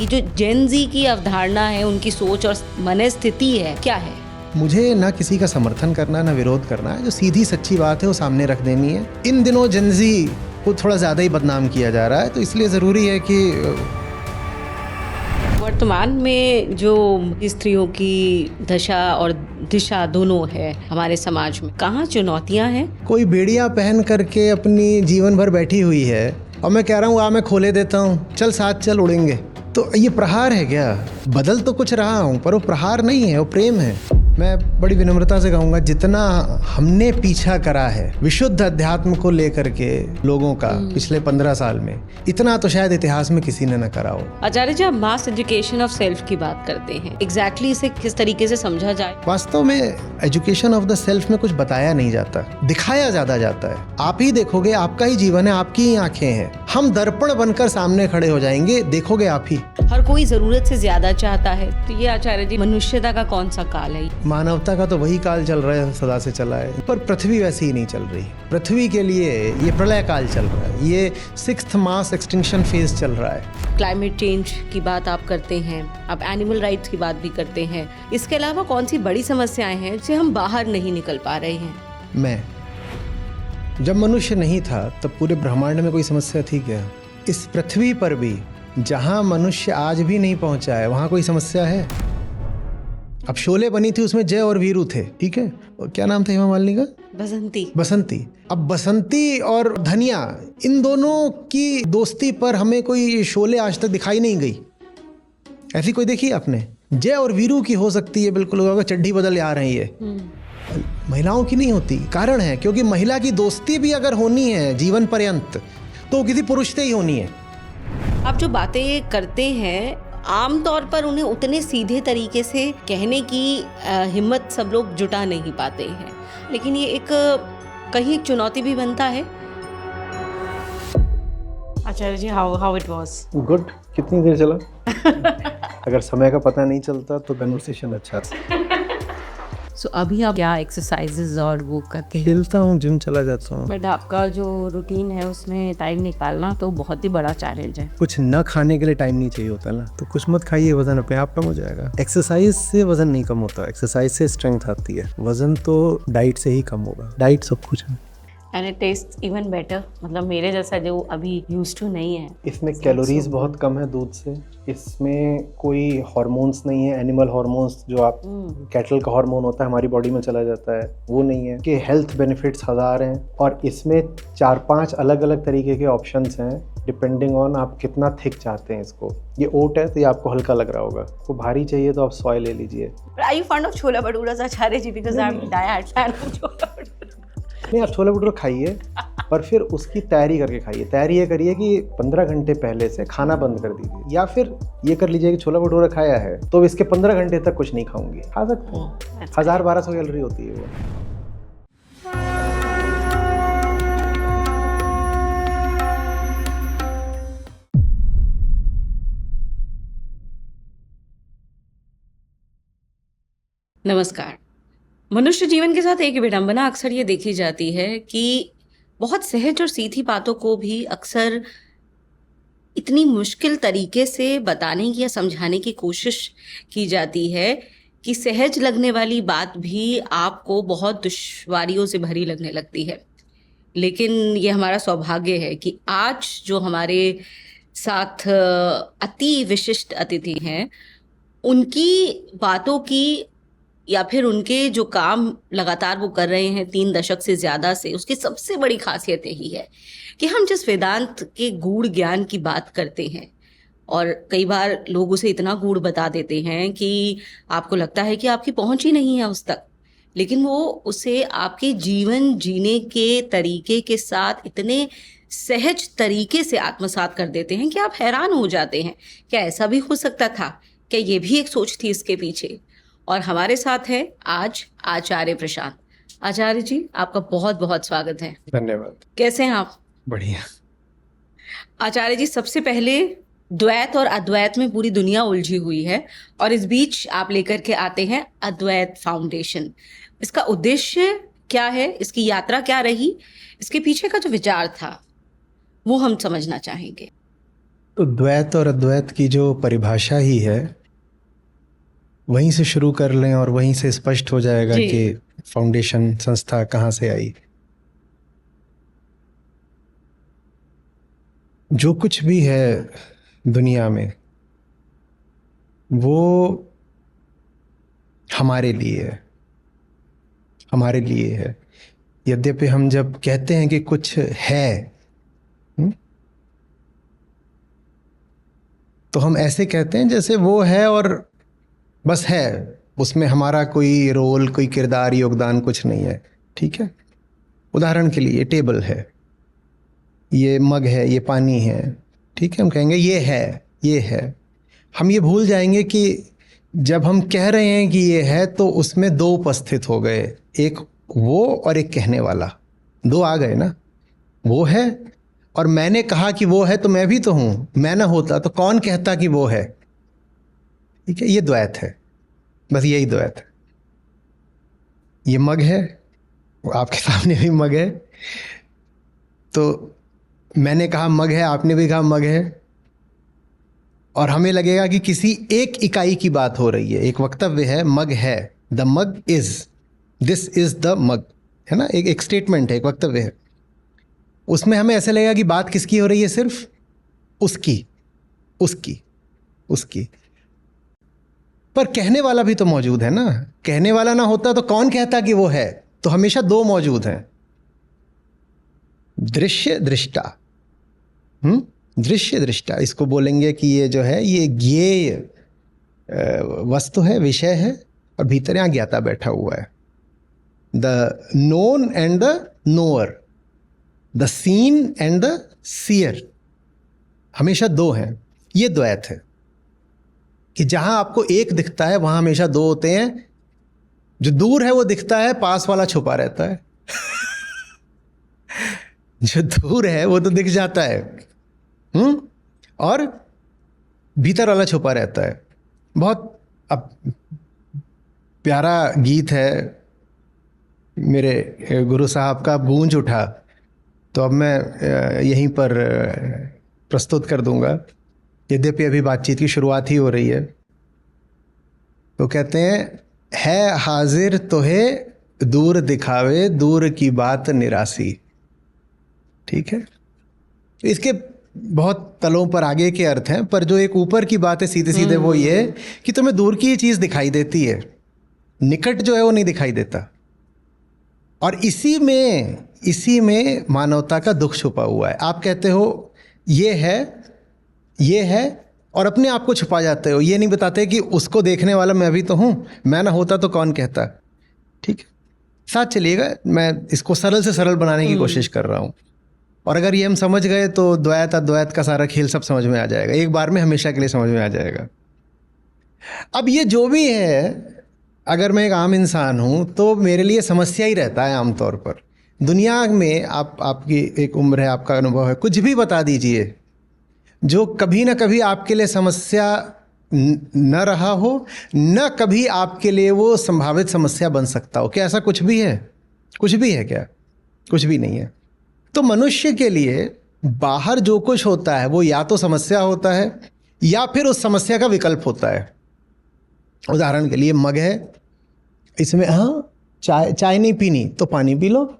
ये जो जेन ज़ी की अवधारणा है, उनकी सोच और मनस्थिति है, क्या है? मुझे ना किसी का समर्थन करना ना विरोध करना है, जो सीधी सच्ची बात है वो सामने रख देनी है। इन दिनों जेन ज़ी को थोड़ा ज़्यादा ही बदनाम किया जा रहा है, तो इसलिए ज़रूरी है कि वर्तमान में जो स्त्रियों की दशा और दिशा दोनों है हमारे समाज में, कहाँ चुनौतियाँ हैं? कोई बेड़ियाँ पहन करके अपनी जीवन भर बैठी हुई है और मैं कह रहा हूँ मैं खोले देता हूँ, चल साथ चल उड़ेंगे। तो ये प्रहार है क्या? बदल तो कुछ रहा हूँ पर वो प्रहार नहीं है, वो प्रेम है। मैं बड़ी विनम्रता से कहूँगा, जितना हमने पीछा करा है विशुद्ध अध्यात्म को लेकर के लोगों का पिछले 15 साल में, इतना तो शायद इतिहास में किसी ने न करा हो। आचार्य जी, आप मास एजुकेशन ऑफ सेल्फ की बात करते हैं, एग्जैक्टली इसे किस तरीके से समझा जाए? वास्तव में एजुकेशन ऑफ द सेल्फ में कुछ बताया नहीं जाता, दिखाया ज्यादा जाता है। आप ही देखोगे, आपका ही जीवन है, आपकी ही आंखें हैं। हम दर्पण बनकर सामने खड़े हो जाएंगे, देखोगे आप ही। हर कोई जरूरत से ज्यादा चाहता है, तो ये आचार्य जी मनुष्यता का कौन सा काल है? मानवता का तो वही काल चल रहा है, सदा से चला है, पर पृथ्वी वैसी ही नहीं चल रही। पृथ्वी के लिए ये प्रलय काल चल रहा है, ये 6th मास एक्सटिंक्शन फेज चल रहा है। क्लाइमेट चेंज की बात आप करते हैं, आप एनिमल राइट्स की बात भी करते हैं, इसके अलावा कौन सी बड़ी समस्याएं हैं जिससे हम बाहर नहीं निकल पा रहे हैं? जब मनुष्य नहीं था तब पूरे ब्रह्मांड में कोई समस्या थी क्या? इस पृथ्वी पर भी जहां मनुष्य आज भी नहीं पहुंचा है वहां कोई समस्या है? अब शोले बनी थी, उसमें जय और वीरू थे, ठीक है? और क्या नाम था हेमा मालिनी का? बसंती। अब बसंती और धनिया, इन दोनों की दोस्ती पर हमें कोई शोले आज तक दिखाई नहीं गई। ऐसी कोई देखी आपने? जय और वीरू की हो सकती है, बिल्कुल होगा, चड्ढी बदल आ रही है। महिलाओं की नहीं होती। कारण है क्योंकि महिला की दोस्ती भी अगर होनी है जीवन पर्यंत तो किसी पुरुष से ही होनी है। आप जो बातें करते हैं, आमतौर पर उन्हें उतने सीधे तरीके से कहने की हिम्मत सब लोग जुटा नहीं पाते हैं, लेकिन ये कहीं एक चुनौती भी बनता है। आचार्य जी, हाउ इट वाज? गुड। कितनी देर चला? अगर समय का पता नहीं चलता तो कन्वर्सेशन अच्छा था। सो अभी आप क्या एक्सरसाइजेज और वो करके? खेलता हूँ, जिम चला जाता हूँ। बट आपका जो रूटीन है उसमें टाइम निकालना तो बहुत ही बड़ा चैलेंज है। कुछ न खाने के लिए टाइम नहीं चाहिए होता ना, तो कुछ मत खाइए, वजन अपने आप कम हो जाएगा। एक्सरसाइज से वजन नहीं कम होता, एक्सरसाइज से स्ट्रेंथ आती है। वजन तो डाइट से ही कम होगा, डाइट सब कुछ है। And it taste even better, मतलब मेरे जैसा जो अभी यूज्ड टू नहीं है। इसमें कैलोरीज बहुत कम है दूध से, इसमें कोई हार्मोन्स नहीं है, एनिमल हार्मोन्स जो आप कैटल का हार्मोन होता है हमारी बॉडी में चला जाता है, वो नहीं है। कि हेल्थ बेनिफिट्स 1000 हैं और इसमें 4-5 अलग अलग तरीके के ऑप्शंस हैं डिपेंडिंग ऑन आप कितना थिक चाहते हैं इसको। ये ओट है तो ये आपको हल्का लग रहा होगा, आपको भारी चाहिए तो आप सोय ले लीजिए। Are you fond of chhola bhatura Acharya ji? Because I am diet fan of chhola bhatura. नहीं, आप छोला भटूरा खाइए पर फिर उसकी तैयारी करके खाइए। तैयारी ये करिए कि 15 घंटे पहले से खाना बंद कर दीजिए, या फिर ये कर लीजिए कि छोला भटूरा खाया है तो इसके 15 घंटे तक कुछ नहीं खाऊंगी, खा सकते हैं। 1000-1200 कैलोरी होती है वो। नमस्कार। मनुष्य जीवन के साथ एक विडंबना अक्सर ये देखी जाती है कि बहुत सहज और सीधी बातों को भी अक्सर इतनी मुश्किल तरीके से बताने की या समझाने की कोशिश की जाती है कि सहज लगने वाली बात भी आपको बहुत दुश्वारियों से भरी लगने लगती है। लेकिन ये हमारा सौभाग्य है कि आज जो हमारे साथ अति विशिष्ट अतिथि हैं, उनकी बातों की या फिर उनके जो काम लगातार वो कर रहे हैं 3 दशक से ज़्यादा से, उसकी सबसे बड़ी खासियत यही है कि हम जिस वेदांत के गूढ़ ज्ञान की बात करते हैं, और कई बार लोग उसे इतना गूढ़ बता देते हैं कि आपको लगता है कि आपकी पहुंच ही नहीं है उस तक, लेकिन वो उसे आपके जीवन जीने के तरीके के साथ इतने सहज तरीके से आत्मसात कर देते हैं कि आप हैरान हो जाते हैं, क्या ऐसा भी हो सकता था? क्या ये भी एक सोच थी इसके पीछे? और हमारे साथ है आज आचार्य प्रशांत। आचार्य जी, आपका बहुत बहुत स्वागत है। धन्यवाद। कैसे हैं आप? बढ़िया। आचार्य जी, सबसे पहले द्वैत और अद्वैत में पूरी दुनिया उलझी हुई है और इस बीच आप लेकर के आते हैं अद्वैत फाउंडेशन। इसका उद्देश्य क्या है, इसकी यात्रा क्या रही, इसके पीछे का जो विचार था वो हम समझना चाहेंगे। तो द्वैत और अद्वैत की जो परिभाषा ही है वहीं से शुरू कर लें और वहीं से स्पष्ट हो जाएगा जी। कि फाउंडेशन संस्था कहाँ से आई। जो कुछ भी है दुनिया में वो हमारे लिए है, हमारे लिए है। यद्यपि हम जब कहते हैं कि कुछ है, तो हम ऐसे कहते हैं जैसे वो है और बस है, उसमें हमारा कोई रोल, कोई किरदार, योगदान कुछ नहीं है। ठीक है, उदाहरण के लिए ये टेबल है, ये मग है, ये पानी है। ठीक है, हम कहेंगे ये है, ये है। हम ये भूल जाएंगे कि जब हम कह रहे हैं कि ये है तो उसमें दो उपस्थित हो गए, एक वो और एक कहने वाला, दो आ गए ना। वो है और मैंने कहा कि वो है, तो मैं भी तो हूं। मैं ना होता तो कौन कहता कि वो है। ठीक है, ये द्वैत है, बस यही द्वैत है। ये मग है, आपके सामने भी मग है, तो मैंने कहा मग है, आपने भी कहा मग है, और हमें लगेगा कि किसी एक इकाई की बात हो रही है। एक वक्तव्य है, मग है, the mug is, this is the mug, है ना। एक स्टेटमेंट है, एक वक्तव्य है। उसमें हमें ऐसे लगेगा कि बात किसकी हो रही है, सिर्फ उसकी, उसकी, उसकी। पर कहने वाला भी तो मौजूद है ना। कहने वाला ना होता तो कौन कहता कि वो है। तो हमेशा दो मौजूद हैं, दृश्य दृष्टा। दृश्य दृष्टा, इसको बोलेंगे कि ये जो है ये ज्ञेय वस्तु है, विषय है, और भीतर यहाँ ज्ञाता बैठा हुआ है। The known and the knower, the seen and the seer, हमेशा दो हैं। ये द्वैत है कि जहां आपको एक दिखता है वहां हमेशा दो होते हैं। जो दूर है वो दिखता है, पास वाला छुपा रहता है। जो दूर है वो तो दिख जाता है, और भीतर वाला छुपा रहता है। बहुत अब प्यारा गीत है मेरे गुरु साहब का, गूंज उठा, तो अब मैं यहीं पर प्रस्तुत कर दूंगा, यद्यपि अभी बातचीत की शुरुआत ही हो रही है। तो कहते हैं, है हाजिर तो है दूर दिखावे, दूर की बात निरासी। ठीक है, इसके बहुत तलों पर आगे के अर्थ हैं, पर जो एक ऊपर की बात है सीधे सीधे वो ये कि तुम्हें दूर की ये चीज़ दिखाई देती है, निकट जो है वो नहीं दिखाई देता। और इसी में मानवता का दुख छुपा हुआ है। आप कहते हो ये है, और अपने आप को छुपा जाते हो। ये नहीं बताते कि उसको देखने वाला मैं भी तो हूँ, मैं ना होता तो कौन कहता। ठीक है, साथ चलिएगा, मैं इसको सरल से सरल बनाने की कोशिश कर रहा हूँ। और अगर ये हम समझ गए तो द्वैत अद्वैत का सारा खेल सब समझ में आ जाएगा, एक बार में हमेशा के लिए समझ में आ जाएगा। अब ये जो भी है, अगर मैं एक आम इंसान हूँ तो मेरे लिए समस्या ही रहता है आमतौर पर। दुनिया में आपकी एक उम्र है, आपका अनुभव है, कुछ भी बता दीजिए जो कभी ना कभी आपके लिए समस्या न रहा हो, न कभी आपके लिए वो संभावित समस्या बन सकता हो। क्या ऐसा कुछ भी है? कुछ भी है क्या? कुछ भी नहीं है। तो मनुष्य के लिए बाहर जो कुछ होता है वो या तो समस्या होता है या फिर उस समस्या का विकल्प होता है। उदाहरण के लिए मग है, इसमें चाय नहीं पीनी तो पानी पी लो।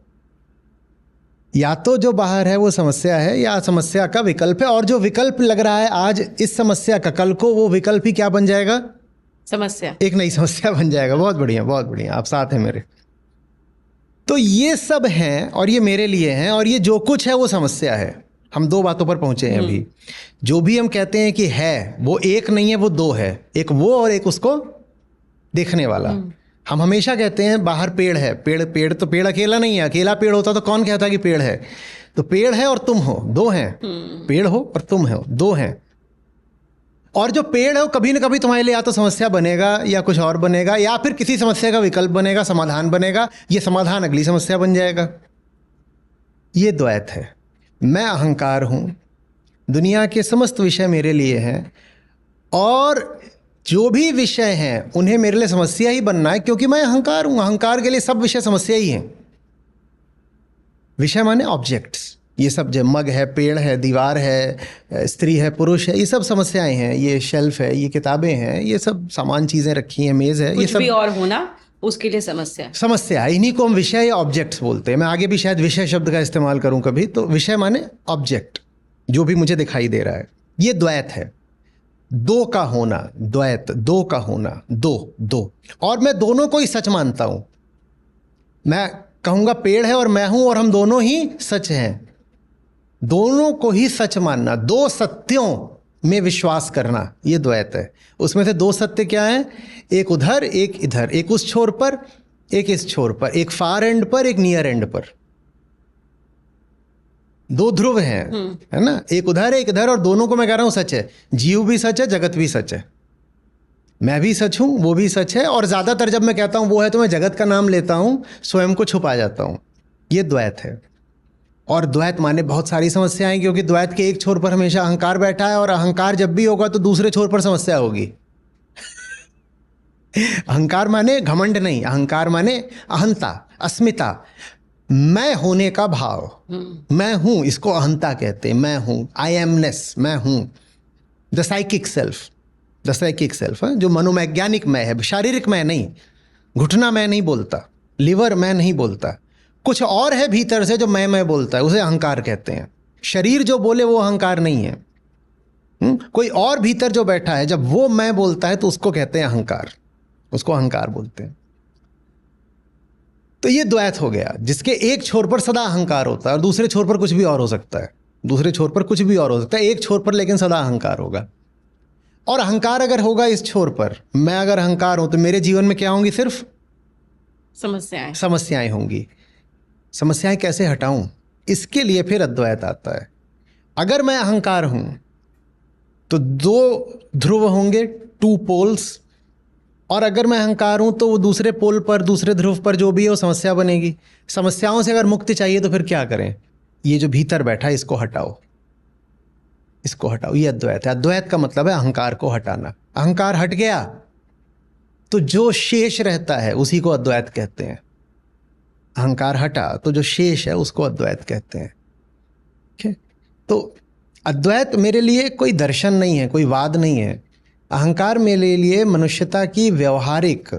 या तो जो बाहर है वो समस्या है या समस्या का विकल्प है, और जो विकल्प लग रहा है आज इस समस्या का, कल को वो विकल्प ही क्या बन जाएगा? समस्या, एक नई समस्या बन जाएगा। बहुत बढ़िया, बहुत बढ़िया, आप साथ हैं मेरे। तो ये सब हैं और ये मेरे लिए हैं, और ये जो कुछ है वो समस्या है। हम दो बातों पर पहुंचे हैं अभी। जो भी हम कहते हैं कि है वो एक नहीं है, वो दो है, एक वो और एक उसको देखने वाला। हम हमेशा कहते हैं बाहर पेड़ है, पेड़ तो पेड़ अकेला नहीं है। अकेला पेड़ होता तो कौन कहता कि पेड़ है? तो पेड़ है और तुम हो, दो हैं। पेड़ हो और तुम हो, दो हैं। और जो पेड़ है वो कभी ना कभी तुम्हारे लिए या तो समस्या बनेगा या कुछ और बनेगा, या फिर किसी समस्या का विकल्प बनेगा, समाधान बनेगा। ये समाधान अगली समस्या बन जाएगा। ये द्वैत है। मैं अहंकार हूं, दुनिया के समस्त विषय मेरे लिए हैं, और जो भी विषय हैं उन्हें मेरे लिए समस्या ही बनना है, क्योंकि मैं अहंकार हूं। अहंकार के लिए सब विषय समस्या ही हैं। विषय माने ऑब्जेक्ट्स, ये सब जो मग है, पेड़ है, दीवार है, स्त्री है, पुरुष है, ये सब समस्याएं हैं। ये शेल्फ है, ये किताबें हैं, ये सब सामान चीज़ें रखी हैं, मेज़ है, ये कुछ सब भी और होना उसके लिए समस्या है। समस्या है। इन्हीं को हम विषय या ऑब्जेक्ट्स बोलते हैं। मैं आगे भी शायद विषय शब्द का इस्तेमाल करूं कभी। तो विषय माने ऑब्जेक्ट, जो भी मुझे दिखाई दे रहा है। ये द्वैत है, दो का होना, द्वैत, दो का होना, दो। और मैं दोनों को ही सच मानता हूं। मैं कहूंगा पेड़ है और मैं हूं, और हम दोनों ही सच हैं। दोनों को ही सच मानना, दो सत्यों में विश्वास करना, ये द्वैत है। उसमें से दो सत्य क्या है? एक उधर, एक इधर, एक उस छोर पर, एक इस छोर पर, एक फार एंड पर, एक नियर एंड पर। दो ध्रुव हैं, है ना? एक उधर, एक इधर, और दोनों को मैं कह रहा हूं सच है। जीव भी सच है, जगत भी सच है। मैं भी सच हूं, वो भी सच है। और ज्यादातर जब मैं कहता हूं वो है, तो मैं जगत का नाम लेता हूं, स्वयं को छुपा जाता हूं। ये द्वैत है। और द्वैत माने बहुत सारी समस्याएं, क्योंकि द्वैत के एक छोर पर हमेशा अहंकार बैठा है, और अहंकार जब भी होगा तो दूसरे छोर पर समस्या होगी। अहंकार माने घमंड नहीं, अहंकार माने अहंता, अस्मिता, मैं होने का भाव। मैं हूं, इसको अहंता कहते हैं। मैं हूं, आई एमनेस, मैं हूं। The psychic self, the psychic self, जो मनोवैज्ञानिक मैं है, शारीरिक मैं नहीं। घुटना मैं नहीं बोलता, लिवर मैं नहीं बोलता, कुछ और है भीतर से जो मैं बोलता है, उसे अहंकार कहते हैं। शरीर जो बोले वो अहंकार नहीं है। कोई और भीतर जो बैठा है, जब वो मैं बोलता है तो उसको कहते हैं अहंकार, उसको अहंकार बोलते हैं। तो ये द्वैत हो गया, जिसके एक छोर पर सदा अहंकार होता है और दूसरे छोर पर कुछ भी और हो सकता है। दूसरे छोर पर कुछ भी और हो सकता है, एक छोर पर लेकिन सदा अहंकार होगा। और अहंकार अगर होगा इस छोर पर, मैं अगर अहंकार हूं, तो मेरे जीवन में क्या होंगी? सिर्फ समस्याएं होंगी। समस्याएं कैसे हटाऊं? इसके लिए फिर अद्वैत आता है। अगर मैं अहंकार हूं तो दो ध्रुव होंगे, टू पोल्स। और अगर मैं अहंकार हूं तो वो दूसरे पोल पर, दूसरे ध्रुव पर जो भी है वो समस्या बनेगी। समस्याओं से अगर मुक्ति चाहिए तो फिर क्या करें? ये जो भीतर बैठा है इसको हटाओ, इसको हटाओ। ये अद्वैत है। अद्वैत का मतलब है अहंकार को हटाना। अहंकार हट गया तो जो शेष रहता है उसी को अद्वैत कहते हैं। अहंकार हटा तो जो शेष है उसको अद्वैत कहते हैं। ठीक है? तो अद्वैत मेरे लिए कोई दर्शन नहीं है, कोई वाद नहीं है। अहंकार मेरे लिए मनुष्यता की व्यवहारिक,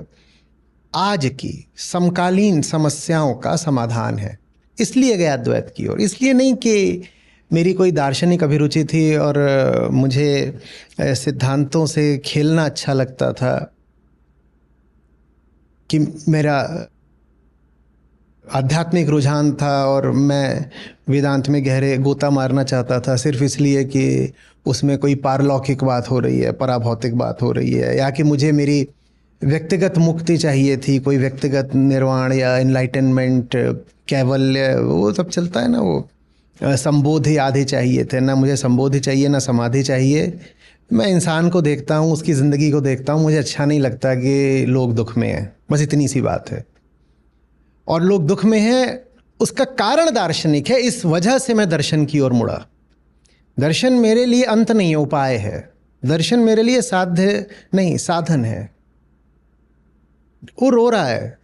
आज की समकालीन समस्याओं का समाधान है। इसलिए गया अद्वैत की ओर। इसलिए नहीं कि मेरी कोई दार्शनिक अभिरुचि थी और मुझे सिद्धांतों से खेलना अच्छा लगता था, कि मेरा आध्यात्मिक रुझान था और मैं वेदांत में गहरे गोता मारना चाहता था, सिर्फ इसलिए कि उसमें कोई पारलौकिक बात हो रही है, पराभौतिक बात हो रही है, या कि मुझे मेरी व्यक्तिगत मुक्ति चाहिए थी, कोई व्यक्तिगत निर्वाण या इनलाइटनमेंट, कैवल्य, वो सब चलता है ना। वो संबोधि आदि चाहिए थे ना। मुझे संबोधि चाहिए ना समाधि चाहिए। मैं इंसान को देखता हूँ, उसकी ज़िंदगी को देखता हूँ, मुझे अच्छा नहीं लगता कि लोग दुख में हैं। बस इतनी सी बात है। और लोग दुख में हैं, उसका कारण दार्शनिक है। इस वजह से मैं दर्शन की ओर मुड़ा। दर्शन मेरे लिए अंत नहीं है, उपाय है। दर्शन मेरे लिए साध्य नहीं, साधन है। वो रो रहा है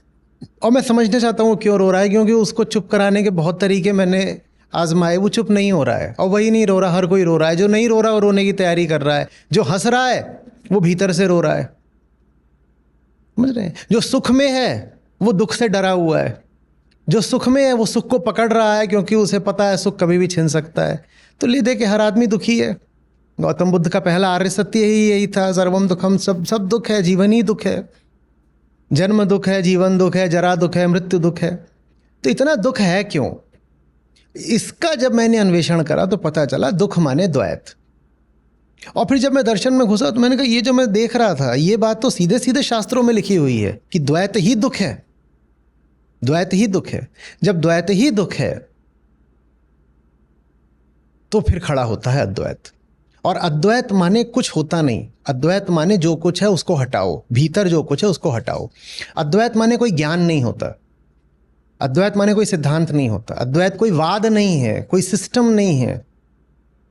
और मैं समझना चाहता हूँ क्यों रो रहा है, क्योंकि उसको चुप कराने के बहुत तरीके मैंने आजमाए। वो चुप नहीं हो रहा है, और वही नहीं रो रहा, हर कोई रो रहा है। जो नहीं रो रहा वो रोने की तैयारी कर रहा है। जो हंस रहा है वो भीतर से रो रहा है, समझ रहे हैं? जो सुख में है वो दुख से डरा हुआ है। जो सुख में है वो सुख को पकड़ रहा है, क्योंकि उसे पता है सुख कभी भी छिन सकता है। तो ले दे के हर आदमी दुखी है। गौतम बुद्ध का पहला आर्य सत्य ही यही था, सर्वम दुखम, सब दुख है, जीवन ही दुख है। जन्म दुख है, जीवन दुख है, जरा दुख है, मृत्यु दुख है। तो इतना दुख है क्यों? इसका जब मैंने अन्वेषण करा तो पता चला दुख माने द्वैत। और फिर जब मैं दर्शन में घुसा तो मैंने कहा ये जो मैं देख रहा था, ये बात तो सीधे सीधे शास्त्रों में लिखी हुई है कि द्वैत ही दुख है, द्वैत ही दुख है। जब द्वैत ही दुख है तो फिर खड़ा होता है अद्वैत। और अद्वैत माने कुछ होता नहीं। अद्वैत माने जो कुछ है उसको हटाओ, भीतर जो कुछ है उसको हटाओ। अद्वैत माने कोई ज्ञान नहीं होता। अद्वैत माने कोई सिद्धांत नहीं होता। अद्वैत कोई वाद नहीं है, कोई सिस्टम नहीं है,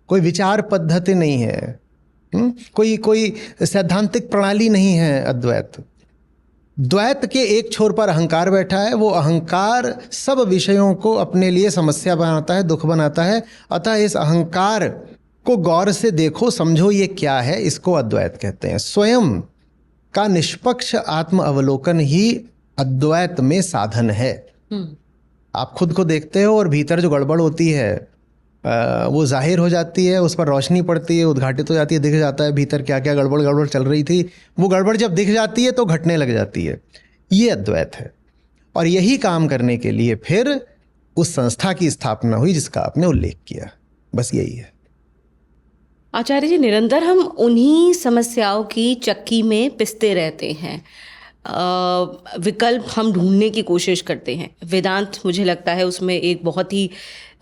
कोई विचार पद्धति नहीं है, कोई सैद्धांतिक प्रणाली नहीं है। अद्वैत द्वैत के एक छोर पर अहंकार बैठा है, वो अहंकार सब विषयों को अपने लिए समस्या बनाता है, दुख बनाता है। अतः इस अहंकार को गौर से देखो, समझो ये क्या है, इसको अद्वैत कहते हैं। स्वयं का निष्पक्ष आत्म अवलोकन ही अद्वैत में साधन है। आप खुद को देखते हो और भीतर जो गड़बड़ होती है वो जाहिर हो जाती है, उस पर रोशनी पड़ती है, उद्घाटित हो जाती है, दिख जाता है भीतर क्या क्या गड़बड़ चल रही थी। वो गड़बड़ जब दिख जाती है तो घटने लग जाती है। ये अद्वैत है। और यही काम करने के लिए फिर उस संस्था की स्थापना हुई जिसका आपने उल्लेख किया। बस यही है। आचार्य जी, निरंतर हम उन्हीं समस्याओं की चक्की में पिसते रहते हैं। विकल्प हम ढूंढने की कोशिश करते हैं। वेदांत मुझे लगता है उसमें एक बहुत ही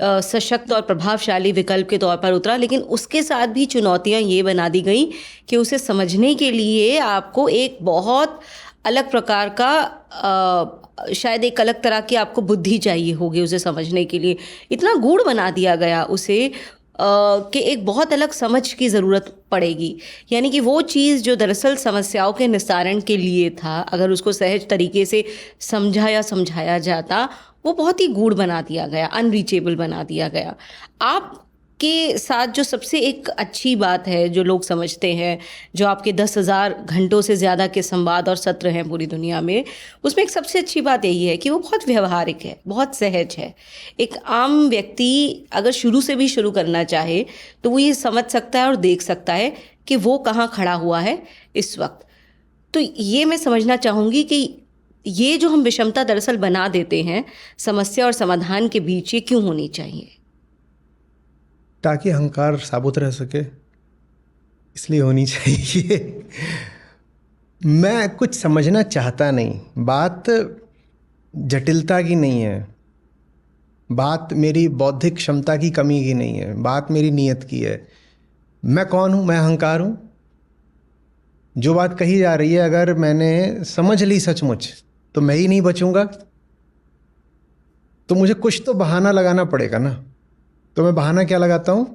सशक्त और प्रभावशाली विकल्प के तौर पर उतरा, लेकिन उसके साथ भी चुनौतियां ये बना दी गई कि उसे समझने के लिए आपको एक बहुत अलग प्रकार का शायद एक अलग तरह की आपको बुद्धि चाहिए होगी उसे समझने के लिए। इतना गूढ़ बना दिया गया उसे कि एक बहुत अलग समझ की ज़रूरत पड़ेगी। यानी कि वो चीज़ जो दरअसल समस्याओं के निस्तारण के लिए था, अगर उसको सहज तरीके से समझा या समझाया जाता, वो बहुत ही गूढ़ बना दिया गया, अनरीचेबल बना दिया गया। आपके साथ जो सबसे एक अच्छी बात है जो लोग समझते हैं, जो आपके 10,000 घंटों से ज़्यादा के संवाद और सत्र हैं पूरी दुनिया में, उसमें एक सबसे अच्छी बात यही है कि वो बहुत व्यवहारिक है, बहुत सहज है। एक आम व्यक्ति अगर शुरू से भी शुरू करना चाहे तो वो ये समझ सकता है और देख सकता है कि वो कहाँ खड़ा हुआ है इस वक्त। तो ये मैं समझना चाहूँगी कि ये जो हम विषमता दरअसल बना देते हैं समस्या और समाधान के बीच, ये क्यों होनी चाहिए? ताकि अहंकार साबुत रह सके, इसलिए होनी चाहिए। मैं कुछ समझना चाहता नहीं। बात जटिलता की नहीं है, बात मेरी बौद्धिक क्षमता की कमी की नहीं है, बात मेरी नीयत की है। मैं कौन हूँ? मैं अहंकार हूँ। जो बात कही जा रही है अगर मैंने समझ ली सचमुच तो मैं ही नहीं बचूंगा, तो मुझे कुछ तो बहाना लगाना पड़ेगा ना। तो मैं बहाना क्या लगाता हूँ?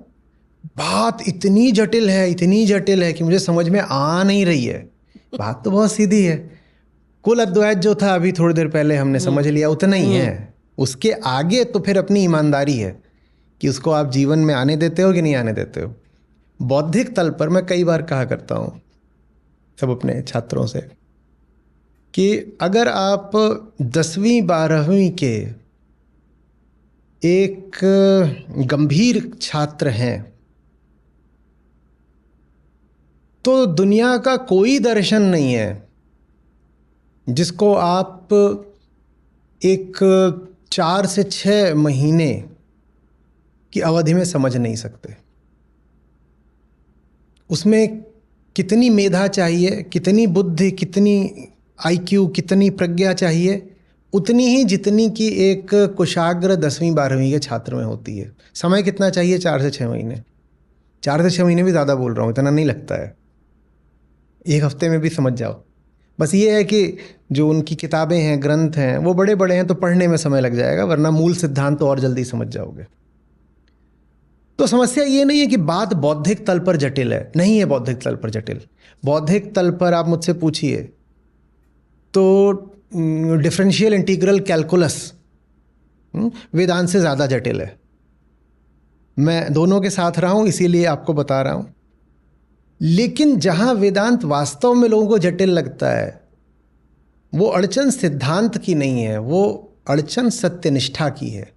बात इतनी जटिल है, इतनी जटिल है कि मुझे समझ में आ नहीं रही है। बात तो बहुत सीधी है। कुल अद्वैत जो था अभी थोड़ी देर पहले हमने समझ लिया, उतना ही है। उसके आगे तो फिर अपनी ईमानदारी है कि उसको आप जीवन में आने देते हो कि नहीं आने देते हो। बौद्धिक तल पर मैं कई बार कहा करता हूँ सब अपने छात्रों से कि अगर आप 10वीं 12वीं के एक गंभीर छात्र हैं तो दुनिया का कोई दर्शन नहीं है जिसको आप एक 4 से 6 महीने की अवधि में समझ नहीं सकते। उसमें कितनी मेधा चाहिए, कितनी बुद्धि, कितनी IQ, कितनी प्रज्ञा चाहिए, उतनी ही जितनी कि एक कुशाग्र 10वीं 12वीं के छात्र में होती है। समय कितना चाहिए? 4 से 6 महीने। 4 से 6 महीने भी ज़्यादा बोल रहा हूँ, इतना नहीं लगता है। 1 हफ्ते में भी समझ जाओ। बस ये है कि जो उनकी किताबें हैं, ग्रंथ हैं, वो बड़े बड़े हैं तो पढ़ने में समय लग जाएगा, वरना मूल सिद्धांत तो और जल्दी समझ जाओगे। तो समस्या ये नहीं है कि बात बौद्धिक तल पर जटिल है, नहीं है बौद्धिक तल पर जटिल। बौद्धिक तल पर आप मुझसे पूछिए तो डिफरेंशियल इंटीग्रल कैलकुलस वेदांत से ज़्यादा जटिल है। मैं दोनों के साथ रहा हूँ इसीलिए आपको बता रहा हूँ। लेकिन जहाँ वेदांत वास्तव में लोगों को जटिल लगता है वो अड़चन सिद्धांत की नहीं है, वो अड़चन सत्यनिष्ठा की है,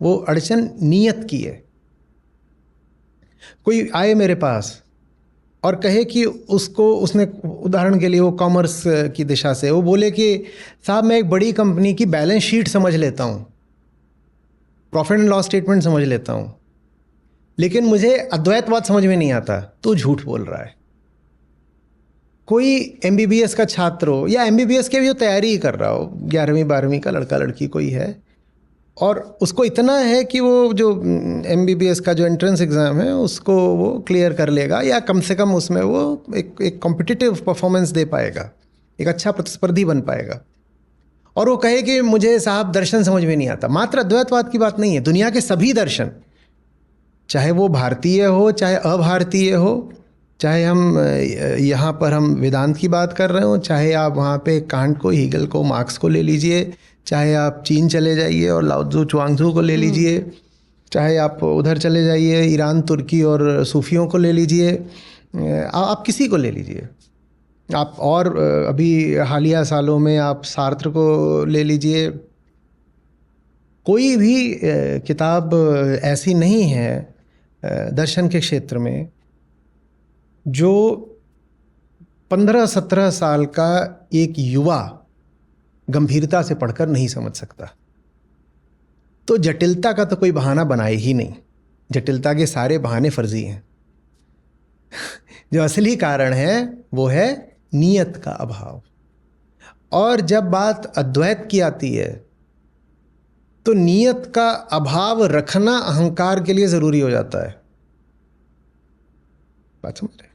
वो अड़चन नीयत की है। कोई आए मेरे पास और कहे कि उसने उदाहरण के लिए वो कॉमर्स की दिशा से वो बोले कि साहब मैं एक बड़ी कंपनी की बैलेंस शीट समझ लेता हूँ, प्रॉफिट एंड लॉस स्टेटमेंट समझ लेता हूँ, लेकिन मुझे अद्वैतवाद समझ में नहीं आता। तो झूठ बोल रहा है। कोई MBBS का छात्र हो या MBBS के भी वो तैयारी ही कर रहा हो, 11वीं 12वीं का लड़का लड़की कोई है और उसको इतना है कि वो जो MBBS का जो एंट्रेंस एग्ज़ाम है उसको वो क्लियर कर लेगा या कम से कम उसमें वो एक कॉम्पिटिटिव परफॉर्मेंस दे पाएगा, एक अच्छा प्रतिस्पर्धी बन पाएगा। और वो कहे कि मुझे साहब दर्शन समझ में नहीं आता। मात्र अद्वैतवाद की बात नहीं है, दुनिया के सभी दर्शन, चाहे वो भारतीय हो, चाहे अभारतीय हो, चाहे हम यहाँ पर हम वेदांत की बात कर रहे हो, चाहे आप वहाँ पे कांट को, हीगल को, मार्क्स को ले लीजिए, चाहे आप चीन चले जाइए और लाओ त्ज़ू च्वांगज़ू को ले लीजिए, चाहे आप उधर चले जाइए ईरान, तुर्की और सूफियों को ले लीजिए, आप किसी को ले लीजिए आप, और अभी हालिया सालों में आप सार्त्र को ले लीजिए। कोई भी किताब ऐसी नहीं है दर्शन के क्षेत्र में जो 15-17 साल का एक युवा गंभीरता से पढ़कर नहीं समझ सकता। तो जटिलता का तो कोई बहाना बनाए ही नहीं, जटिलता के सारे बहाने फर्जी हैं। जो असली कारण है वो है नियत का अभाव। और जब बात अद्वैत की आती है तो नियत का अभाव रखना अहंकार के लिए ज़रूरी हो जाता है। बात समझ रहे?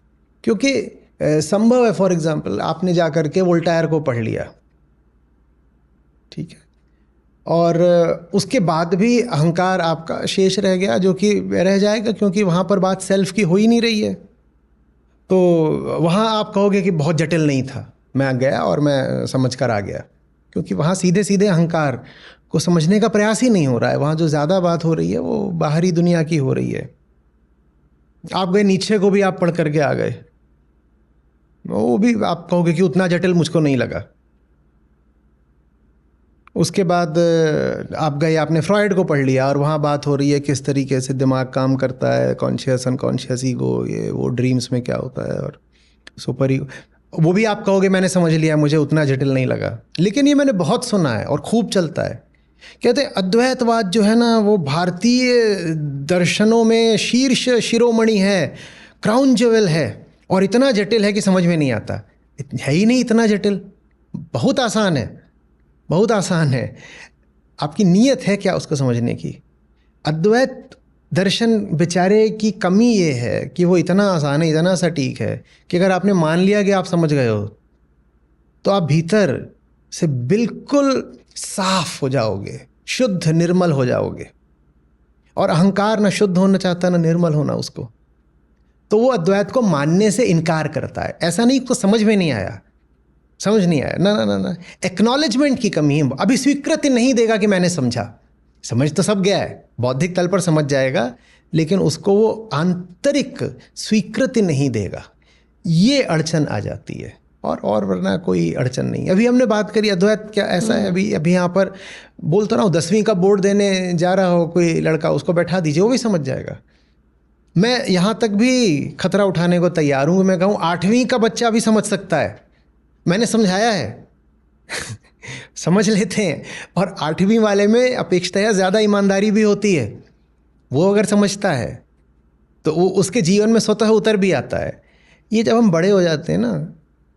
क्योंकि संभव है, फॉर एग्जाम्पल आपने जा कर के वोल्टायर को पढ़ लिया, ठीक है, और उसके बाद भी अहंकार आपका शेष रह गया, जो कि रह जाएगा क्योंकि वहाँ पर बात सेल्फ की हो ही नहीं रही है। तो वहाँ आप कहोगे कि बहुत जटिल नहीं था, मैं गया और मैं समझ कर आ गया, क्योंकि वहाँ सीधे सीधे अहंकार को समझने का प्रयास ही नहीं हो रहा है। वहाँ जो ज़्यादा बात हो रही है वो बाहरी दुनिया की हो रही है। आप गए नीचे को भी आप पढ़ करके आ गए, वो भी आप कहोगे कि उतना जटिल मुझको नहीं लगा। उसके बाद आप गए, आपने फ्रॉइड को पढ़ लिया और वहाँ बात हो रही है किस तरीके से दिमाग काम करता है, कॉन्शियस, अनकॉन्शियस, ईगो, ये वो ड्रीम्स में क्या होता है और सुपर ईगो, वो भी आप कहोगे मैंने समझ लिया, मुझे उतना जटिल नहीं लगा। लेकिन ये मैंने बहुत सुना है और खूब चलता है। कहते हैं अद्वैतवाद जो है ना वो भारतीय दर्शनों में शीर्ष शिरोमणि है, क्राउन ज्वेल है, और इतना जटिल है कि समझ में नहीं आता। है ही नहीं इतना जटिल, बहुत आसान है, बहुत आसान है। आपकी नीयत है क्या उसको समझने की? अद्वैत दर्शन बेचारे की कमी ये है कि वो इतना आसान है, इतना सटीक है कि अगर आपने मान लिया कि आप समझ गए हो तो आप भीतर से बिल्कुल साफ हो जाओगे, शुद्ध निर्मल हो जाओगे। और अहंकार ना शुद्ध होना चाहता ना निर्मल होना उसको, तो वो अद्वैत को मानने से इनकार करता है। ऐसा नहीं को समझ में नहीं आया, समझ नहीं आया, ना ना ना ना, एक्नॉलेजमेंट की कमी है। अभी स्वीकृति नहीं देगा कि मैंने समझा। समझ तो सब गया है, बौद्धिक तल पर समझ जाएगा, लेकिन उसको वो आंतरिक स्वीकृति नहीं देगा। ये अड़चन आ जाती है, और वरना कोई अड़चन नहीं। अभी हमने बात करी अद्वैत क्या ऐसा है। अभी यहाँ पर बोलता रहा हूँ, 10वीं का बोर्ड देने जा रहा हो कोई लड़का, उसको बैठा दीजिए, वो भी समझ जाएगा। मैं यहाँ तक भी खतरा उठाने को तैयार हूँ, मैं कहूँ 8वीं का बच्चा भी समझ सकता है, मैंने समझाया है। समझ लेते हैं। और 8वीं वाले में अपेक्षाया ज़्यादा ईमानदारी भी होती है। वो अगर समझता है तो वो उसके जीवन में स्वतः उतर भी आता है। ये जब हम बड़े हो जाते हैं ना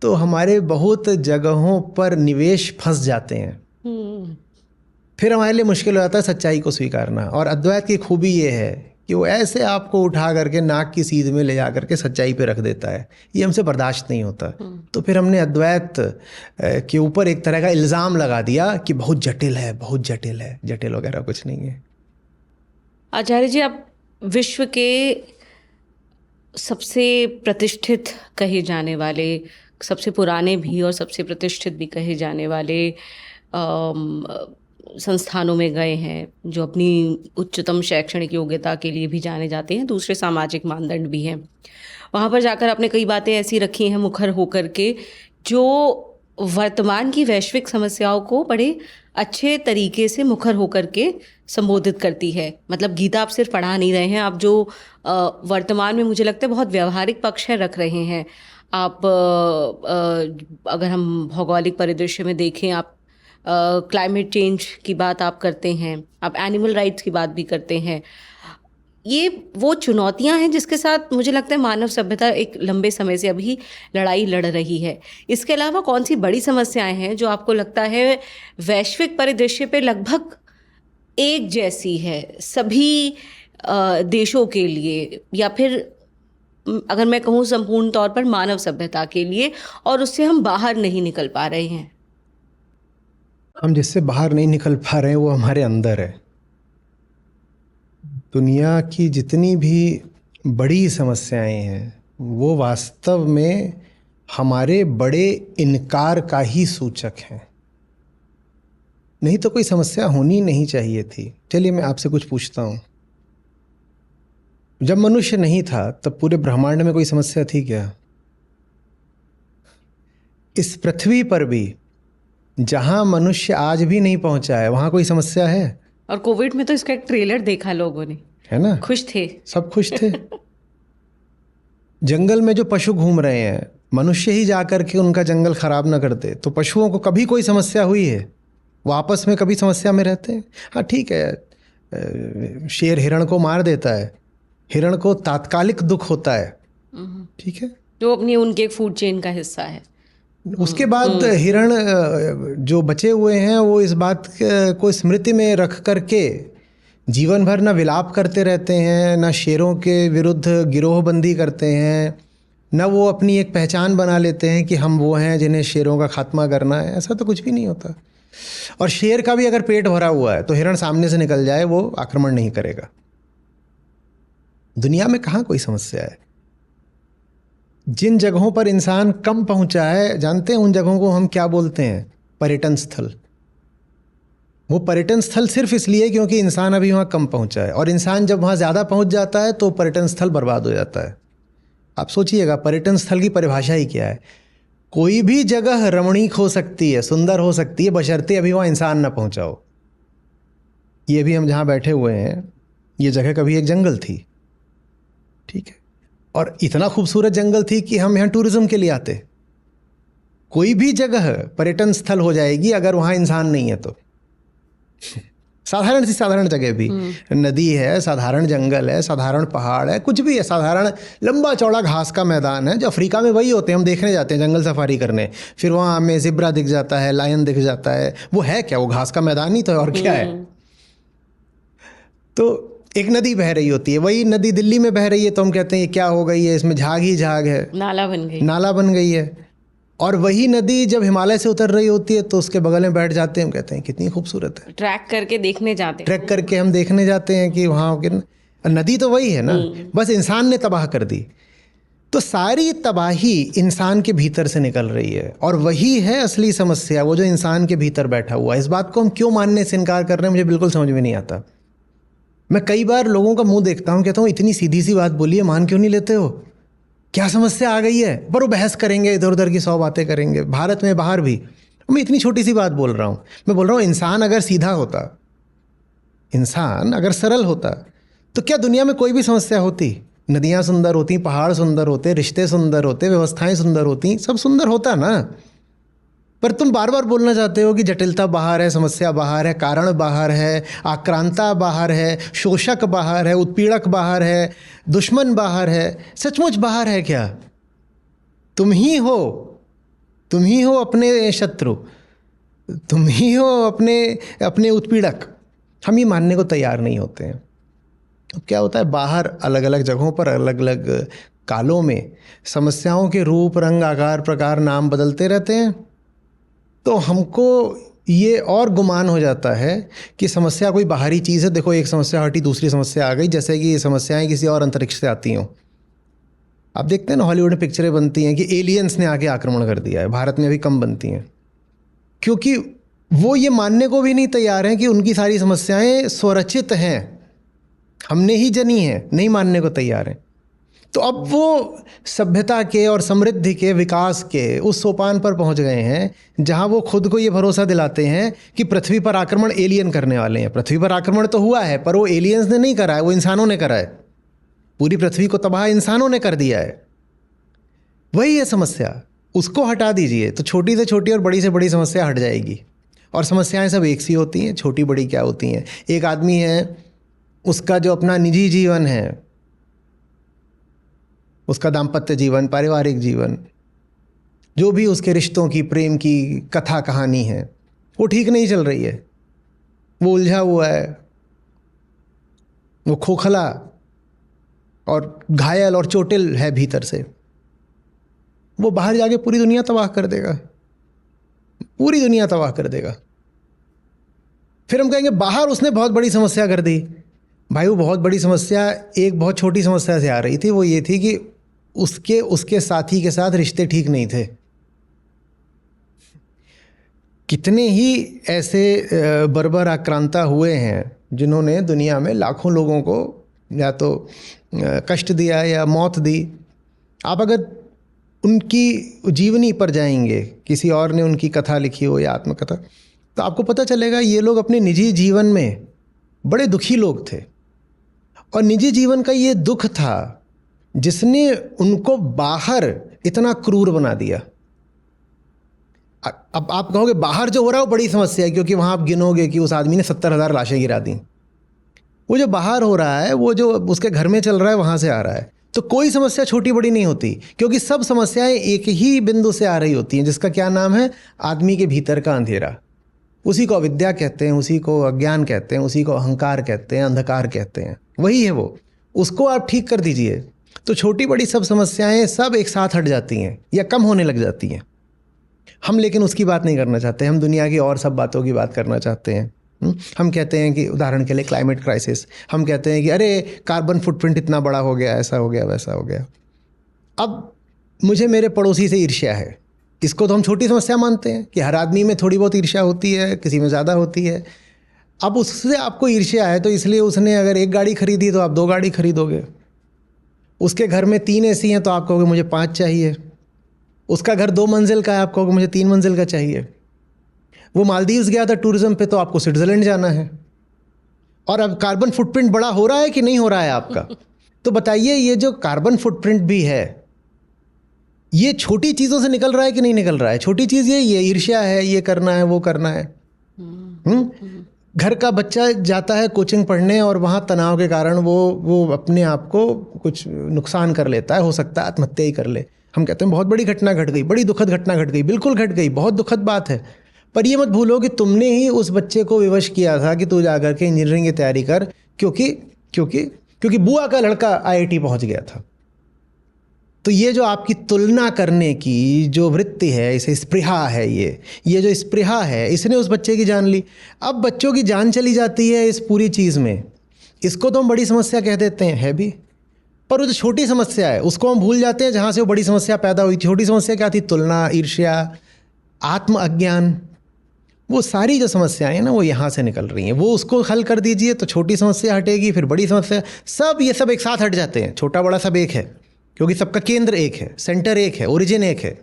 तो हमारे बहुत जगहों पर निवेश फंस जाते हैं, फिर हमारे लिए मुश्किल हो जाता है सच्चाई को स्वीकारना। और अद्वैत की खूबी ये है कि वो ऐसे आपको उठा करके नाक की सीध में ले जा करके सच्चाई पे रख देता है। ये हमसे बर्दाश्त नहीं होता। तो फिर हमने अद्वैत के ऊपर एक तरह का इल्ज़ाम लगा दिया कि बहुत जटिल है, बहुत जटिल है। जटिल वगैरह कुछ नहीं है। आचार्य जी, आप विश्व के सबसे प्रतिष्ठित कहे जाने वाले, सबसे पुराने भी और सबसे प्रतिष्ठित भी कहे जाने वाले संस्थानों में गए हैं, जो अपनी उच्चतम शैक्षणिक योग्यता के लिए भी जाने जाते हैं, दूसरे सामाजिक मानदंड भी हैं। वहाँ पर जाकर आपने कई बातें ऐसी रखी हैं मुखर होकर के, जो वर्तमान की वैश्विक समस्याओं को बड़े अच्छे तरीके से मुखर होकर के संबोधित करती है। मतलब गीता आप सिर्फ पढ़ा नहीं रहे हैं, आप जो वर्तमान में मुझे लगता है बहुत व्यवहारिक पक्ष है रख रहे हैं। आप अगर हम भौगोलिक परिदृश्य में देखें, आप क्लाइमेट चेंज की बात आप करते हैं, आप एनिमल राइट्स की बात भी करते हैं। ये वो चुनौतियां हैं जिसके साथ मुझे लगता है मानव सभ्यता एक लंबे समय से अभी लड़ाई लड़ रही है। इसके अलावा कौन सी बड़ी समस्याएं हैं जो आपको लगता है वैश्विक परिदृश्य पे लगभग एक जैसी है सभी देशों के लिए, या फिर अगर मैं कहूँ संपूर्ण तौर पर मानव सभ्यता के लिए, और उससे हम बाहर नहीं निकल पा रहे हैं? हम जिससे बाहर नहीं निकल पा रहे हैं वो हमारे अंदर है। दुनिया की जितनी भी बड़ी समस्याएं हैं वो वास्तव में हमारे बड़े इनकार का ही सूचक है, नहीं तो कोई समस्या होनी नहीं चाहिए थी। चलिए मैं आपसे कुछ पूछता हूँ, जब मनुष्य नहीं था तब पूरे ब्रह्मांड में कोई समस्या थी क्या? इस पृथ्वी पर भी जहाँ मनुष्य आज भी नहीं पहुंचा है वहाँ कोई समस्या है? और कोविड में तो इसका एक ट्रेलर देखा लोगों ने, है ना? खुश थे। सब खुश थे। जंगल में जो पशु घूम रहे हैं, मनुष्य ही जाकर के उनका जंगल खराब ना करते तो पशुओं को कभी कोई समस्या हुई है? वो आपस में कभी समस्या में रहते हैं? हाँ ठीक है, शेर हिरण को मार देता है, हिरण को तात्कालिक दुख होता है, ठीक है, जो अपनी उनके फूड चेन का हिस्सा है। उसके बाद हिरण जो बचे हुए हैं वो इस बात को स्मृति में रख करके जीवन भर ना विलाप करते रहते हैं, ना शेरों के विरुद्ध गिरोहबंदी करते हैं, ना वो अपनी एक पहचान बना लेते हैं कि हम वो हैं जिन्हें शेरों का खात्मा करना है। ऐसा तो कुछ भी नहीं होता। और शेर का भी अगर पेट भरा हुआ है तो हिरण सामने से निकल जाए वो आक्रमण नहीं करेगा। दुनिया में कहाँ कोई समस्या है। जिन जगहों पर इंसान कम पहुंचा है, जानते हैं उन जगहों को हम क्या बोलते हैं? पर्यटन स्थल। वो पर्यटन स्थल सिर्फ इसलिए क्योंकि इंसान अभी वहाँ कम पहुंचा है, और इंसान जब वहाँ ज़्यादा पहुंच जाता है तो पर्यटन स्थल बर्बाद हो जाता है। आप सोचिएगा पर्यटन स्थल की परिभाषा ही क्या है। कोई भी जगह रमणीक हो सकती है, सुंदर हो सकती है, बशर्ते अभी वहाँ इंसान ना पहुंचा हो। ये भी हम जहाँ बैठे हुए हैं, ये जगह कभी एक जंगल थी, ठीक है, और इतना खूबसूरत जंगल थी कि हम यहाँ टूरिज्म के लिए आते। कोई भी जगह पर्यटन स्थल हो जाएगी अगर वहाँ इंसान नहीं है तो। साधारण सी साधारण जगह भी, नदी है, साधारण जंगल है, साधारण पहाड़ है, कुछ भी है, साधारण लंबा चौड़ा घास का मैदान है। जो अफ्रीका में वही होते हैं, हम देखने जाते हैं जंगल सफारी करने, फिर वहाँ हमें जिब्रा दिख जाता है, लायन दिख जाता है। वो है क्या? वो घास का मैदान ही तो है, और क्या है। तो एक नदी बह रही होती है, वही नदी दिल्ली में बह रही है तो हम कहते हैं ये क्या हो गई है, इसमें झाग ही झाग है, नाला बन गई, नाला बन गई है। और वही नदी जब हिमालय से उतर रही होती है तो उसके बगल में बैठ जाते हैं, हम कहते हैं कितनी खूबसूरत है। ट्रैक करके देखने जाते हैं, ट्रैक करके हम देखने जाते हैं कि वहाँ नदी तो वही है ना, बस इंसान ने तबाह कर दी। तो सारी तबाही इंसान के भीतर से निकल रही है, और वही है असली समस्या, वो जो इंसान के भीतर बैठा हुआ है। इस बात को हम क्यों मानने से इनकार कर रहे हैं, मुझे बिल्कुल समझ में नहीं आता। मैं कई बार लोगों का मुंह देखता हूँ, कहता हूँ इतनी सीधी सी बात बोलिए, मान क्यों नहीं लेते हो? क्या समस्या आ गई है? पर वो बहस करेंगे, इधर उधर की 100 बातें करेंगे, भारत में बाहर भी। मैं इतनी छोटी सी बात बोल रहा हूँ, मैं बोल रहा हूँ इंसान अगर सीधा होता, इंसान अगर सरल होता तो क्या दुनिया में कोई भी समस्या होती? नदियाँ सुंदर होती, पहाड़ सुंदर होते, रिश्ते सुंदर होते, व्यवस्थाएं सुंदर होती, सब सुंदर होता ना। पर तुम बार बार बोलना चाहते हो कि जटिलता बाहर है, समस्या बाहर है, कारण बाहर है, आक्रांता बाहर है, शोषक बाहर है, उत्पीड़क बाहर है, दुश्मन बाहर है। सचमुच बाहर है क्या? तुम ही हो, तुम ही हो अपने शत्रु, तुम ही हो अपने उत्पीड़क। हम ये मानने को तैयार नहीं होते हैं। अब क्या होता है, बाहर अलग अलग जगहों पर अलग अलग कालों में समस्याओं के रूप, रंग, आकार, प्रकार, नाम बदलते रहते हैं। तो हमको ये और गुमान हो जाता है कि समस्या कोई बाहरी चीज़ है। देखो एक समस्या हटी, दूसरी समस्या आ गई, जैसे कि ये समस्याएं किसी और अंतरिक्ष से आती हों। आप देखते हैं ना हॉलीवुड में पिक्चरें बनती हैं कि एलियंस ने आके आक्रमण कर दिया है। भारत में अभी कम बनती हैं, क्योंकि वो ये मानने को भी नहीं तैयार हैं कि उनकी सारी समस्याएं स्वरचित हैं, हमने ही जनी हैं, नहीं मानने को तैयार हैं। तो अब वो सभ्यता के और समृद्धि के, विकास के उस सोपान पर पहुंच गए हैं जहां वो खुद को ये भरोसा दिलाते हैं कि पृथ्वी पर आक्रमण एलियन करने वाले हैं। पृथ्वी पर आक्रमण तो हुआ है, पर वो एलियंस ने नहीं करा है, वो इंसानों ने करा है। पूरी पृथ्वी को तबाह इंसानों ने कर दिया है। वही है समस्या, उसको हटा दीजिए तो छोटी से छोटी और बड़ी से बड़ी समस्या हट जाएगी। और समस्याएं सब एक सी होती हैं, छोटी बड़ी क्या होती हैं। एक आदमी है, उसका जो अपना निजी जीवन है, उसका दाम्पत्य जीवन, पारिवारिक जीवन, जो भी उसके रिश्तों की, प्रेम की कथा कहानी है, वो ठीक नहीं चल रही है। वो उलझा हुआ है, वो खोखला और घायल और चोटिल है भीतर से। वो बाहर जाके पूरी दुनिया तबाह कर देगा, पूरी दुनिया तबाह कर देगा। फिर हम कहेंगे बाहर उसने बहुत बड़ी समस्या कर दी। भाई वो बहुत बड़ी समस्या एक बहुत छोटी समस्या से आ रही थी। वो ये थी कि उसके उसके साथी के साथ रिश्ते ठीक नहीं थे। कितने ही ऐसे बर्बर आक्रांता हुए हैं जिन्होंने दुनिया में लाखों लोगों को या तो कष्ट दिया या मौत दी। आप अगर उनकी जीवनी पर जाएंगे, किसी और ने उनकी कथा लिखी हो या आत्मकथा, तो आपको पता चलेगा ये लोग अपने निजी जीवन में बड़े दुखी लोग थे। और निजी जीवन का ये दुख था जिसने उनको बाहर इतना क्रूर बना दिया। अब आप कहोगे बाहर जो हो रहा है वो बड़ी समस्या है, क्योंकि वहाँ आप गिनोगे कि उस आदमी ने 70,000 लाशें गिरा दी। वो जो बाहर हो रहा है, वो जो उसके घर में चल रहा है, वहाँ से आ रहा है। तो कोई समस्या छोटी बड़ी नहीं होती, क्योंकि सब समस्याएं एक ही बिंदु से आ रही होती हैं, जिसका क्या नाम है? आदमी के भीतर का अंधेरा। उसी को अविद्या कहते हैं, उसी को अज्ञान कहते हैं, उसी को अहंकार कहते हैं, अंधकार कहते हैं। वही है वो। उसको आप ठीक कर दीजिए तो छोटी बड़ी सब समस्याएं सब एक साथ हट जाती हैं या कम होने लग जाती हैं। हम लेकिन उसकी बात नहीं करना चाहते, हम दुनिया की और सब बातों की बात करना चाहते हैं। हम कहते हैं कि उदाहरण के लिए क्लाइमेट क्राइसिस, हम कहते हैं कि अरे कार्बन फुटप्रिंट इतना बड़ा हो गया, ऐसा हो गया, वैसा हो गया। अब मुझे मेरे पड़ोसी से ईर्ष्या है, इसको तो हम छोटी समस्या मानते हैं कि हर आदमी में थोड़ी बहुत ईर्ष्या होती है, किसी में ज़्यादा होती है। अब उससे आपको ईर्ष्या है तो इसलिए उसने अगर एक गाड़ी खरीदी तो आप 2 गाड़ी खरीदोगे। उसके घर में 3 एसी हैं तो आप कहोगे मुझे 5 चाहिए। उसका घर 2 मंजिल का है, आप कहोगे मुझे 3 मंजिल का चाहिए। वो मालदीव्स गया था टूरिज्म पे तो आपको स्विट्ज़रलैंड जाना है। और अब कार्बन फुटप्रिंट बड़ा हो रहा है कि नहीं हो रहा है आपका? तो बताइए, ये जो कार्बन फुटप्रिंट भी है, ये छोटी चीज़ों से निकल रहा है कि नहीं निकल रहा है? छोटी चीज़ ये ईर्ष्या है, ये करना है, वो करना है। घर का बच्चा जाता है कोचिंग पढ़ने और वहाँ तनाव के कारण वो अपने आप को कुछ नुकसान कर लेता है, हो सकता है आत्महत्या ही कर ले। हम कहते हैं बहुत बड़ी घटना घट गई, बड़ी दुखद घटना घट गई। बिल्कुल घट गई, बहुत दुखद बात है। पर ये मत भूलो कि तुमने ही उस बच्चे को विवश किया था कि तू जाकर के इंजीनियरिंग की तैयारी कर, क्योंकि बुआ का लड़का IIT पहुँच गया था। तो ये जो आपकी तुलना करने की जो वृत्ति है, इसे स्पृहा है, ये जो स्पृहा है, इसने उस बच्चे की जान ली। अब बच्चों की जान चली जाती है इस पूरी चीज़ में। इसको तो हम बड़ी समस्या कह देते हैं, है भी, पर वो जो छोटी समस्या है उसको हम भूल जाते हैं जहाँ से वो बड़ी समस्या पैदा हुई। छोटी समस्या क्या थी? तुलना, ईर्ष्या, आत्म अज्ञान। वो सारी जो समस्याएं हैं ना, वो यहाँ से निकल रही हैं। वो उसको हल कर दीजिए तो छोटी समस्या हटेगी, फिर बड़ी समस्या, ये सब एक साथ हट जाते हैं। छोटा बड़ा सब एक है, क्योंकि सबका केंद्र एक है, सेंटर एक है, ओरिजिन एक है।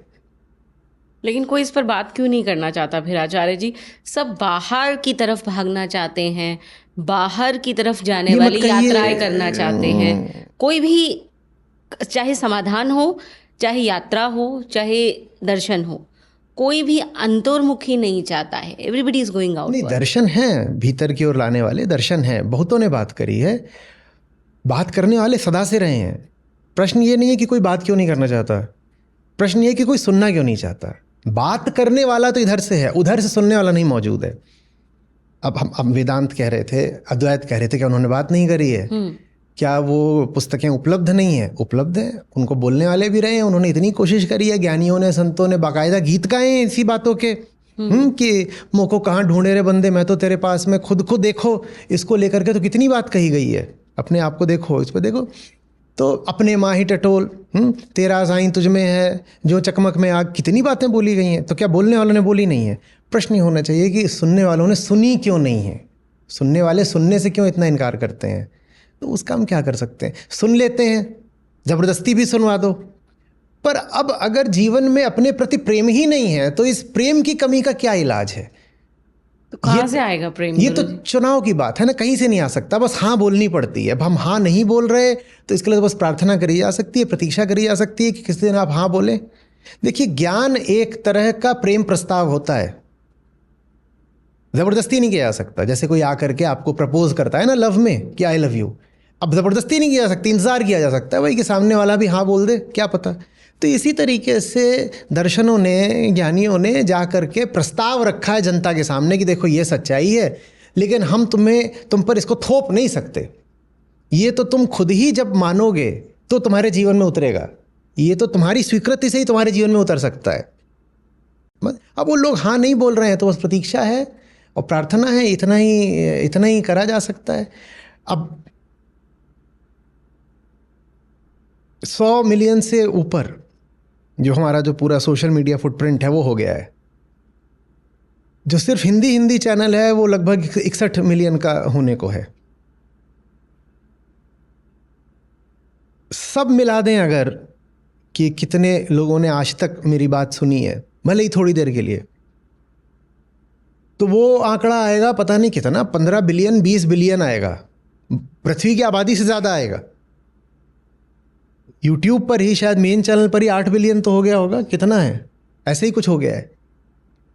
लेकिन कोई इस पर बात क्यों नहीं करना चाहता फिर आचार्य जी? सब बाहर की तरफ भागना चाहते हैं, बाहर की तरफ जाने ये मत वाली कहिए, यात्राएं करना चाहते हैं। कोई भी, चाहे समाधान हो, चाहे यात्रा हो, चाहे दर्शन हो, कोई भी अंतर्मुखी नहीं चाहता है। एवरीबडी इज गोइंग नहीं, आउटवर्ड। दर्शन हैं भीतर की ओर लाने वाले, दर्शन हैं। बहुतों ने बात करी है, बात करने वाले सदा से रहे हैं। प्रश्न ये नहीं है कि कोई बात क्यों नहीं करना चाहता, प्रश्न ये है कि कोई सुनना क्यों नहीं चाहता। बात करने वाला तो इधर से है, उधर से सुनने वाला नहीं मौजूद है। अब वेदांत कह रहे थे, अद्वैत कह रहे थे कि उन्होंने बात नहीं करी है। क्या वो पुस्तकें उपलब्ध नहीं है? उपलब्ध है, उनको बोलने वाले भी रहे हैं। उन्होंने इतनी कोशिश करी है, ज्ञानियों ने, संतों ने बाकायदा गीत गाए हैं इसी बातों के, कि मोह को कहाँ ढूंढे रे बंदे, मैं तो तेरे पास में, खुद को देखो। इसको लेकर के तो कितनी बात कही गई है। अपने आप को देखो, इस पर देखो, तो अपने माही टटोल, तेरा साईं तुझ में है, जो चकमक में आग, कितनी बातें बोली गई हैं। तो क्या बोलने वालों ने बोली नहीं है? प्रश्न ये होना चाहिए कि सुनने वालों ने सुनी क्यों नहीं है? सुनने वाले सुनने से क्यों इतना इनकार करते हैं? तो उसका हम क्या कर सकते हैं? सुन लेते हैं, ज़बरदस्ती भी सुनवा दो। पर अब अगर जीवन में अपने प्रति प्रेम ही नहीं है तो इस प्रेम की कमी का क्या इलाज है? तो कहाँ से आएगा प्रेम? ये तो चुनाव की बात है ना, कहीं से नहीं आ सकता, बस हाँ बोलनी पड़ती है। अब हम हाँ नहीं बोल रहे तो इसके लिए तो बस प्रार्थना करी जा सकती है, प्रतीक्षा करी जा सकती है कि किसी दिन आप हाँ बोलें। देखिए, ज्ञान एक तरह का प्रेम प्रस्ताव होता है, ज़बरदस्ती नहीं किया जा सकता। जैसे कोई आकर के आपको प्रपोज करता है ना लव में कि आई लव यू, अब ज़बरदस्ती नहीं किया जा सकती, इंतज़ार किया जा सकता है भाई कि सामने वाला भी हाँ बोल दे, क्या पता। तो इसी तरीके से दर्शनों ने, ज्ञानियों ने जा कर के प्रस्ताव रखा है जनता के सामने कि देखो ये सच्चाई है, लेकिन हम तुम पर इसको थोप नहीं सकते। ये तो तुम खुद ही जब मानोगे तो तुम्हारे जीवन में उतरेगा। ये तो तुम्हारी स्वीकृति से ही तुम्हारे जीवन में उतर सकता है। अब वो लोग हाँ नहीं बोल रहे हैं तो बस प्रतीक्षा है और प्रार्थना है, इतना ही करा जा सकता है। अब 100 मिलियन से ऊपर जो हमारा जो पूरा सोशल मीडिया फुटप्रिंट है वो हो गया है। जो सिर्फ हिंदी चैनल है वो लगभग 61 मिलियन का होने को है। सब मिला दें अगर कि कितने लोगों ने आज तक मेरी बात सुनी है, भले ही थोड़ी देर के लिए, तो वो आंकड़ा आएगा पता नहीं कितना, 15 बिलियन 20 बिलियन आएगा। पृथ्वी की आबादी से ज़्यादा आएगा। यूट्यूब पर ही शायद मेन चैनल पर ही 8 बिलियन तो हो गया होगा, कितना है, ऐसे ही कुछ हो गया है।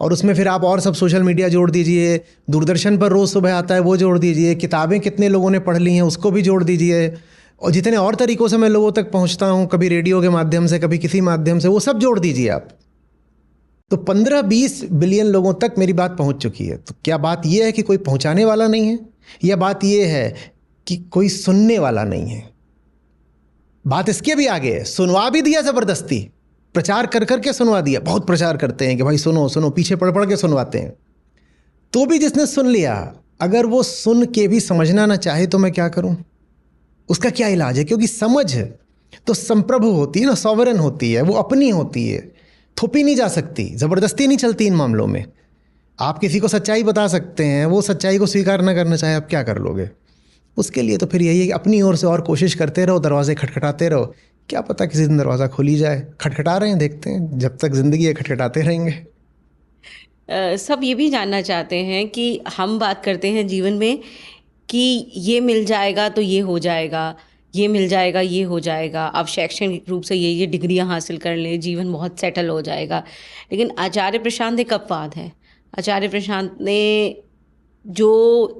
और उसमें फिर आप और सब सोशल मीडिया जोड़ दीजिए, दूरदर्शन पर रोज़ सुबह आता है वो जोड़ दीजिए, किताबें कितने लोगों ने पढ़ ली हैं उसको भी जोड़ दीजिए, और जितने और तरीक़ों से मैं लोगों तक पहुंचता हूं, कभी रेडियो के माध्यम से, कभी किसी माध्यम से, वो सब जोड़ दीजिए आप, तो 15-20 बिलियन लोगों तक मेरी बात पहुंच चुकी है। तो क्या बात यह है कि कोई पहुंचाने वाला नहीं है, या बात यह है कि कोई सुनने वाला नहीं है? बात इसके भी आगे है, सुनवा भी दिया ज़बरदस्ती, प्रचार कर करके सुनवा दिया। बहुत प्रचार करते हैं कि भाई सुनो सुनो, पीछे पढ़ पढ़ के सुनवाते हैं। तो भी जिसने सुन लिया, अगर वो सुन के भी समझना ना चाहे तो मैं क्या करूं? उसका क्या इलाज है? क्योंकि समझ तो संप्रभु होती है ना, सॉवरेन होती है, वो अपनी होती है, थोपी नहीं जा सकती, ज़बरदस्ती नहीं चलती इन मामलों में। आप किसी को सच्चाई बता सकते हैं, वो सच्चाई को स्वीकार ना करना चाहे, आप क्या कर लोगे? उसके लिए तो फिर यही है कि अपनी ओर से और कोशिश करते रहो, दरवाजे खटखटाते रहो, क्या पता किसी दिन दरवाज़ा खुल ही जाए। खटखटा रहे हैं, देखते हैं, जब तक ज़िंदगी है खटखटाते रहेंगे। सब ये भी जानना चाहते हैं कि हम बात करते हैं जीवन में कि ये मिल जाएगा तो ये हो जाएगा, ये मिल जाएगा ये हो जाएगा, आप शैक्षणिक रूप से ये डिग्रियां हासिल कर लें, जीवन बहुत सेटल हो जाएगा। लेकिन आचार्य प्रशांत एक अपवाद है। आचार्य प्रशांत ने जो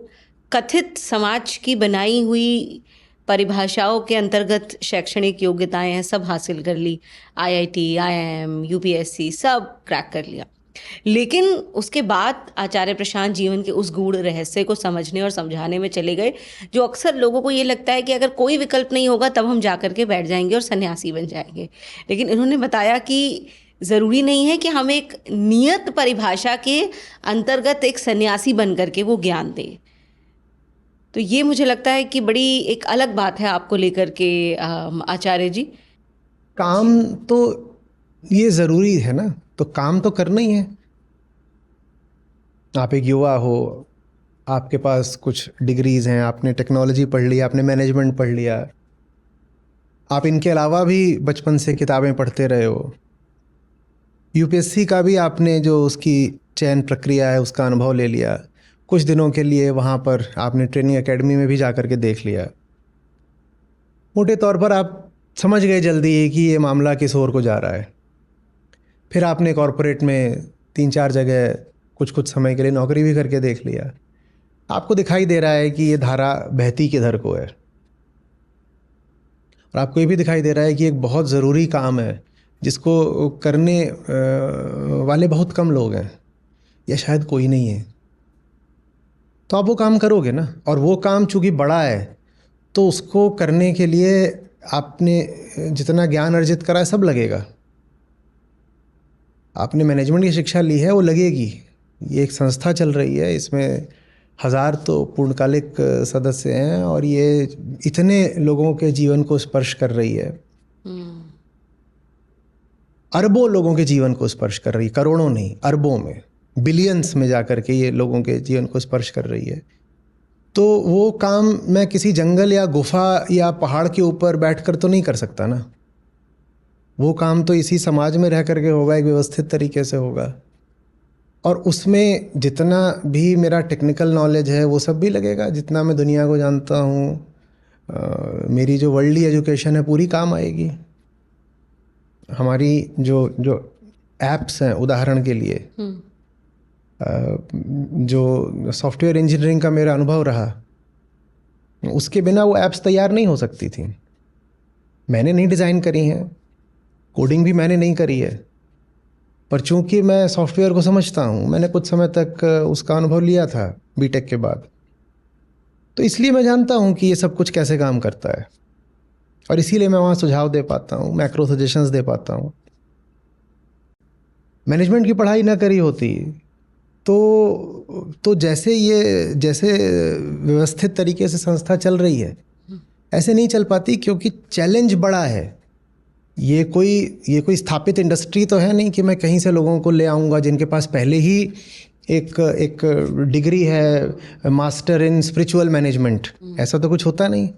कथित समाज की बनाई हुई परिभाषाओं के अंतर्गत शैक्षणिक योग्यताएं हैं, सब हासिल कर ली, IIT, IIM, UPSC सब क्रैक कर लिया। लेकिन उसके बाद आचार्य प्रशांत जीवन के उस गूढ़ रहस्य को समझने और समझाने में चले गए, जो अक्सर लोगों को ये लगता है कि अगर कोई विकल्प नहीं होगा तब हम जा कर के बैठ जाएंगे और सन्यासी बन जाएंगे। लेकिन इन्होंने बताया कि ज़रूरी नहीं है कि हम एक नियत परिभाषा के अंतर्गत एक सन्यासी बन करके वो ज्ञान दें। तो ये मुझे लगता है कि बड़ी एक अलग बात है आपको लेकर के आचार्य जी। काम तो ये ज़रूरी है ना, तो काम तो करना ही है। आप एक युवा हो, आपके पास कुछ डिग्रीज़ हैं, आपने टेक्नोलॉजी पढ़ लिया, आपने मैनेजमेंट पढ़ लिया, आप इनके अलावा भी बचपन से किताबें पढ़ते रहे हो, UPSC का भी आपने जो उसकी चयन प्रक्रिया है उसका अनुभव ले लिया, कुछ दिनों के लिए वहाँ पर आपने ट्रेनिंग एकेडमी में भी जा कर के देख लिया। मोटे तौर पर आप समझ गए जल्दी ही कि ये मामला किस ओर को जा रहा है। फिर आपने कॉरपोरेट में 3-4 जगह कुछ समय के लिए नौकरी भी करके देख लिया। आपको दिखाई दे रहा है कि ये धारा बहती किधर को है, और आपको ये भी दिखाई दे रहा है कि एक बहुत ज़रूरी काम है जिसको करने वाले बहुत कम लोग हैं, या शायद कोई नहीं है। तो आप वो काम करोगे ना, और वो काम चूँकि बड़ा है तो उसको करने के लिए आपने जितना ज्ञान अर्जित करा है सब लगेगा। आपने मैनेजमेंट की शिक्षा ली है, वो लगेगी। ये एक संस्था चल रही है, इसमें 1000 तो पूर्णकालिक सदस्य हैं, और ये इतने लोगों के जीवन को स्पर्श कर रही है, अरबों लोगों के जीवन को स्पर्श कर रही है, करोड़ों नहीं, अरबों में, बिलियंस में जाकर के ये लोगों के जीवन को स्पर्श कर रही है। तो वो काम मैं किसी जंगल या गुफा या पहाड़ के ऊपर बैठकर तो नहीं कर सकता ना। वो काम तो इसी समाज में रह करके होगा, एक व्यवस्थित तरीके से होगा, और उसमें जितना भी मेरा टेक्निकल नॉलेज है वो सब भी लगेगा, जितना मैं दुनिया को जानता हूँ। मेरी जो वर्ल्डली एजुकेशन है पूरी काम आएगी। हमारी जो एप्स हैं, उदाहरण के लिए जो सॉफ्टवेयर इंजीनियरिंग का मेरा अनुभव रहा, उसके बिना वो एप्स तैयार नहीं हो सकती थी। मैंने नहीं डिज़ाइन करी हैं, कोडिंग भी मैंने नहीं करी है, पर चूंकि मैं सॉफ्टवेयर को समझता हूँ, मैंने कुछ समय तक उसका अनुभव लिया था बीटेक के बाद, तो इसलिए मैं जानता हूँ कि ये सब कुछ कैसे काम करता है, और इसीलिए मैं वहाँ सुझाव दे पाता हूँ, मैक्रो सजेशंस दे पाता हूँ। मैनेजमेंट की पढ़ाई ना करी होती तो जैसे व्यवस्थित तरीके से संस्था चल रही है, ऐसे नहीं चल पाती, क्योंकि चैलेंज बड़ा है। ये कोई स्थापित इंडस्ट्री तो है नहीं कि मैं कहीं से लोगों को ले आऊँगा जिनके पास पहले ही एक डिग्री है, मास्टर इन स्पिरिचुअल मैनेजमेंट। ऐसा तो कुछ होता नहीं।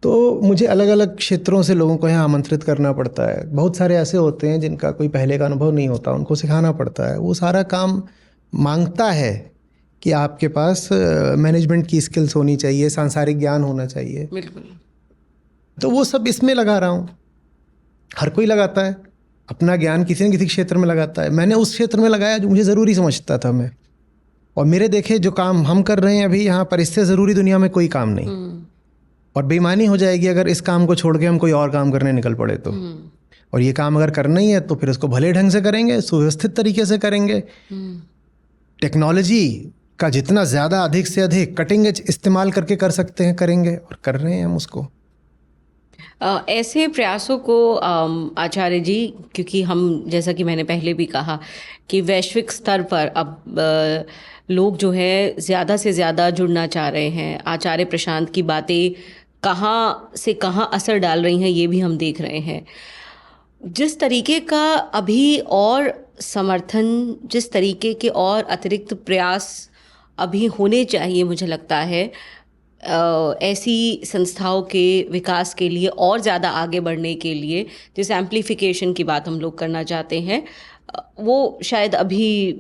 तो मुझे अलग अलग क्षेत्रों से लोगों को यहाँ आमंत्रित करना पड़ता है। बहुत सारे ऐसे होते हैं जिनका कोई पहले का अनुभव नहीं होता, उनको सिखाना पड़ता है। वो सारा काम मांगता है कि आपके पास मैनेजमेंट की स्किल्स होनी चाहिए, सांसारिक ज्ञान होना चाहिए। बिल्कुल। तो वो सब इसमें लगा रहा हूँ। हर कोई लगाता है अपना ज्ञान, किसी न किसी क्षेत्र में लगाता है। मैंने उस क्षेत्र में लगाया जो मुझे ज़रूरी समझता था मैं। और मेरे देखे जो काम हम कर रहे हैं अभी यहाँ पर, इससे ज़रूरी दुनिया में कोई काम नहीं। और बेईमानी हो जाएगी अगर इस काम को छोड़ के हम कोई और काम करने निकल पड़े तो। और ये काम अगर करना ही है तो फिर उसको भले ढंग से करेंगे, सुव्यवस्थित तरीके से करेंगे। टेक्नोलॉजी का जितना ज़्यादा अधिक से अधिक कटिंग एज इस्तेमाल करके कर सकते हैं करेंगे, और कर रहे हैं हम उसको। ऐसे प्रयासों को आचार्य जी, क्योंकि हम जैसा कि मैंने पहले भी कहा कि वैश्विक स्तर पर अब लोग जो है ज़्यादा से ज़्यादा जुड़ना चाह रहे हैं। आचार्य प्रशांत की बातें कहाँ से कहाँ असर डाल रही हैं ये भी हम देख रहे हैं। जिस तरीके का अभी और समर्थन, जिस तरीके के और अतिरिक्त प्रयास अभी होने चाहिए, मुझे लगता है ऐसी संस्थाओं के विकास के लिए और ज़्यादा आगे बढ़ने के लिए, जैसे एम्प्लीफिकेशन की बात हम लोग करना चाहते हैं, वो शायद अभी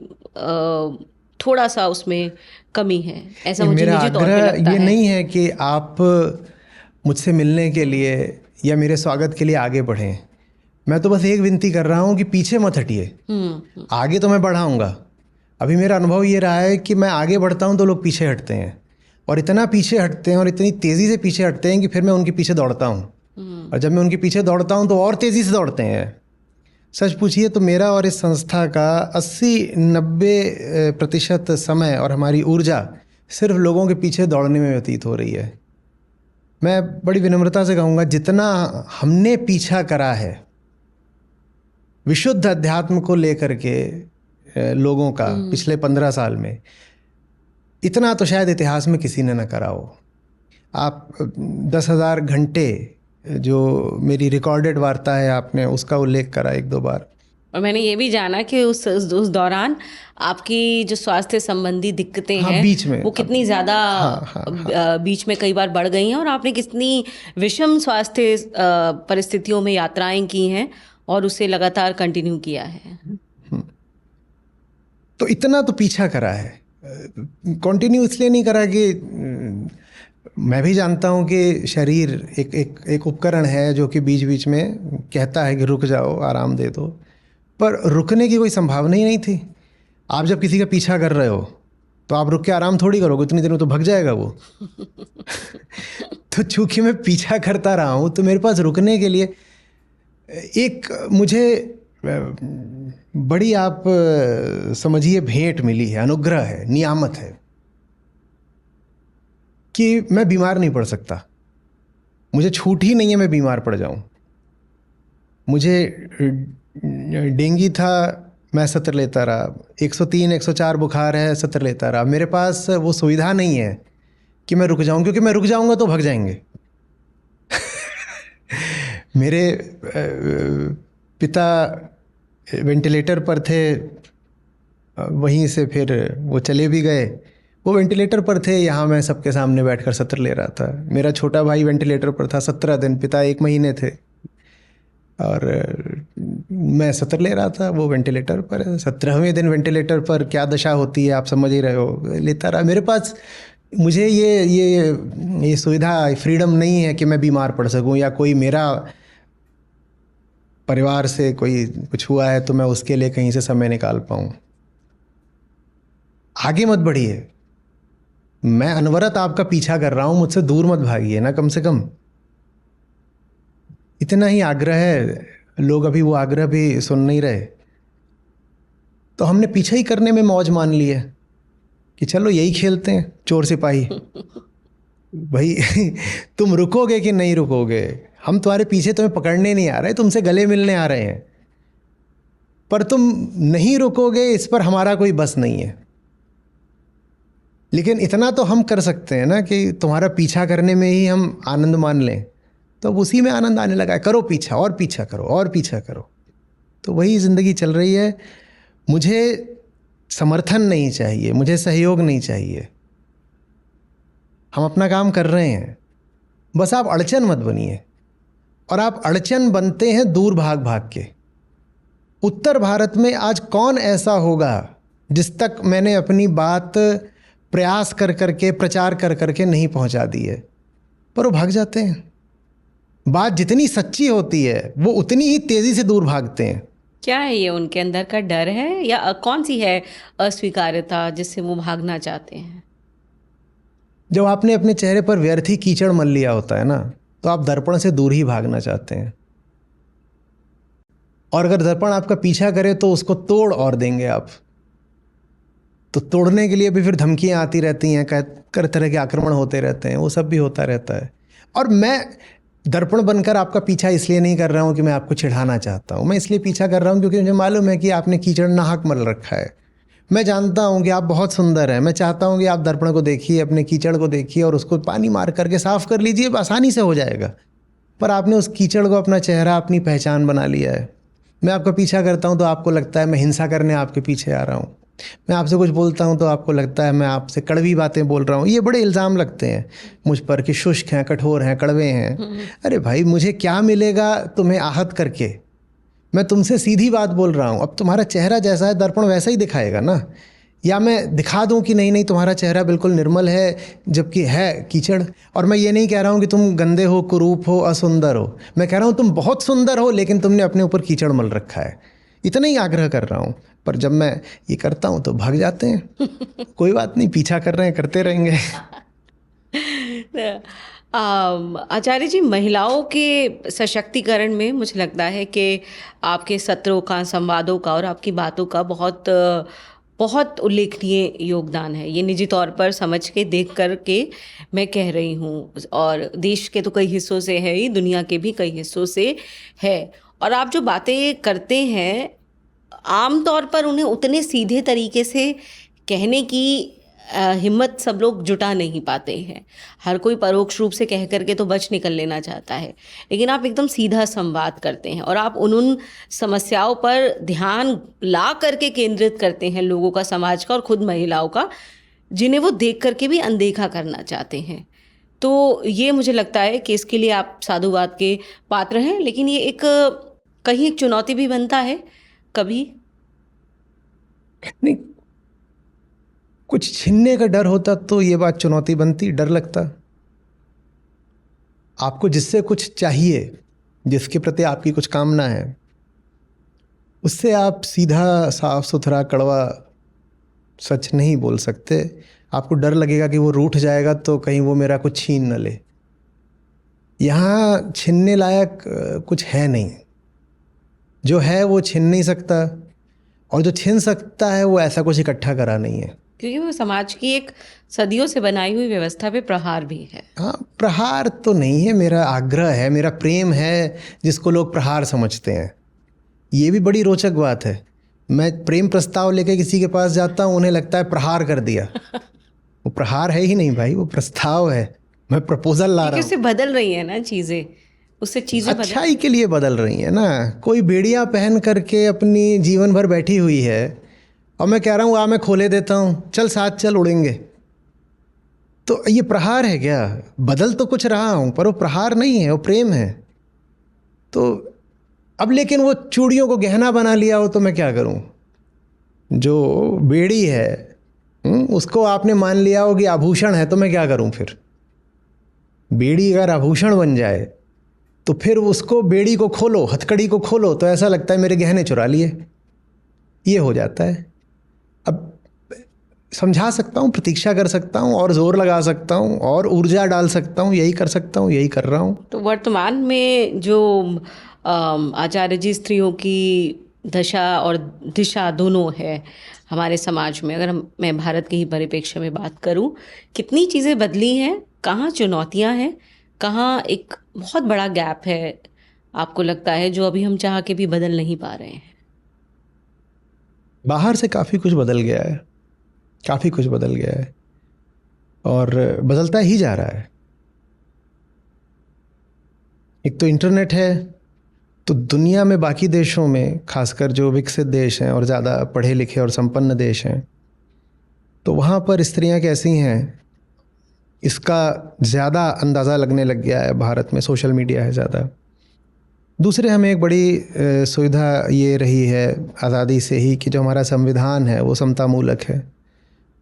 थोड़ा सा उसमें कमी है। ऐसा मुझे मेरा निजी तौर पे आग्रह लगता ये है। नहीं है कि आप मुझसे मिलने के लिए या मेरे स्वागत के लिए आगे बढ़ें। मैं तो बस एक विनती कर रहा हूँ कि पीछे मत हटिए। आगे तो मैं बढ़ाऊँगा। अभी मेरा अनुभव ये रहा है कि मैं आगे बढ़ता हूँ तो लोग पीछे हटते हैं, और इतना पीछे हटते हैं और इतनी तेज़ी से पीछे हटते हैं कि फिर मैं उनके पीछे दौड़ता हूँ। और जब मैं उनके पीछे दौड़ता हूँ तो और तेज़ी से दौड़ते हैं। सच पूछिए तो मेरा और इस संस्था का 80-90% समय और हमारी ऊर्जा सिर्फ लोगों के पीछे दौड़ने में व्यतीत हो रही है। मैं बड़ी विनम्रता से कहूँगा, जितना हमने पीछा करा है विशुद्ध अध्यात्म को लेकर के लोगों का पिछले 15 साल में, इतना तो शायद इतिहास में किसी ने न करा हो। आप 10,000 घंटे जो मेरी रिकॉर्डेड वार्ता है, आपने उसका उल्लेख करा 1-2 बार। और मैंने ये भी जाना कि उस दौरान आपकी जो स्वास्थ्य संबंधी दिक्कतें हैं, बीच में वो कितनी ज़्यादा बीच में कई बार बढ़ गई हैं, और आपने कितनी विषम स्वास्थ्य परिस्थितियों में यात्राएं की हैं और उसे लगातार कंटिन्यू किया है। तो इतना तो पीछा करा है। कंटिन्यू इसलिए नहीं करा कि मैं भी जानता हूँ कि शरीर एक उपकरण है जो कि बीच बीच में कहता है कि रुक जाओ, आराम दे दो, पर रुकने की कोई संभावना ही नहीं थी। आप जब किसी का पीछा कर रहे हो तो आप रुक के आराम थोड़ी करोगे, उतनी देर में तो भाग जाएगा वो। तो चूंकि मैं पीछा करता रहा हूँ तो मेरे पास रुकने के लिए एक मुझे बड़ी आप समझिए भेंट मिली है, अनुग्रह है, नियामत है कि मैं बीमार नहीं पड़ सकता। मुझे छूट ही नहीं है मैं बीमार पड़ जाऊं। मुझे डेंगू था, मैं सत्र लेता रहा। 103-104 बुखार है, सत्र लेता रहा। मेरे पास वो सुविधा नहीं है कि मैं रुक जाऊं, क्योंकि मैं रुक जाऊंगा तो भाग जाएंगे। मेरे पिता वेंटिलेटर पर थे, वहीं से फिर वो चले भी गए। वो वेंटिलेटर पर थे, यहाँ मैं सबके सामने बैठकर सत्र ले रहा था। मेरा छोटा भाई वेंटिलेटर पर था 17 दिन, पिता 1 महीने थे, और मैं सत्र ले रहा था, वो वेंटिलेटर पर। 17वें दिन वेंटिलेटर पर क्या दशा होती है आप समझ ही रहे हो, लेता रहा। मेरे पास मुझे ये सुविधा, फ्रीडम नहीं है कि मैं बीमार पड़ सकूं, या कोई मेरा परिवार से कोई कुछ हुआ है तो मैं उसके लिए कहीं से समय निकाल पाऊं। आगे मत बढ़िए, मैं अनवरत आपका पीछा कर रहा हूं, मुझसे दूर मत भागिए ना, कम से कम इतना ही आग्रह है। लोग अभी वो आग्रह भी सुन नहीं रहे, तो हमने पीछा ही करने में मौज मान ली है कि चलो यही खेलते हैं चोर सिपाही। भाई तुम रुकोगे कि नहीं रुकोगे? हम तुम्हारे पीछे तुम्हें पकड़ने नहीं आ रहे, तुमसे गले मिलने आ रहे हैं, पर तुम नहीं रुकोगे इस पर हमारा कोई बस नहीं है। लेकिन इतना तो हम कर सकते हैं ना कि तुम्हारा पीछा करने में ही हम आनंद मान लें, तो अब उसी में आनंद आने लगा है। करो पीछा और पीछा करो और पीछा करो। तो वही ज़िंदगी चल रही है। मुझे समर्थन नहीं चाहिए, मुझे सहयोग नहीं चाहिए। हम अपना काम कर रहे हैं, बस आप अड़चन मत बनिए। और आप अड़चन बनते हैं दूर भाग भाग के। उत्तर भारत में आज कौन ऐसा होगा जिस तक मैंने अपनी बात प्रयास कर करके, प्रचार कर करके नहीं पहुंचा दी है, पर वो भाग जाते हैं। बात जितनी सच्ची होती है वो उतनी ही तेजी से दूर भागते हैं। क्या है ये, उनके अंदर का डर है या कौन सी है अस्वीकार्यता जिससे वो भागना चाहते हैं? जब आपने अपने चेहरे पर व्यर्थ ही कीचड़ मल लिया होता है ना, तो आप दर्पण से दूर ही भागना चाहते हैं। और अगर दर्पण आपका पीछा करे तो उसको तोड़ और देंगे आप। तो तोड़ने के लिए भी फिर धमकियां आती रहती हैं, कर तरह के आक्रमण होते रहते हैं, वो सब भी होता रहता है। और मैं दर्पण बनकर आपका पीछा इसलिए नहीं कर रहा हूँ कि मैं आपको चिढ़ाना चाहता हूँ। मैं इसलिए पीछा कर रहा हूँ क्योंकि मुझे मालूम है कि आपने कीचड़ नाहक मल रखा है। मैं जानता हूँ कि आप बहुत सुंदर हैं। मैं चाहता हूँ कि आप दर्पण को देखिए, अपने कीचड़ को देखिए और उसको पानी मार करके साफ कर लीजिए, आसानी से हो जाएगा। पर आपने उस कीचड़ को अपना चेहरा, अपनी पहचान बना लिया है। मैं आपका पीछा करता हूँ तो आपको लगता है मैं हिंसा करने आपके पीछे आ रहा हूँ। मैं आपसे कुछ बोलता हूँ तो आपको लगता है मैं आपसे कड़वी बातें बोल रहा हूँ। ये बड़े इल्ज़ाम लगते हैं मुझ पर कि शुष्क हैं, कठोर हैं, कड़वे हैं। अरे भाई, मुझे क्या मिलेगा तुम्हें आहत करके? मैं तुमसे सीधी बात बोल रहा हूँ। अब तुम्हारा चेहरा जैसा है दर्पण वैसा ही दिखाएगा ना। या मैं दिखा दूँ कि नहीं नहीं तुम्हारा चेहरा बिल्कुल निर्मल है, जबकि है कीचड़। और मैं ये नहीं कह रहा हूँ कि तुम गंदे हो, कुरूप हो, असुंदर हो। मैं कह रहा हूँ तुम बहुत सुंदर हो, लेकिन तुमने अपने ऊपर कीचड़ मल रखा है। इतना ही आग्रह कर रहा हूँ। पर जब मैं ये करता हूँ तो भाग जाते हैं। कोई बात नहीं, पीछा कर रहे हैं, करते रहेंगे। आचार्य जी, महिलाओं के सशक्तिकरण में मुझे लगता है कि आपके सत्रों का, संवादों का और आपकी बातों का बहुत बहुत उल्लेखनीय योगदान है। ये निजी तौर पर समझ के, देख कर के मैं कह रही हूँ। और देश के तो कई हिस्सों से है ही, दुनिया के भी कई हिस्सों से है। और आप जो बातें करते हैं, आम तौर पर उन्हें उतने सीधे तरीके से कहने की हिम्मत सब लोग जुटा नहीं पाते हैं। हर कोई परोक्ष रूप से कह करके तो बच निकल लेना चाहता है, लेकिन आप एकदम सीधा संवाद करते हैं और आप उन समस्याओं पर ध्यान ला करके केंद्रित करते हैं लोगों का, समाज का और खुद महिलाओं का, जिन्हें वो देख करके भी अनदेखा करना चाहते हैं। तो ये मुझे लगता है कि इसके लिए आप साधुवाद के पात्र हैं। लेकिन ये एक कहीं एक चुनौती भी बनता है कभी। नहीं, कुछ छीनने का डर होता तो ये बात चुनौती बनती, डर लगता। आपको जिससे कुछ चाहिए, जिसके प्रति आपकी कुछ कामना है, उससे आप सीधा, साफ सुथरा, कड़वा सच नहीं बोल सकते। आपको डर लगेगा कि वो रूठ जाएगा तो कहीं वो मेरा कुछ छीन न ले। यहाँ छीनने लायक कुछ है नहीं। जो है वो छीन नहीं सकता, और जो छीन सकता है वो ऐसा कुछ इकट्ठा करा नहीं है। क्योंकि वो समाज की एक सदियों से बनाई हुई व्यवस्था पे प्रहार भी है। हाँ, प्रहार तो नहीं है, मेरा आग्रह है, मेरा प्रेम है, जिसको लोग प्रहार समझते हैं। ये भी बड़ी रोचक बात है। मैं प्रेम प्रस्ताव लेके किसी के पास जाता हूँ, उन्हें लगता है प्रहार कर दिया। वो प्रहार है ही नहीं भाई, वो प्रस्ताव है। मैं प्रपोजल ला रहा हूँ। उससे बदल रही है ना चीजें, उससे चीजें अच्छाई के लिए बदल रही है ना। कोई बेड़ियां पहन करके अपनी जीवन भर बैठी हुई है और मैं कह रहा हूँ मैं खोले देता हूँ, चल साथ चल, उड़ेंगे। तो ये प्रहार है क्या? बदल तो कुछ रहा हूँ पर वो प्रहार नहीं है, वो प्रेम है। तो अब लेकिन वो चूड़ियों को गहना बना लिया हो तो मैं क्या करूँ? जो बेड़ी है उसको आपने मान लिया हो कि आभूषण है, तो मैं क्या करूँ फिर? बेड़ी अगर आभूषण बन जाए तो फिर उसको, बेड़ी को खोलो, हथकड़ी को खोलो तो ऐसा लगता है मेरे गहने चुरा लिए। ये हो जाता है। अब समझा सकता हूँ, प्रतीक्षा कर सकता हूँ, और जोर लगा सकता हूँ, और ऊर्जा डाल सकता हूँ, यही कर सकता हूँ, यही कर रहा हूँ। तो वर्तमान में जो आचार्य जी, स्त्रियों की दशा और दिशा दोनों है हमारे समाज में, अगर मैं भारत के ही परिप्रेक्ष्य में बात करूँ, कितनी चीज़ें बदली हैं, कहाँ चुनौतियाँ हैं, कहाँ एक बहुत बड़ा गैप है आपको लगता है, जो अभी हम चाह के भी बदल नहीं पा रहे हैं? बाहर से काफ़ी कुछ बदल गया है, काफ़ी कुछ बदल गया है और बदलता ही जा रहा है। एक तो इंटरनेट है, तो दुनिया में बाकी देशों में, खासकर जो विकसित देश हैं और ज़्यादा पढ़े लिखे और संपन्न देश हैं, तो वहाँ पर स्त्रियाँ कैसी हैं इसका ज़्यादा अंदाज़ा लगने लग गया है। भारत में सोशल मीडिया है ज़्यादा। दूसरे हमें एक बड़ी सुविधा ये रही है आज़ादी से ही कि जो हमारा संविधान है वो समतामूलक है।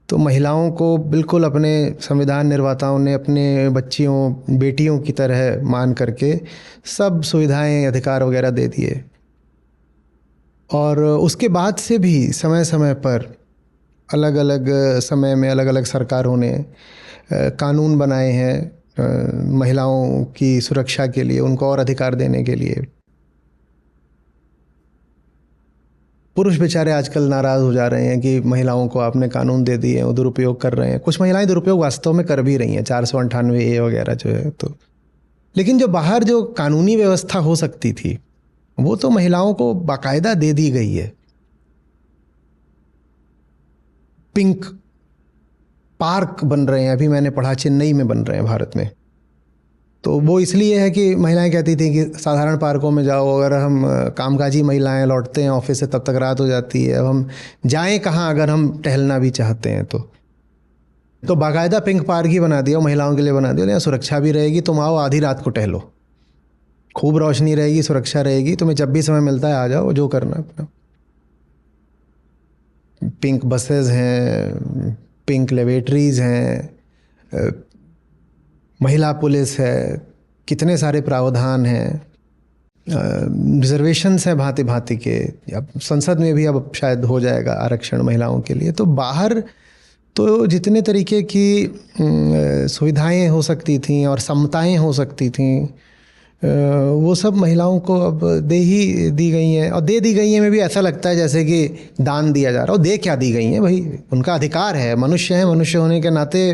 तो महिलाओं को बिल्कुल अपने संविधान निर्माताओं ने अपने बच्चियों बेटियों की तरह मान करके सब सुविधाएं अधिकार वगैरह दे दिए। और उसके बाद से भी समय समय पर अलग अलग समय में अलग अलग सरकारों ने कानून बनाए हैं महिलाओं की सुरक्षा के लिए, उनको और अधिकार देने के लिए। पुरुष बेचारे आजकल नाराज़ हो जा रहे हैं कि महिलाओं को आपने कानून दे दिए, वो दुरुपयोग कर रहे हैं। कुछ महिलाएं दुरुपयोग वास्तव में कर भी रही हैं, 498A वगैरह जो है। तो लेकिन जो बाहर जो कानूनी व्यवस्था हो सकती थी वो तो महिलाओं को बाकायदा दे दी गई है। पिंक पार्क बन रहे हैं, अभी मैंने पढ़ा चेन्नई में बन रहे हैं भारत में। तो वो इसलिए है कि महिलाएं कहती थी कि साधारण पार्कों में जाओ, अगर हम कामकाजी महिलाएं लौटते हैं ऑफिस से तब तक रात हो जाती है, अब हम जाएं कहाँ अगर हम टहलना भी चाहते हैं तो बाकायदा पिंक पार्क ही बना दिया, महिलाओं के लिए बना दिया। सुरक्षा भी रहेगी, तुम आओ आधी रात को टहलो, खूब रोशनी रहेगी, सुरक्षा रहेगी, तुम्हें जब भी समय मिलता है आ जाओ, जो करना अपना। पिंक बसेस हैं, पिंक लेबोरेटरीज़ हैं, महिला पुलिस है, कितने सारे प्रावधान हैं, रिजर्वेशंस हैं भांति भांति के। अब संसद में भी अब शायद हो जाएगा आरक्षण महिलाओं के लिए। तो बाहर तो जितने तरीके की सुविधाएं हो सकती थीं और समताएं हो सकती थीं वो सब महिलाओं को अब दी गई हैं। और दे दी गई हैं में भी ऐसा लगता है जैसे कि दान दिया जा रहा हो। दे क्या दी गई हैं भाई, उनका अधिकार है, मनुष्य हैं, मनुष्य होने के नाते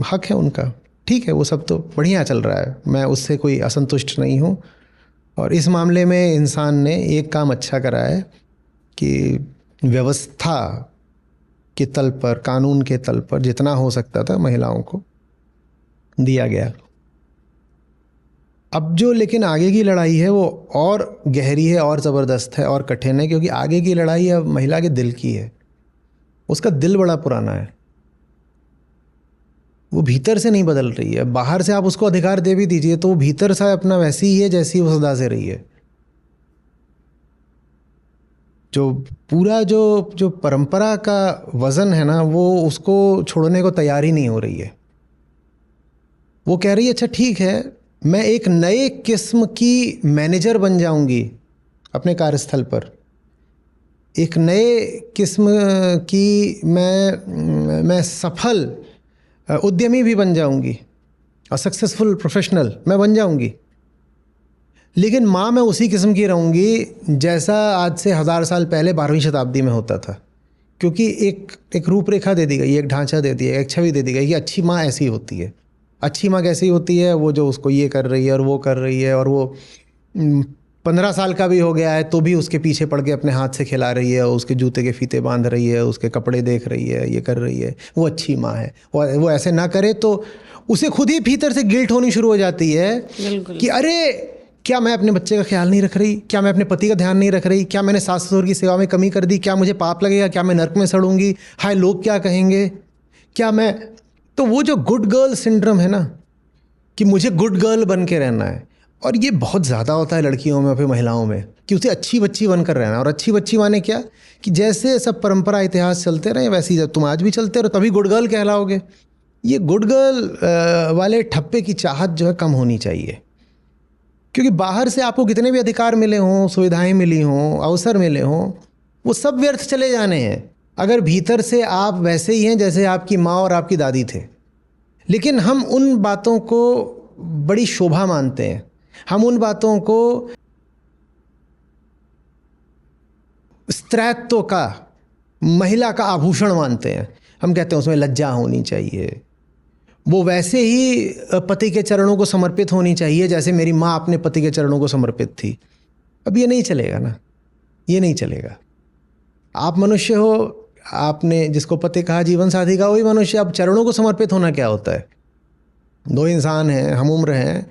हक है उनका। ठीक है, वो सब तो बढ़िया चल रहा है, मैं उससे कोई असंतुष्ट नहीं हूँ। और इस मामले में इंसान ने एक काम अच्छा करा है कि व्यवस्था के तल पर, कानून के तल पर जितना हो सकता था महिलाओं को दिया गया। अब जो लेकिन आगे की लड़ाई है वो और गहरी है और ज़बरदस्त है और कठिन है, क्योंकि आगे की लड़ाई अब महिला के दिल की है। उसका दिल बड़ा पुराना है, वो भीतर से नहीं बदल रही है। बाहर से आप उसको अधिकार दे भी दीजिए तो वो भीतर से अपना वैसी ही है जैसी वो सदा से रही है। जो पूरा जो परंपरा का वज़न है ना, वो उसको छोड़ने को तैयार ही नहीं हो रही है। वो कह रही है अच्छा ठीक है, मैं एक नए किस्म की मैनेजर बन जाऊंगी अपने कार्यस्थल पर, एक नए किस्म की मैं सफल उद्यमी भी बन जाऊंगी और सक्सेसफुल प्रोफेशनल मैं बन जाऊंगी। लेकिन माँ मैं उसी किस्म की रहूँगी जैसा आज से 1000 साल पहले 12वीं शताब्दी में होता था। क्योंकि एक रूपरेखा दे दी गई, एक ढांचा दे दिया, एक छवि दे दी गई कि अच्छी माँ ऐसी होती है। अच्छी माँ कैसी होती है? वो जो उसको ये कर रही है और वो कर रही है, और वो 15 साल का भी हो गया है तो भी उसके पीछे पड़ के अपने हाथ से खिला रही है, उसके जूते के फीते बांध रही है, उसके कपड़े देख रही है, ये कर रही है, वो अच्छी माँ है। वो ऐसे ना करे तो उसे खुद ही भीतर से गिल्ट होनी शुरू हो जाती है कि अरे क्या मैं अपने बच्चे का ख्याल नहीं रख रही, क्या मैं अपने पति का ध्यान नहीं रख रही, क्या मैंने सास ससुर की सेवा में कमी कर दी, क्या मुझे पाप लगेगा, क्या मैं नर्क में सड़ूंगी, हाय लोग क्या कहेंगे, क्या मैं। तो वो जो गुड गर्ल सिंड्रोम है ना, कि मुझे गुड गर्ल बन के रहना है, और ये बहुत ज़्यादा होता है लड़कियों में, फिर महिलाओं में, कि उसे अच्छी बच्ची बनकर रहना है। और अच्छी बच्ची माने क्या, कि जैसे सब परंपरा इतिहास चलते रहे वैसे ही जब तुम आज भी चलते रहो तभी गुड गर्ल कहलाओगे। ये गुड गर्ल वाले ठप्पे की चाहत जो है कम होनी चाहिए। क्योंकि बाहर से आपको कितने भी अधिकार मिले हों, सुविधाएं मिली हों, अवसर मिले हों, वो सब व्यर्थ चले जाने हैं अगर भीतर से आप वैसे ही हैं जैसे आपकी माँ और आपकी दादी थे। लेकिन हम उन बातों को बड़ी शोभा मानते हैं, हम उन बातों को स्त्रीत्व का, महिला का आभूषण मानते हैं। हम कहते हैं उसमें लज्जा होनी चाहिए, वो वैसे ही पति के चरणों को समर्पित होनी चाहिए जैसे मेरी माँ अपने पति के चरणों को समर्पित थी। अब ये नहीं चलेगा ना, ये नहीं चलेगा। आप मनुष्य हो, आपने जिसको पति कहा जीवन साथी का, वही मनुष्य। अब चरणों को समर्पित होना क्या होता है? दो इंसान हैं, हम उम्र हैं,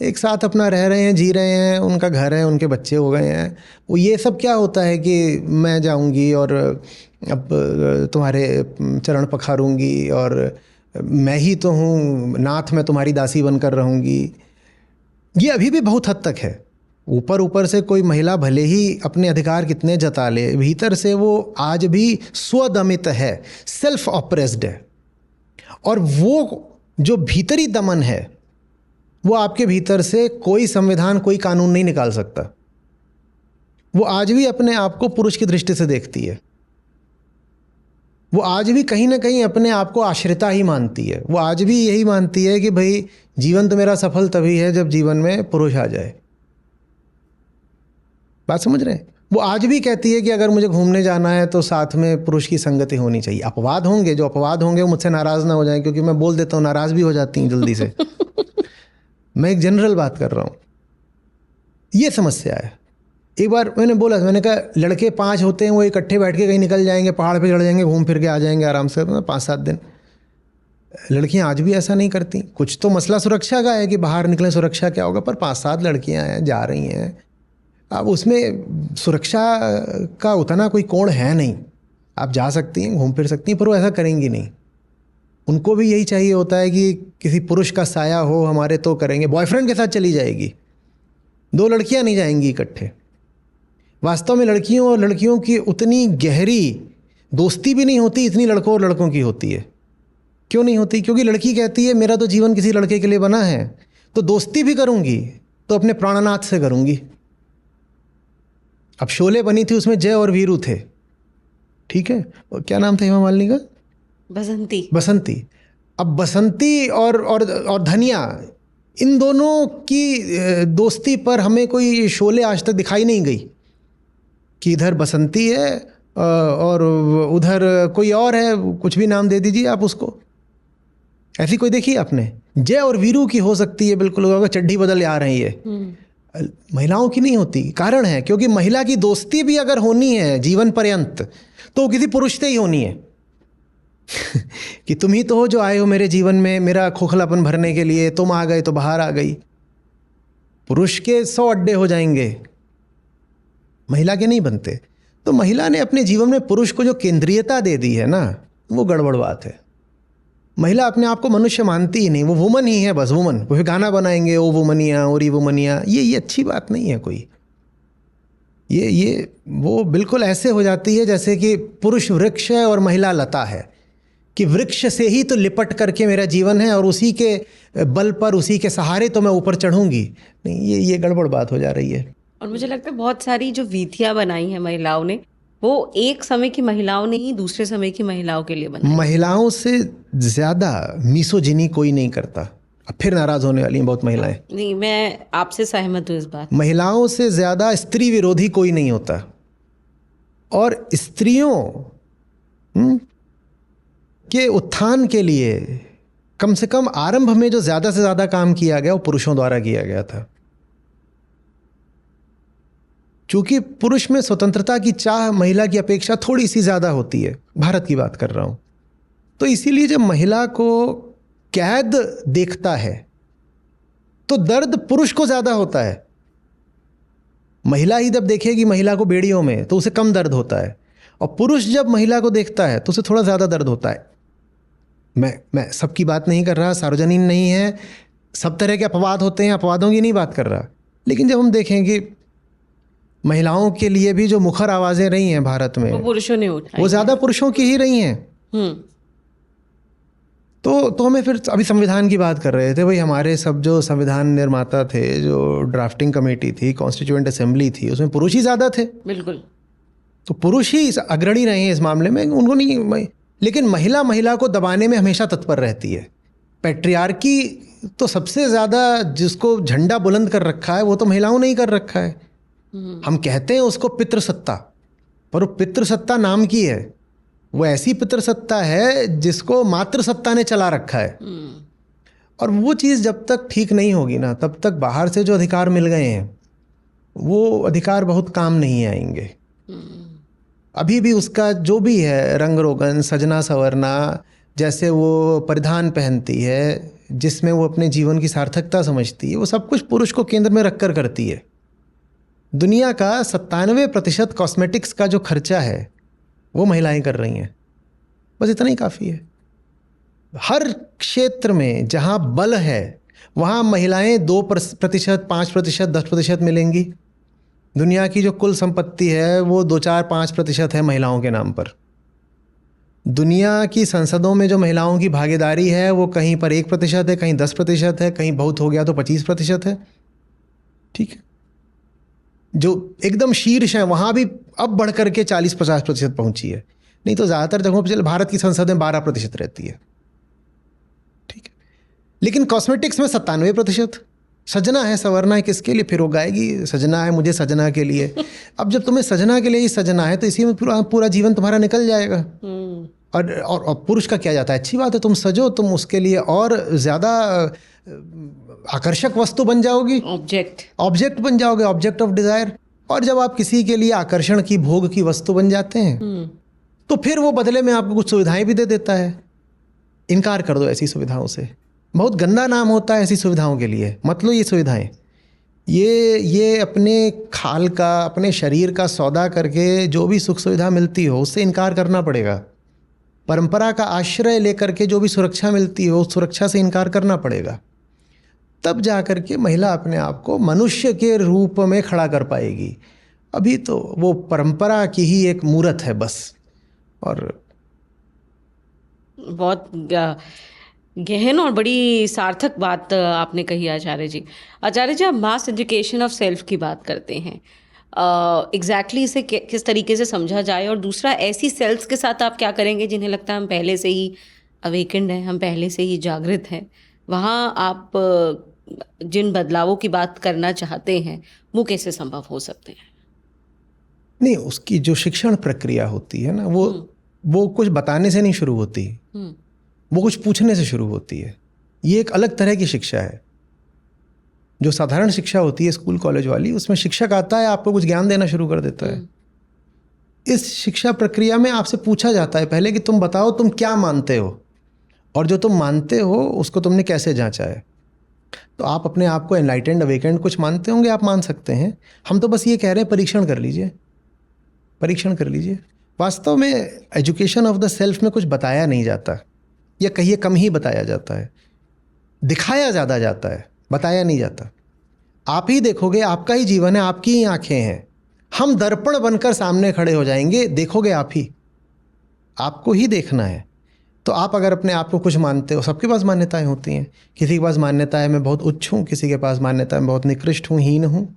एक साथ अपना रह रहे हैं, जी रहे हैं, उनका घर है, उनके बच्चे हो गए हैं। वो ये सब क्या होता है कि मैं जाऊंगी और अब तुम्हारे चरण पखारूंगी और मैं ही तो हूँ नाथ, मैं तुम्हारी दासी बनकर रहूंगी। ये अभी भी बहुत हद तक है। ऊपर ऊपर से कोई महिला भले ही अपने अधिकार कितने जता ले, भीतर से वो आज भी स्वदमित है, सेल्फ ऑप्रेस्ड है। और वो जो भीतरी दमन है वो आपके भीतर से कोई संविधान, कोई कानून नहीं निकाल सकता। वो आज भी अपने आप को पुरुष की दृष्टि से देखती है। वो आज भी कहीं ना कहीं अपने आप को आश्रिता ही मानती है। वो आज भी यही मानती है कि भाई जीवन तो मेरा सफल तभी है जब जीवन में पुरुष आ जाए। बात समझ रहे हैं? वो आज भी कहती है कि अगर मुझे घूमने जाना है तो साथ में पुरुष की संगति होनी चाहिए। अपवाद होंगे, जो अपवाद होंगे वो मुझसे नाराज़ ना हो जाएं, क्योंकि मैं बोल देता हूँ, नाराज़ भी हो जाती हैं जल्दी से। मैं एक जनरल बात कर रहा हूँ। ये समस्या है। एक बार मैंने बोला, मैंने कहा लड़के 5 होते हैं, वो इकट्ठे बैठ के कहीं निकल जाएंगे, पहाड़ पे चढ़ जाएंगे, घूम फिर के आ जाएंगे आराम से 5-7 दिन। लड़कियां आज भी ऐसा नहीं करती। कुछ तो मसला सुरक्षा का है कि बाहर निकले, सुरक्षा क्या होगा, पर 5-7 लड़कियां हैं, जा रही हैं। अब उसमें सुरक्षा का उतना कोई कोण है नहीं। आप जा सकती हैं, घूम फिर सकती हैं, पर वो ऐसा करेंगी नहीं। उनको भी यही चाहिए होता है कि किसी पुरुष का साया हो हमारे तो करेंगे। बॉयफ्रेंड के साथ चली जाएगी, 2 लड़कियां नहीं जाएंगी इकट्ठे। वास्तव में लड़कियों और लड़कियों की उतनी गहरी दोस्ती भी नहीं होती, इतनी लड़कों और लड़कों की होती है। क्यों नहीं होती? क्योंकि लड़की कहती है मेरा तो जीवन किसी लड़के के लिए बना है, तो दोस्ती भी करूंगी तो अपने प्राणनाथ से करूंगी। अब शोले बनी थी, उसमें जय और वीरू थे, ठीक है। और क्या नाम था हेमा मालिनी का? बसंती। बसंती। अब बसंती और धनिया, इन दोनों की दोस्ती पर हमें कोई शोले आज तक दिखाई नहीं गई कि इधर बसंती है और उधर कोई और है, कुछ भी नाम दे दीजिए आप उसको। ऐसी कोई देखी आपने? जय और वीरू की हो सकती है बिल्कुल, अगर चड्ढी बदल आ रही है। महिलाओं की नहीं होती। कारण है क्योंकि महिला की दोस्ती भी अगर होनी है जीवन पर्यंत तो किसी पुरुष से ही होनी है। कि तुम ही तो हो जो आए हो मेरे जीवन में मेरा खोखलापन भरने के लिए, तुम आ गए तो बाहर आ गई। पुरुष के 100 अड्डे हो जाएंगे, महिला के नहीं बनते। तो महिला ने अपने जीवन में पुरुष को जो केंद्रीयता दे दी है ना, वो गड़बड़ बात है। महिला अपने आप को मनुष्य मानती ही नहीं, वो वुमन ही है, बस वुमन। वो फिर गाना बनाएंगे ओ वुमनिया और ये वुमनिया, ये अच्छी बात नहीं है कोई। ये वो बिल्कुल ऐसे हो जाती है जैसे कि पुरुष वृक्ष है और महिला लता है, कि वृक्ष से ही तो लिपट करके मेरा जीवन है और उसी के बल पर, उसी के सहारे तो मैं ऊपर चढ़ूंगी। नहीं, ये गड़बड़ बात हो जा रही है। और मुझे लगता है बहुत सारी जो वीथियां बनाई हैं महिलाओं ने, वो एक समय की महिलाओं ने ही दूसरे समय की महिलाओं के लिए बनाई। महिलाओं से ज्यादा मिसोजिनी कोई नहीं करता। अब फिर नाराज होने वाली हैं बहुत महिलाएं। नहीं, मैं आपसे सहमत हूँ इस बात। महिलाओं से ज्यादा स्त्री विरोधी कोई नहीं होता। और स्त्रियों के उत्थान के लिए कम से कम आरंभ में जो ज्यादा से ज्यादा काम किया गया वो पुरुषों द्वारा किया गया था। चूंकि पुरुष में स्वतंत्रता की चाह महिला की अपेक्षा थोड़ी सी ज्यादा होती है, भारत की बात कर रहा हूं, तो इसीलिए जब महिला को कैद देखता है तो दर्द पुरुष को ज्यादा होता है। महिला ही जब देखेगी महिला को बेड़ियों में तो उसे कम दर्द होता है, और पुरुष जब महिला को देखता है तो उसे थोड़ा ज्यादा दर्द होता है। मैं सबकी बात नहीं कर रहा, सार्वजनीन नहीं है, सब तरह के अपवाद होते हैं, अपवादों की नहीं बात कर रहा। लेकिन जब हम देखें कि महिलाओं के लिए भी जो मुखर आवाजें रही हैं भारत में, वो पुरुषों ने उठाई, वो ज्यादा पुरुषों की ही रही हैं। तो हमें फिर अभी संविधान की बात कर रहे थे, भाई हमारे सब जो संविधान निर्माता थे, जो ड्राफ्टिंग कमेटी थी, कॉन्स्टिट्यूएंट असेंबली थी, उसमें पुरुष ही ज्यादा थे। बिल्कुल। तो पुरुष ही अग्रणी रहे हैं इस मामले में, उनको नहीं। लेकिन महिला को दबाने में हमेशा तत्पर रहती है। पैट्रियार्की तो सबसे ज्यादा जिसको झंडा बुलंद कर रखा है वो तो महिलाओं ने ही कर रखा है। हम कहते हैं उसको पितृसत्ता, पर वो पितृसत्ता नाम की है। वो ऐसी पितृसत्ता है जिसको मातृसत्ता ने चला रखा है। और वो चीज़ जब तक ठीक नहीं होगी ना, तब तक बाहर से जो अधिकार मिल गए हैं वो अधिकार बहुत काम नहीं आएंगे। अभी भी उसका जो भी है रंग रोगन, सजना संवरना, जैसे वो परिधान पहनती है, जिसमें वो अपने जीवन की सार्थकता समझती है, वो सब कुछ पुरुष को केंद्र में रखकर करती है। दुनिया का 97% कॉस्मेटिक्स का जो खर्चा है वो महिलाएं कर रही हैं। बस इतना ही काफ़ी है। हर क्षेत्र में जहाँ बल है वहाँ महिलाएं 2%, 5%, 10% मिलेंगी। दुनिया की जो कुल संपत्ति है वो 2, 4, 5% है महिलाओं के नाम पर। दुनिया की संसदों में जो महिलाओं की भागीदारी है वो कहीं पर 1% है, कहीं 10% है, कहीं बहुत हो गया तो 25% है। ठीक है, जो एकदम शीर्ष है वहाँ भी अब बढ़ करके 40-50% पहुँची है। नहीं तो ज़्यादातर जगहों पर चल भारत की संसद में 12% रहती है। ठीक है, लेकिन कॉस्मेटिक्स में 97%। सजना है, संवरना है किसके लिए? फिर वो गाएगी सजना है मुझे सजना के लिए। अब जब तुम्हें सजना के लिए ही सजना है तो इसी में पूरा जीवन तुम्हारा निकल जाएगा। और पुरुष का क्या जाता है? अच्छी बात है, तुम सजो, तुम उसके लिए और ज़्यादा आकर्षक वस्तु बन जाओगी, ऑब्जेक्ट बन जाओगे, ऑब्जेक्ट ऑफ डिज़ायर। और जब आप किसी के लिए आकर्षण की, भोग की वस्तु बन जाते हैं तो फिर वो बदले में आपको कुछ सुविधाएं भी दे देता है। इनकार कर दो ऐसी सुविधाओं से। बहुत गंदा नाम होता है ऐसी सुविधाओं के लिए। मत लो ये सुविधाएं। ये अपने खाल का, अपने शरीर का सौदा करके जो भी सुख सुविधा मिलती हो उससे इनकार करना पड़ेगा। परंपरा का आश्रय लेकर के जो भी सुरक्षा मिलती हो उस सुरक्षा से इनकार करना पड़ेगा। तब जा कर के महिला अपने आप को मनुष्य के रूप में खड़ा कर पाएगी। अभी तो वो परंपरा की ही एक मूर्त है बस। और बहुत गहन और बड़ी सार्थक बात आपने कही आचार्य जी। आचार्य जी, आप मास एजुकेशन ऑफ सेल्फ की बात करते हैं। एग्जैक्टली इसे किस तरीके से समझा जाए? और दूसरा, ऐसी सेल्स के साथ आप क्या करेंगे जिन्हें लगता है हम पहले से ही अवेकेंड हैं, हम पहले से ही जागृत हैं? वहाँ आप जिन बदलावों की बात करना चाहते हैं वो कैसे संभव हो सकते हैं? नहीं, उसकी जो शिक्षण प्रक्रिया होती है ना वो कुछ बताने से नहीं शुरू होती, वो कुछ पूछने से शुरू होती है। ये एक अलग तरह की शिक्षा है। जो साधारण शिक्षा होती है स्कूल कॉलेज वाली, उसमें शिक्षक आता है, आपको कुछ ज्ञान देना शुरू कर देता है। इस शिक्षा प्रक्रिया में आपसे पूछा जाता है पहले कि तुम बताओ तुम क्या मानते हो, और जो तुम मानते हो उसको तुमने कैसे जांचा है। तो आप अपने आप को एनलाइटेंड, अवेकेंड कुछ मानते होंगे, आप मान सकते हैं। हम तो बस ये कह रहे हैं परीक्षण कर लीजिए, परीक्षण कर लीजिए। वास्तव में एजुकेशन ऑफ द सेल्फ में कुछ बताया नहीं जाता, या कहिए कम ही बताया जाता है। दिखाया ज़्यादा जाता है, बताया नहीं जाता। आप ही देखोगे, आपका ही जीवन है, आपकी ही आंखें हैं। हम दर्पण बनकर सामने खड़े हो जाएंगे, देखोगे आप ही, आपको ही देखना है। तो आप अगर अपने आप को कुछ मानते हो, सबके पास मान्यताएं होती हैं। किसी के पास मान्यता है मैं बहुत उच्च हूँ, किसी के पास मान्यता है मैं बहुत निकृष्ट हूँ, हीन हूँ।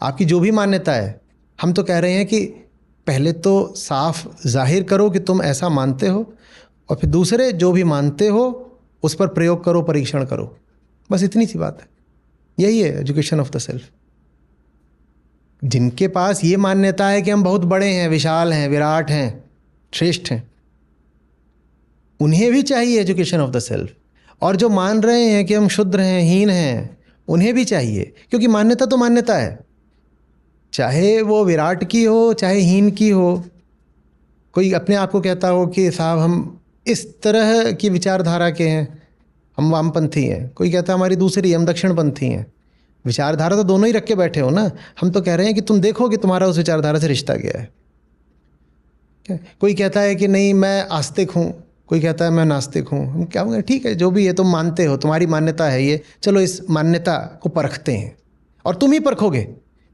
आपकी जो भी मान्यता है, हम तो कह रहे हैं कि पहले तो साफ जाहिर करो कि तुम ऐसा मानते हो, और फिर दूसरे जो भी मानते हो उस पर प्रयोग करो, परीक्षण करो। बस इतनी सी बात है। यही है एजुकेशन ऑफ द सेल्फ। जिनके पास ये मान्यता है कि हम बहुत बड़े हैं, विशाल हैं, विराट हैं, श्रेष्ठ हैं, उन्हें भी चाहिए एजुकेशन ऑफ द सेल्फ। और जो मान रहे हैं कि हम क्षुद्र हैं, हीन हैं, उन्हें भी चाहिए। क्योंकि मान्यता तो मान्यता है, चाहे वो विराट की हो चाहे हीन की हो। कोई अपने आप को कहता हो कि साहब हम इस तरह की विचारधारा के हैं, हम वामपंथी हैं। कोई कहता है हमारी दूसरी, हम दक्षिणपंथी हैं। विचारधारा तो दोनों ही रख के बैठे हो ना। हम तो कह रहे हैं कि तुम देखो कि तुम्हारा उस विचारधारा से रिश्ता क्या है। कोई कहता है कि नहीं मैं आस्तिक हूँ, कोई कहता है मैं नास्तिक हूँ। हम क्या होंगे, ठीक है जो भी है तुम मानते हो, तुम्हारी मान्यता है ये, चलो इस मान्यता को परखते हैं। और तुम ही परखोगे,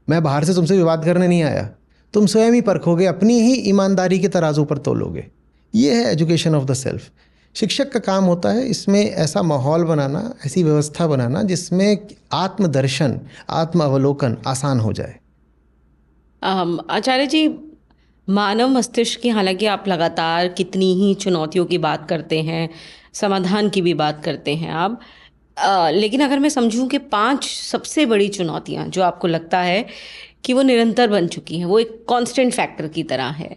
मैं बाहर से तुमसे विवाद करने नहीं आया। तुम स्वयं ही परखोगे, अपनी ही ईमानदारी के तराजू पर तोलोगे। ये है एजुकेशन ऑफ द सेल्फ। शिक्षक का काम होता है इसमें ऐसा माहौल बनाना, ऐसी व्यवस्था बनाना जिसमें आत्मदर्शन, आत्म अवलोकन आसान हो जाए। आचार्य जी, मानव मस्तिष्क की हालांकि आप लगातार कितनी ही चुनौतियों की बात करते हैं, समाधान की भी बात करते हैं आप, लेकिन अगर मैं समझूं कि 5 सबसे बड़ी चुनौतियां जो आपको लगता है कि वो निरंतर बन चुकी हैं, वो एक कांस्टेंट फैक्टर की तरह है,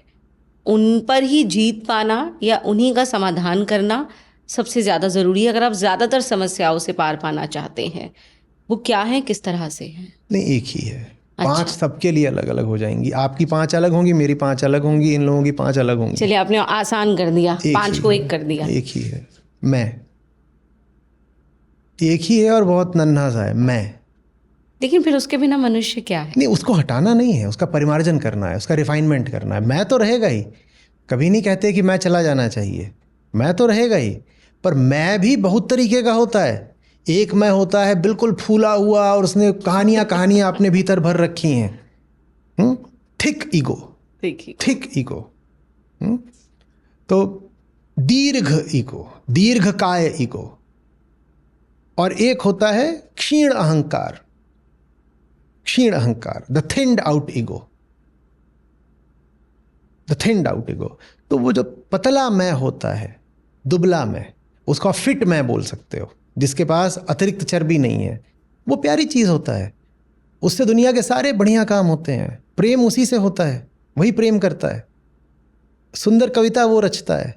उन पर ही जीत पाना या उन्हीं का समाधान करना सबसे ज़्यादा ज़रूरी है अगर आप ज़्यादातर समस्याओं से पार पाना चाहते हैं? वो क्या है, किस तरह से है? नहीं, एक ही है। 5 सबके लिए अलग अलग हो जाएंगी। आपकी 5 अलग होंगी, मेरी 5 अलग होंगी, इन लोगों की 5 अलग होंगी। चलिए, आपने आसान कर दिया, 5 को 1 कर दिया। एक ही है। मैं एक ही है और बहुत नन्हा सा है, मैं। लेकिन फिर उसके बिना मनुष्य क्या है? नहीं, उसको हटाना नहीं है, उसका परिमार्जन करना है, उसका रिफाइनमेंट करना है। मैं तो रहेगा ही, कभी नहीं कहते कि मैं चला जाना चाहिए, मैं तो रहेगा ही। पर मैं भी बहुत तरीके का होता है। एक मैं होता है बिल्कुल फूला हुआ और उसने कहानियां अपने भीतर भर रखी हैं, थिक ईगो, देखिए, थिक ईगो। तो दीर्घ ईगो, दीर्घकाय ईगो। और एक होता है क्षीण अहंकार, क्षीण अहंकार, the thinned out ego, the thinned out ego. तो वो जो पतला मैं होता है, दुबला मैं, उसको फिट मैं बोल सकते हो, जिसके पास अतिरिक्त चर्बी नहीं है, वो प्यारी चीज़ होता है। उससे दुनिया के सारे बढ़िया काम होते हैं। प्रेम उसी से होता है, वही प्रेम करता है। सुंदर कविता वो रचता है,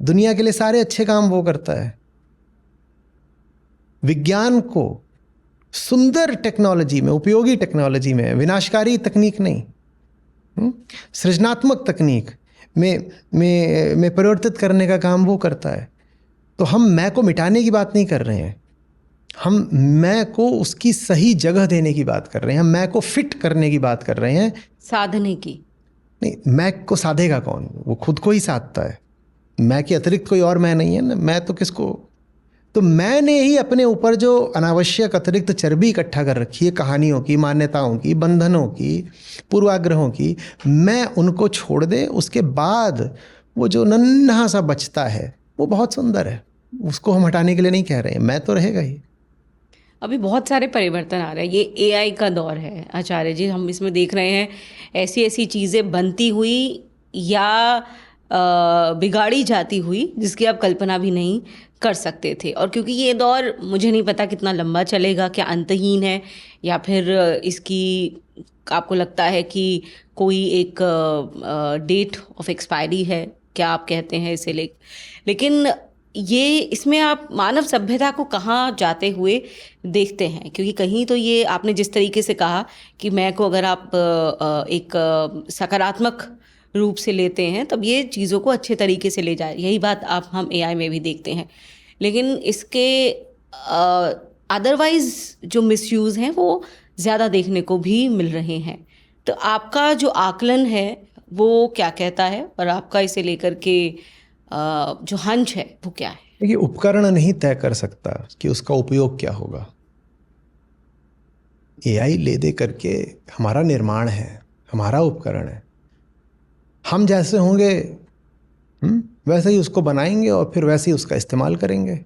दुनिया के लिए सारे अच्छे काम वो करता है। विज्ञान को सुंदर टेक्नोलॉजी में, उपयोगी टेक्नोलॉजी में, विनाशकारी तकनीक नहीं, सृजनात्मक तकनीक में परिवर्तित करने का काम वो करता है। तो हम मैं को मिटाने की बात नहीं कर रहे हैं, हम मैं को उसकी सही जगह देने की बात कर रहे हैं, हम मैं को फिट करने की बात कर रहे हैं। साधने की नहीं, मैं को साधेगा कौन? वो खुद को ही साधता है। मैं के अतिरिक्त कोई और मैं नहीं है ना। मैं तो किसको, तो मैंने ही अपने ऊपर जो अनावश्यक अतिरिक्त चर्बी इकट्ठा कर रखी है, कहानियों की, मान्यताओं की, बंधनों की, पूर्वाग्रहों की, मैं उनको छोड़ दे, उसके बाद वो जो नन्हा सा बचता है वो बहुत सुंदर है। उसको हम हटाने के लिए नहीं कह रहे हैं, मैं तो रहेगा ही। अभी बहुत सारे परिवर्तन आ रहे हैं, ये एआई का दौर है आचार्य जी। हम इसमें देख रहे हैं ऐसी ऐसी चीज़ें बनती हुई या बिगाड़ी जाती हुई जिसकी आप कल्पना भी नहीं कर सकते थे। और क्योंकि ये दौर मुझे नहीं पता कितना लंबा चलेगा, क्या अंतहीन है, या फिर इसकी आपको लगता है कि कोई एक डेट ऑफ एक्सपायरी है, क्या आप कहते हैं इसे लेकिन ये इसमें आप मानव सभ्यता को कहाँ जाते हुए देखते हैं? क्योंकि कहीं तो ये आपने जिस तरीके से कहा कि मैं को अगर आप एक सकारात्मक रूप से लेते हैं तब ये चीज़ों को अच्छे तरीके से ले जाए, यही बात आप हम एआई में भी देखते हैं। लेकिन इसके अदरवाइज जो मिसयूज़ हैं वो ज़्यादा देखने को भी मिल रहे हैं। तो आपका जो आकलन है वो क्या कहता है, और आपका इसे लेकर के जो हंच है वो क्या है? देखिए, उपकरण नहीं तय कर सकता कि उसका उपयोग क्या होगा। एआई ले दे करके हमारा निर्माण है, हमारा उपकरण है। हम जैसे होंगे वैसे ही उसको बनाएंगे और फिर वैसे ही उसका इस्तेमाल करेंगे।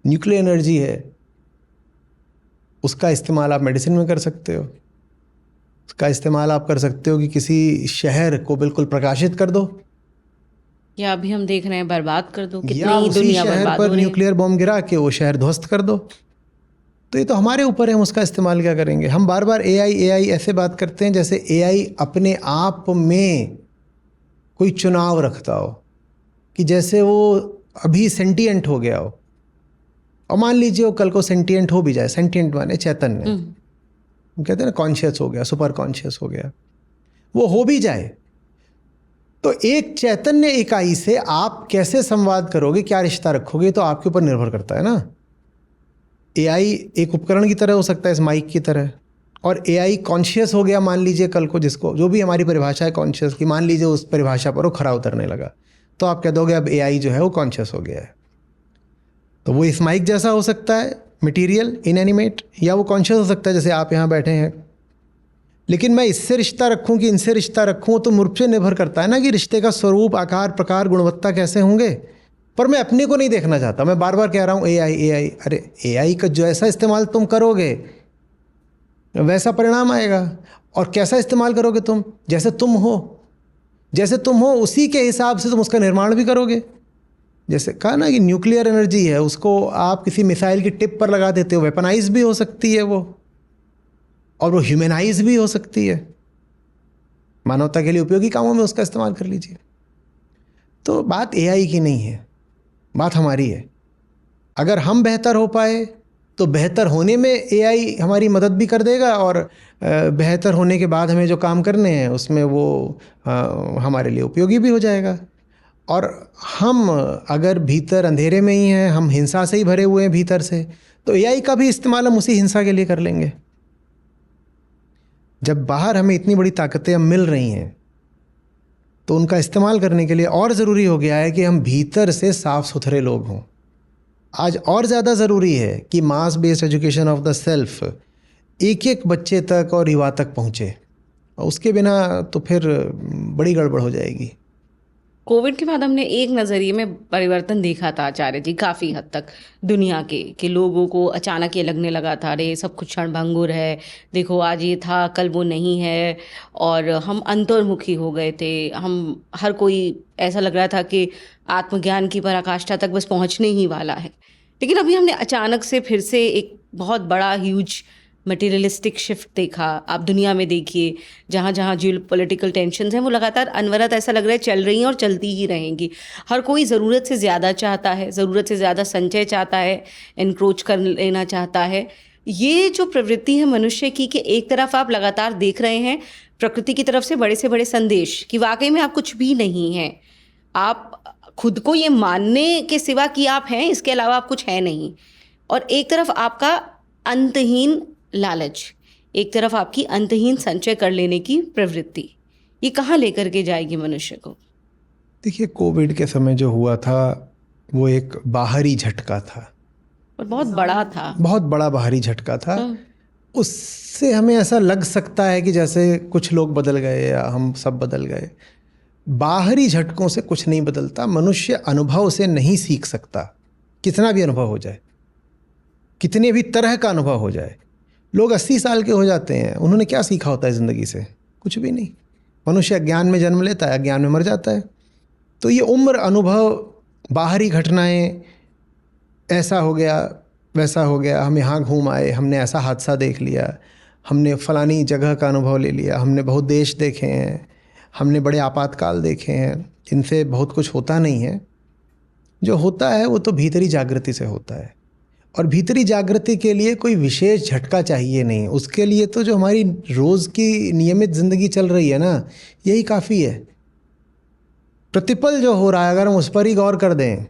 न्यूक्लियर एनर्जी है, उसका इस्तेमाल आप मेडिसिन में कर सकते हो, उसका इस्तेमाल आप कर सकते हो कि किसी शहर को बिल्कुल प्रकाशित कर दो, या अभी हम देख रहे हैं बर्बाद कर दो, या कितनी उसी दुनिया शहर बर्बाद पर हो रही है। न्यूक्लियर बॉम्ब गिरा के वो शहर ध्वस्त कर दो। तो ये तो हमारे ऊपर है, हम उसका इस्तेमाल क्या करेंगे। हम बार बार एआई एआई ऐसे बात करते हैं जैसे एआई अपने आप में कोई चुनाव रखता हो, कि जैसे वो अभी सेंटिएंट हो गया हो। और मान लीजिए वो कल को सेंटिएंट हो भी जाए, सेंटिएंट माने चैतन्य, हम कहते हैं ना कॉन्शियस हो गया, सुपर कॉन्शियस हो गया, वो हो भी जाए, तो एक चैतन्य इकाई से आप कैसे संवाद करोगे, क्या रिश्ता रखोगे, तो आपके ऊपर निर्भर करता है ना। एआई एक उपकरण की तरह हो सकता है, इस माइक की तरह, और एआई कॉन्शियस हो गया मान लीजिए कल को, जिसको जो भी हमारी परिभाषा है कॉन्शियस की, मान लीजिए उस परिभाषा पर वो खरा उतरने लगा, तो आप कह दोगे अब एआई जो है वो कॉन्शियस हो गया है। तो वो इस माइक जैसा हो सकता है, मटेरियल, इनएनिमेट, या वो कॉन्शियस हो सकता है जैसे आप यहाँ बैठे हैं। लेकिन मैं इससे रिश्ता रखूं कि इनसे रिश्ता रखूं, तो मुझ पे निर्भर करता है ना कि रिश्ते का स्वरूप, आकार, प्रकार, गुणवत्ता कैसे होंगे। पर मैं अपने को नहीं देखना चाहता। मैं बार बार कह रहा हूँ एआई एआई, अरे एआई का जो ऐसा इस्तेमाल तुम करोगे वैसा परिणाम आएगा। और कैसा इस्तेमाल करोगे तुम, जैसे तुम हो, जैसे तुम हो उसी के हिसाब से तुम उसका निर्माण भी करोगे। जैसे कहा ना कि न्यूक्लियर एनर्जी है, उसको आप किसी मिसाइल की टिप पर लगा देते हो, वेपनाइज भी हो सकती है वो, और वो ह्यूमनाइज भी हो सकती है। मानवता के लिए उपयोगी कामों में उसका इस्तेमाल कर लीजिए। तो बात एआई की नहीं है, बात हमारी है। अगर हम बेहतर हो पाए तो बेहतर होने में एआई हमारी मदद भी कर देगा, और बेहतर होने के बाद हमें जो काम करने हैं उसमें वो हमारे लिए उपयोगी भी हो जाएगा। और हम अगर भीतर अंधेरे में ही हैं, हम हिंसा से ही भरे हुए हैं भीतर से, तो एआई का भी इस्तेमाल हम उसी हिंसा के लिए कर लेंगे। जब बाहर हमें इतनी बड़ी ताकतें अब मिल रही हैं तो उनका इस्तेमाल करने के लिए और ज़रूरी हो गया है कि हम भीतर से साफ सुथरे लोग हों। आज और ज़्यादा ज़रूरी है कि मास based education of the self एक एक बच्चे तक और युवा तक पहुँचे, और उसके बिना तो फिर बड़ी गड़बड़ हो जाएगी। कोविड के बाद हमने एक नज़रिए में परिवर्तन देखा था आचार्य जी, काफ़ी हद तक दुनिया के कि लोगों को अचानक ये लगने लगा था अरे सब कुछ क्षणभंगुर है, देखो आज ये था कल वो नहीं है, और हम अंतर्मुखी हो गए थे। हम हर कोई ऐसा लग रहा था कि आत्मज्ञान की पराकाष्ठा तक बस पहुंचने ही वाला है। लेकिन अभी हमने अचानक से फिर से एक बहुत बड़ा ह्यूज मटेरियलिस्टिक शिफ्ट देखा। आप दुनिया में देखिए, जहाँ जहाँ जियो पॉलिटिकल टेंशन्स हैं वो लगातार अनवरत ऐसा लग रहा है चल रही हैं और चलती ही रहेंगी। हर कोई ज़रूरत से ज़्यादा चाहता है, ज़रूरत से ज़्यादा संचय चाहता है, एनक्रोच कर लेना चाहता है। ये जो प्रवृत्ति है मनुष्य की कि एक तरफ आप लगातार देख रहे हैं प्रकृति की तरफ से बड़े संदेश कि वाकई में आप कुछ भी नहीं हैं, आप खुद को ये मानने के सिवा कि आप हैं, इसके अलावा आप कुछ है नहीं। और एक तरफ आपका अंतहीन लालच, एक तरफ आपकी अंतहीन संचय कर लेने की प्रवृत्ति, ये कहाँ लेकर के जाएगी मनुष्य को? देखिए, कोविड के समय जो हुआ था वो एक बाहरी झटका था, और बहुत बड़ा था, बहुत बड़ा बाहरी झटका था। उससे हमें ऐसा लग सकता है कि जैसे कुछ लोग बदल गए या हम सब बदल गए। बाहरी झटकों से कुछ नहीं बदलता। मनुष्य अनुभव से नहीं सीख सकता, कितना भी अनुभव हो जाए, कितने भी तरह का अनुभव हो जाए। लोग 80 साल के हो जाते हैं, उन्होंने क्या सीखा होता है ज़िंदगी से? कुछ भी नहीं। मनुष्य अज्ञान में जन्म लेता है, अज्ञान में मर जाता है। तो ये उम्र, अनुभव, बाहरी घटनाएं, ऐसा हो गया वैसा हो गया, हम यहाँ घूम आए, हमने ऐसा हादसा देख लिया, हमने फलानी जगह का अनुभव ले लिया, हमने बहुत देश देखे हैं, हमने बड़े आपातकाल देखे हैं, इनसे बहुत कुछ होता नहीं है। जो होता है वो तो भीतरी जागृति से होता है, और भीतरी जागृति के लिए कोई विशेष झटका चाहिए नहीं। उसके लिए तो जो हमारी रोज़ की नियमित ज़िंदगी चल रही है ना, यही काफ़ी है। प्रतिपल जो हो रहा है, अगर हम उस पर ही गौर कर दें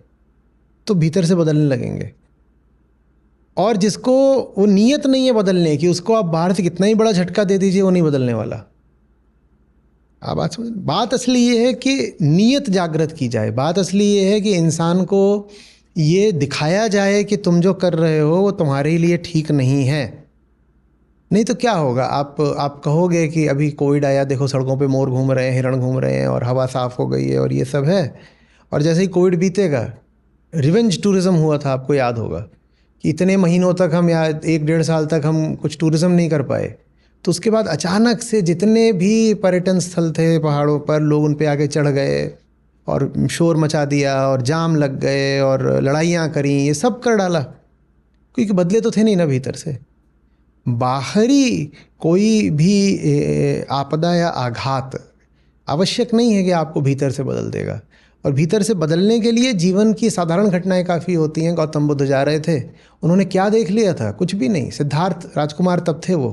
तो भीतर से बदलने लगेंगे। और जिसको वो नीयत नहीं है बदलने की, उसको आप बाहर से कितना ही बड़ा झटका दे दीजिए, वो नहीं बदलने वाला। आप बात समझ। बात असली ये है कि नीयत जागृत की जाए। बात असली ये है कि इंसान को ये दिखाया जाए कि तुम जो कर रहे हो वो तुम्हारे लिए ठीक नहीं है। नहीं तो क्या होगा? आप कहोगे कि अभी कोविड आया, देखो सड़कों पे मोर घूम रहे हैं, हिरण घूम रहे हैं, और हवा साफ़ हो गई है, और ये सब है। और जैसे ही कोविड बीतेगा, रिवेंज टूरिज़्म हुआ था, आपको याद होगा कि इतने महीनों तक हम, या 1-1.5 साल तक हम कुछ टूरिज़्म नहीं कर पाए। तो उसके बाद अचानक से जितने भी पर्यटन स्थल थे पहाड़ों पर, लोग उन पे आगे चढ़ गए और शोर मचा दिया, और जाम लग गए, और लड़ाइयाँ करी, ये सब कर डाला, क्योंकि बदले तो थे नहीं ना भीतर से। बाहरी कोई भी आपदा या आघात आवश्यक नहीं है कि आपको भीतर से बदल देगा। और भीतर से बदलने के लिए जीवन की साधारण घटनाएं काफ़ी होती हैं। गौतम बुद्ध जा रहे थे, उन्होंने क्या देख लिया था? कुछ भी नहीं। सिद्धार्थ राजकुमार तब थे, वो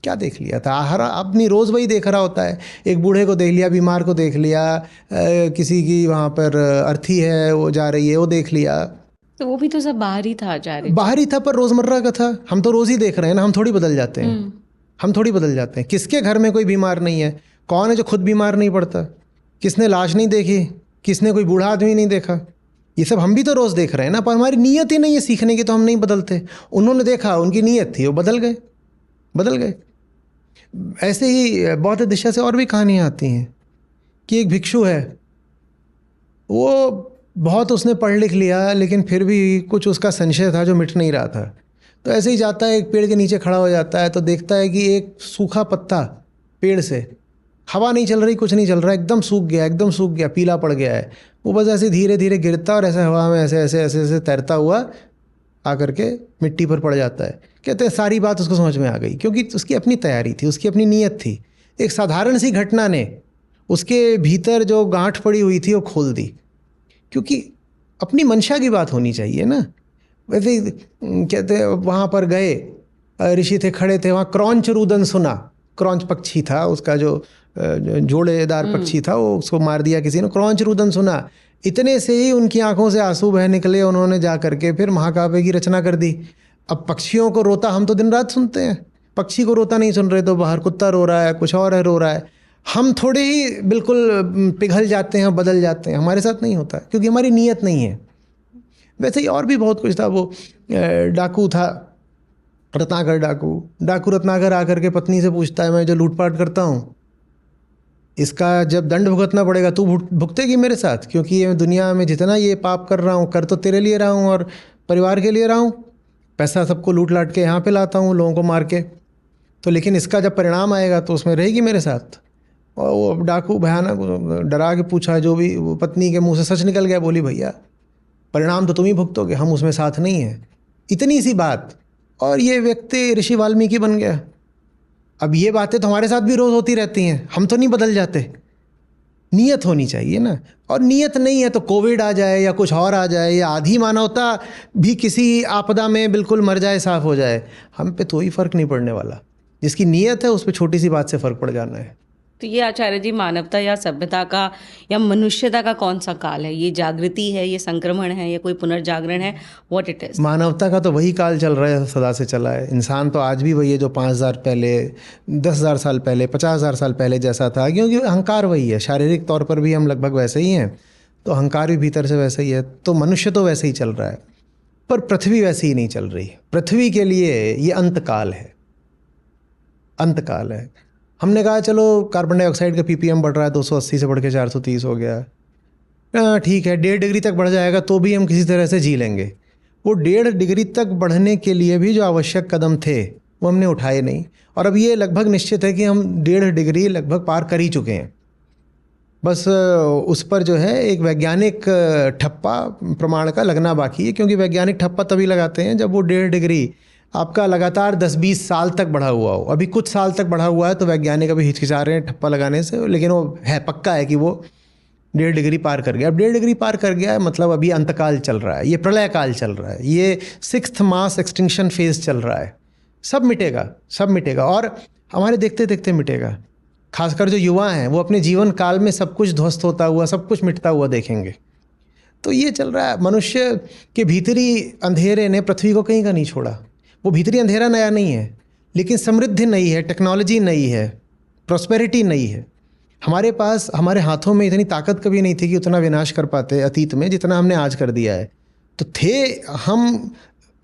क्या देख लिया था? हर अपनी रोज़ वही देख रहा होता है। एक बूढ़े को देख लिया, बीमार को देख लिया, किसी की वहाँ पर अर्थी है वो जा रही है, वो देख लिया। तो वो भी तो सब बाहरी था आचार्य। बाहरी था, पर रोज़मर्रा का था। हम तो रोज़ ही देख रहे हैं ना, हम थोड़ी बदल जाते हैं। हम थोड़ी बदल जाते हैं। किसके घर में कोई बीमार नहीं है? कौन है जो खुद बीमार नहीं पड़ता? किसने लाश नहीं देखी? किसने कोई बूढ़ा आदमी नहीं देखा? ये सब हम भी तो रोज़ देख रहे हैं ना, पर हमारी नीयत ही नहीं है सीखने की, तो हम नहीं बदलते। उन्होंने देखा, उनकी नीयत थी, वो बदल गए। ऐसे ही बौद्ध दिशा से और भी कहानियाँ आती हैं कि एक भिक्षु है, वो बहुत उसने पढ़ लिख लिया, लेकिन फिर भी कुछ उसका संशय था जो मिट नहीं रहा था। तो ऐसे ही जाता है, एक पेड़ के नीचे खड़ा हो जाता है, तो देखता है कि एक सूखा पत्ता पेड़ से, हवा नहीं चल रही, कुछ नहीं चल रहा, एकदम सूख गया, पीला पड़ गया है। वो बस ऐसे धीरे धीरे गिरता और ऐसे हवा में ऐसे तैरता हुआ आकर के मिट्टी पर पड़ जाता है। कहते हैं सारी बात उसको समझ में आ गई, क्योंकि उसकी अपनी तैयारी थी, उसकी अपनी नीयत थी। एक साधारण सी घटना ने उसके भीतर जो गांठ पड़ी हुई थी वो खोल दी, क्योंकि अपनी मंशा की बात होनी चाहिए ना। वैसे कहते हैं वहाँ पर गए, ऋषि थे, खड़े थे, वहाँ क्रौंच रुदन सुना। क्रौंच पक्षी था, उसका जो जोड़ेदार पक्षी था, वो उसको मार दिया किसी ने। क्रौंच रुदन सुना, इतने से ही उनकी आंखों से आंसू बह निकले। उन्होंने जा करके फिर महाकाव्य की रचना कर दी। अब पक्षियों को रोता हम तो दिन रात सुनते हैं, पक्षी को रोता नहीं सुन रहे तो बाहर कुत्ता रो रहा है, कुछ और है रो रहा है। हम थोड़े ही बिल्कुल पिघल जाते हैं, बदल जाते हैं। हमारे साथ नहीं होता क्योंकि हमारी नीयत नहीं है। वैसे ही और भी बहुत कुछ था। वो डाकू था, रत्नाकर डाकू रत्नाकर आकर के पत्नी से पूछता है, मैं जो लूटपाट करता हूँ इसका जब दंड भुगतना पड़ेगा तू भुगतेगी मेरे साथ, क्योंकि ये दुनिया में जितना ये पाप कर रहा हूँ, कर तो तेरे लिए रहा हूँ और परिवार के लिए रहा हूँ, पैसा सबको लूट लाट के यहाँ पे लाता हूँ लोगों को मार के, तो लेकिन इसका जब परिणाम आएगा तो उसमें रहेगी मेरे साथ। और वो डाकू भयानक डरा के पूछा, जो भी वो पत्नी के मुंह से सच निकल गया, बोली भैया परिणाम तो तुम ही भुगतोगे, हम उसमें साथ नहीं हैं। इतनी सी बात, और ये व्यक्ति ऋषि वाल्मीकि बन गया। अब ये बातें तो हमारे साथ भी रोज़ होती रहती हैं, हम तो नहीं बदल जाते। नीयत होनी चाहिए ना, और नीयत नहीं है तो कोविड आ जाए या कुछ और आ जाए या आधी मानवता भी किसी आपदा में बिल्कुल मर जाए, साफ हो जाए, हम पे कोई फ़र्क नहीं पड़ने वाला। जिसकी नीयत है उस पर छोटी सी बात से फ़र्क पड़ जाना है। तो ये आचार्य जी मानवता या सभ्यता का या मनुष्यता का कौन सा काल है? ये जागृति है, ये संक्रमण है, या कोई पुनर्जागरण है? What it is? मानवता का तो वही काल चल रहा है, सदा से चला है। इंसान तो आज भी वही है जो 5000 पहले, 10,000 साल पहले, 50,000 साल पहले जैसा था, क्योंकि अहंकार वही है। शारीरिक तौर पर भी हम लगभग वैसे ही हैं, तो अहंकार भी भीतर से वैसे ही है। तो मनुष्य तो वैसे ही चल रहा है, पर पृथ्वी वैसे ही नहीं चल रही। पृथ्वी के लिए ये अंतकाल है, अंतकाल है। हमने कहा चलो कार्बन डाइऑक्साइड का ppm बढ़ रहा है, 280 से बढ़ के 430 हो गया, ठीक है, 1.5 डिग्री तक बढ़ जाएगा तो भी हम किसी तरह से जी लेंगे। वो 1.5 डिग्री तक बढ़ने के लिए भी जो आवश्यक कदम थे वो हमने उठाए नहीं, और अब ये लगभग निश्चित है कि हम 1.5 डिग्री लगभग पार कर ही चुके हैं। बस उस पर जो है एक वैज्ञानिक ठप्पा प्रमाण का लगना बाकी है, क्योंकि वैज्ञानिक ठप्पा तभी लगाते हैं जब वो 1.5 डिग्री आपका लगातार 10-20 साल तक बढ़ा हुआ हो। अभी कुछ साल तक बढ़ा हुआ है तो वैज्ञानिक अभी हिचकिचा रहे हैं ठप्पा लगाने से, लेकिन वो है पक्का है कि वो 1.5 डिग्री पार कर गया। अब 1.5 डिग्री पार कर गया है मतलब अभी अंतकाल चल रहा है, ये प्रलय काल चल रहा है, ये 6th मास एक्सटिंक्शन फेज चल रहा है। सब मिटेगा, सब मिटेगा, और हमारे देखते देखते मिटेगा। खासकर जो युवा हैं वो अपने जीवन काल में सब कुछ ध्वस्त होता हुआ, सब कुछ मिटता हुआ देखेंगे। तो ये चल रहा है। मनुष्य के भीतरी अंधेरे ने पृथ्वी को कहीं का नहीं छोड़ा। वो भीतरी अंधेरा नया नहीं है, लेकिन समृद्धि नई है, टेक्नोलॉजी नई है, प्रॉस्पेरिटी नई है। हमारे पास, हमारे हाथों में इतनी ताकत कभी नहीं थी कि उतना विनाश कर पाते अतीत में जितना हमने आज कर दिया है। तो थे हम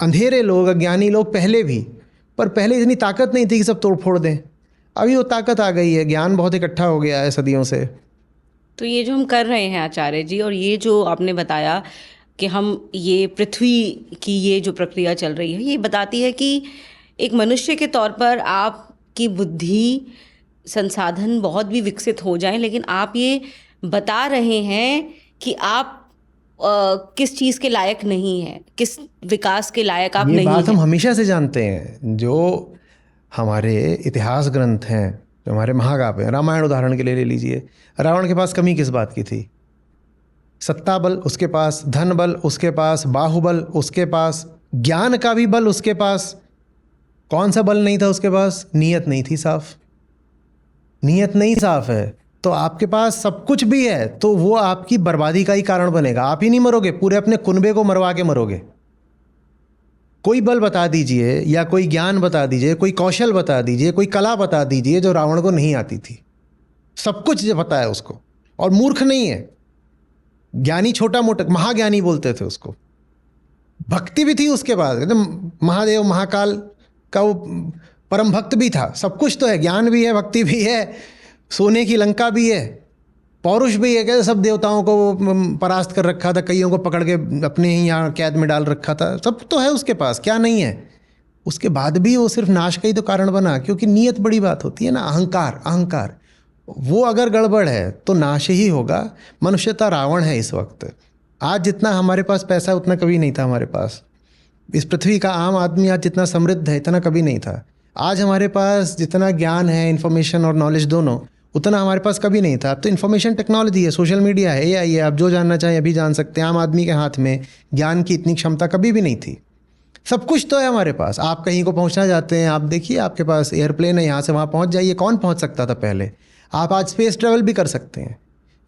अंधेरे लोग, अज्ञानी लोग पहले भी, पर पहले इतनी ताकत नहीं थी कि सब तोड़ फोड़ दें। अभी वो ताकत आ गई है, ज्ञान बहुत इकट्ठा हो गया है सदियों से। तो ये जो हम कर रहे हैं आचार्य जी, और ये जो आपने बताया कि हम ये पृथ्वी की ये जो प्रक्रिया चल रही है, ये बताती है कि एक मनुष्य के तौर पर आपकी बुद्धि, संसाधन बहुत भी विकसित हो जाएं, लेकिन आप ये बता रहे हैं कि आप किस चीज़ के लायक नहीं है, किस विकास के लायक आप ये नहीं बात हैं। हम हमेशा से जानते हैं। जो हमारे इतिहास ग्रंथ हैं, जो हमारे महाकाव्य हैं, रामायण उदाहरण के लिए ले लीजिए। रावण के पास कमी किस बात की थी? सत्ता बल उसके पास, धन बल उसके पास, बाहुबल उसके पास, ज्ञान का भी बल उसके पास। कौन सा बल नहीं था उसके पास? नीयत नहीं थी साफ। नीयत नहीं साफ है तो आपके पास सब कुछ भी है तो वो आपकी बर्बादी का ही कारण बनेगा। आप ही नहीं मरोगे, पूरे अपने कुनबे को मरवा के मरोगे। कोई बल बता दीजिए, या कोई ज्ञान बता दीजिए, कोई कौशल बता दीजिए, कोई कला बता दीजिए जो रावण को नहीं आती थी। सब कुछ जो पता है उसको, और मूर्ख नहीं है। ज्ञानी छोटा मोटा, महाज्ञानी बोलते थे उसको। भक्ति भी थी उसके पास, एकदम महादेव महाकाल का वो परम भक्त भी था। सब कुछ तो है, ज्ञान भी है, भक्ति भी है, सोने की लंका भी है, पौरुष भी है। कैसे सब देवताओं को परास्त कर रखा था, कईयों को पकड़ के अपने ही यहाँ कैद में डाल रखा था। सब तो है उसके पास, क्या नहीं है। उसके बाद भी वो सिर्फ नाश का ही तो कारण बना, क्योंकि नीयत बड़ी बात होती है ना। अहंकार, अहंकार वो अगर गड़बड़ है तो नाश ही होगा। मनुष्यता रावण है इस वक्त। आज जितना हमारे पास पैसा है उतना कभी नहीं था हमारे पास। इस पृथ्वी का आम आदमी आज जितना समृद्ध है इतना कभी नहीं था। आज हमारे पास जितना ज्ञान है, इन्फॉर्मेशन और नॉलेज दोनों, उतना हमारे पास कभी नहीं था। अब तो इन्फॉर्मेशन टेक्नोलॉजी है, सोशल मीडिया है, AI है, आप जो जानना चाहें अभी जान सकते हैं। आम आदमी के हाथ में ज्ञान की इतनी क्षमता कभी भी नहीं थी। सब कुछ तो है हमारे पास। आप कहीं को पहुंचना चाहते हैं, आप देखिए आपके पास एयरप्लेन है, यहाँ से वहाँ पहुँच जाइए। कौन पहुँच सकता था पहले? आप आज स्पेस ट्रैवल भी कर सकते हैं।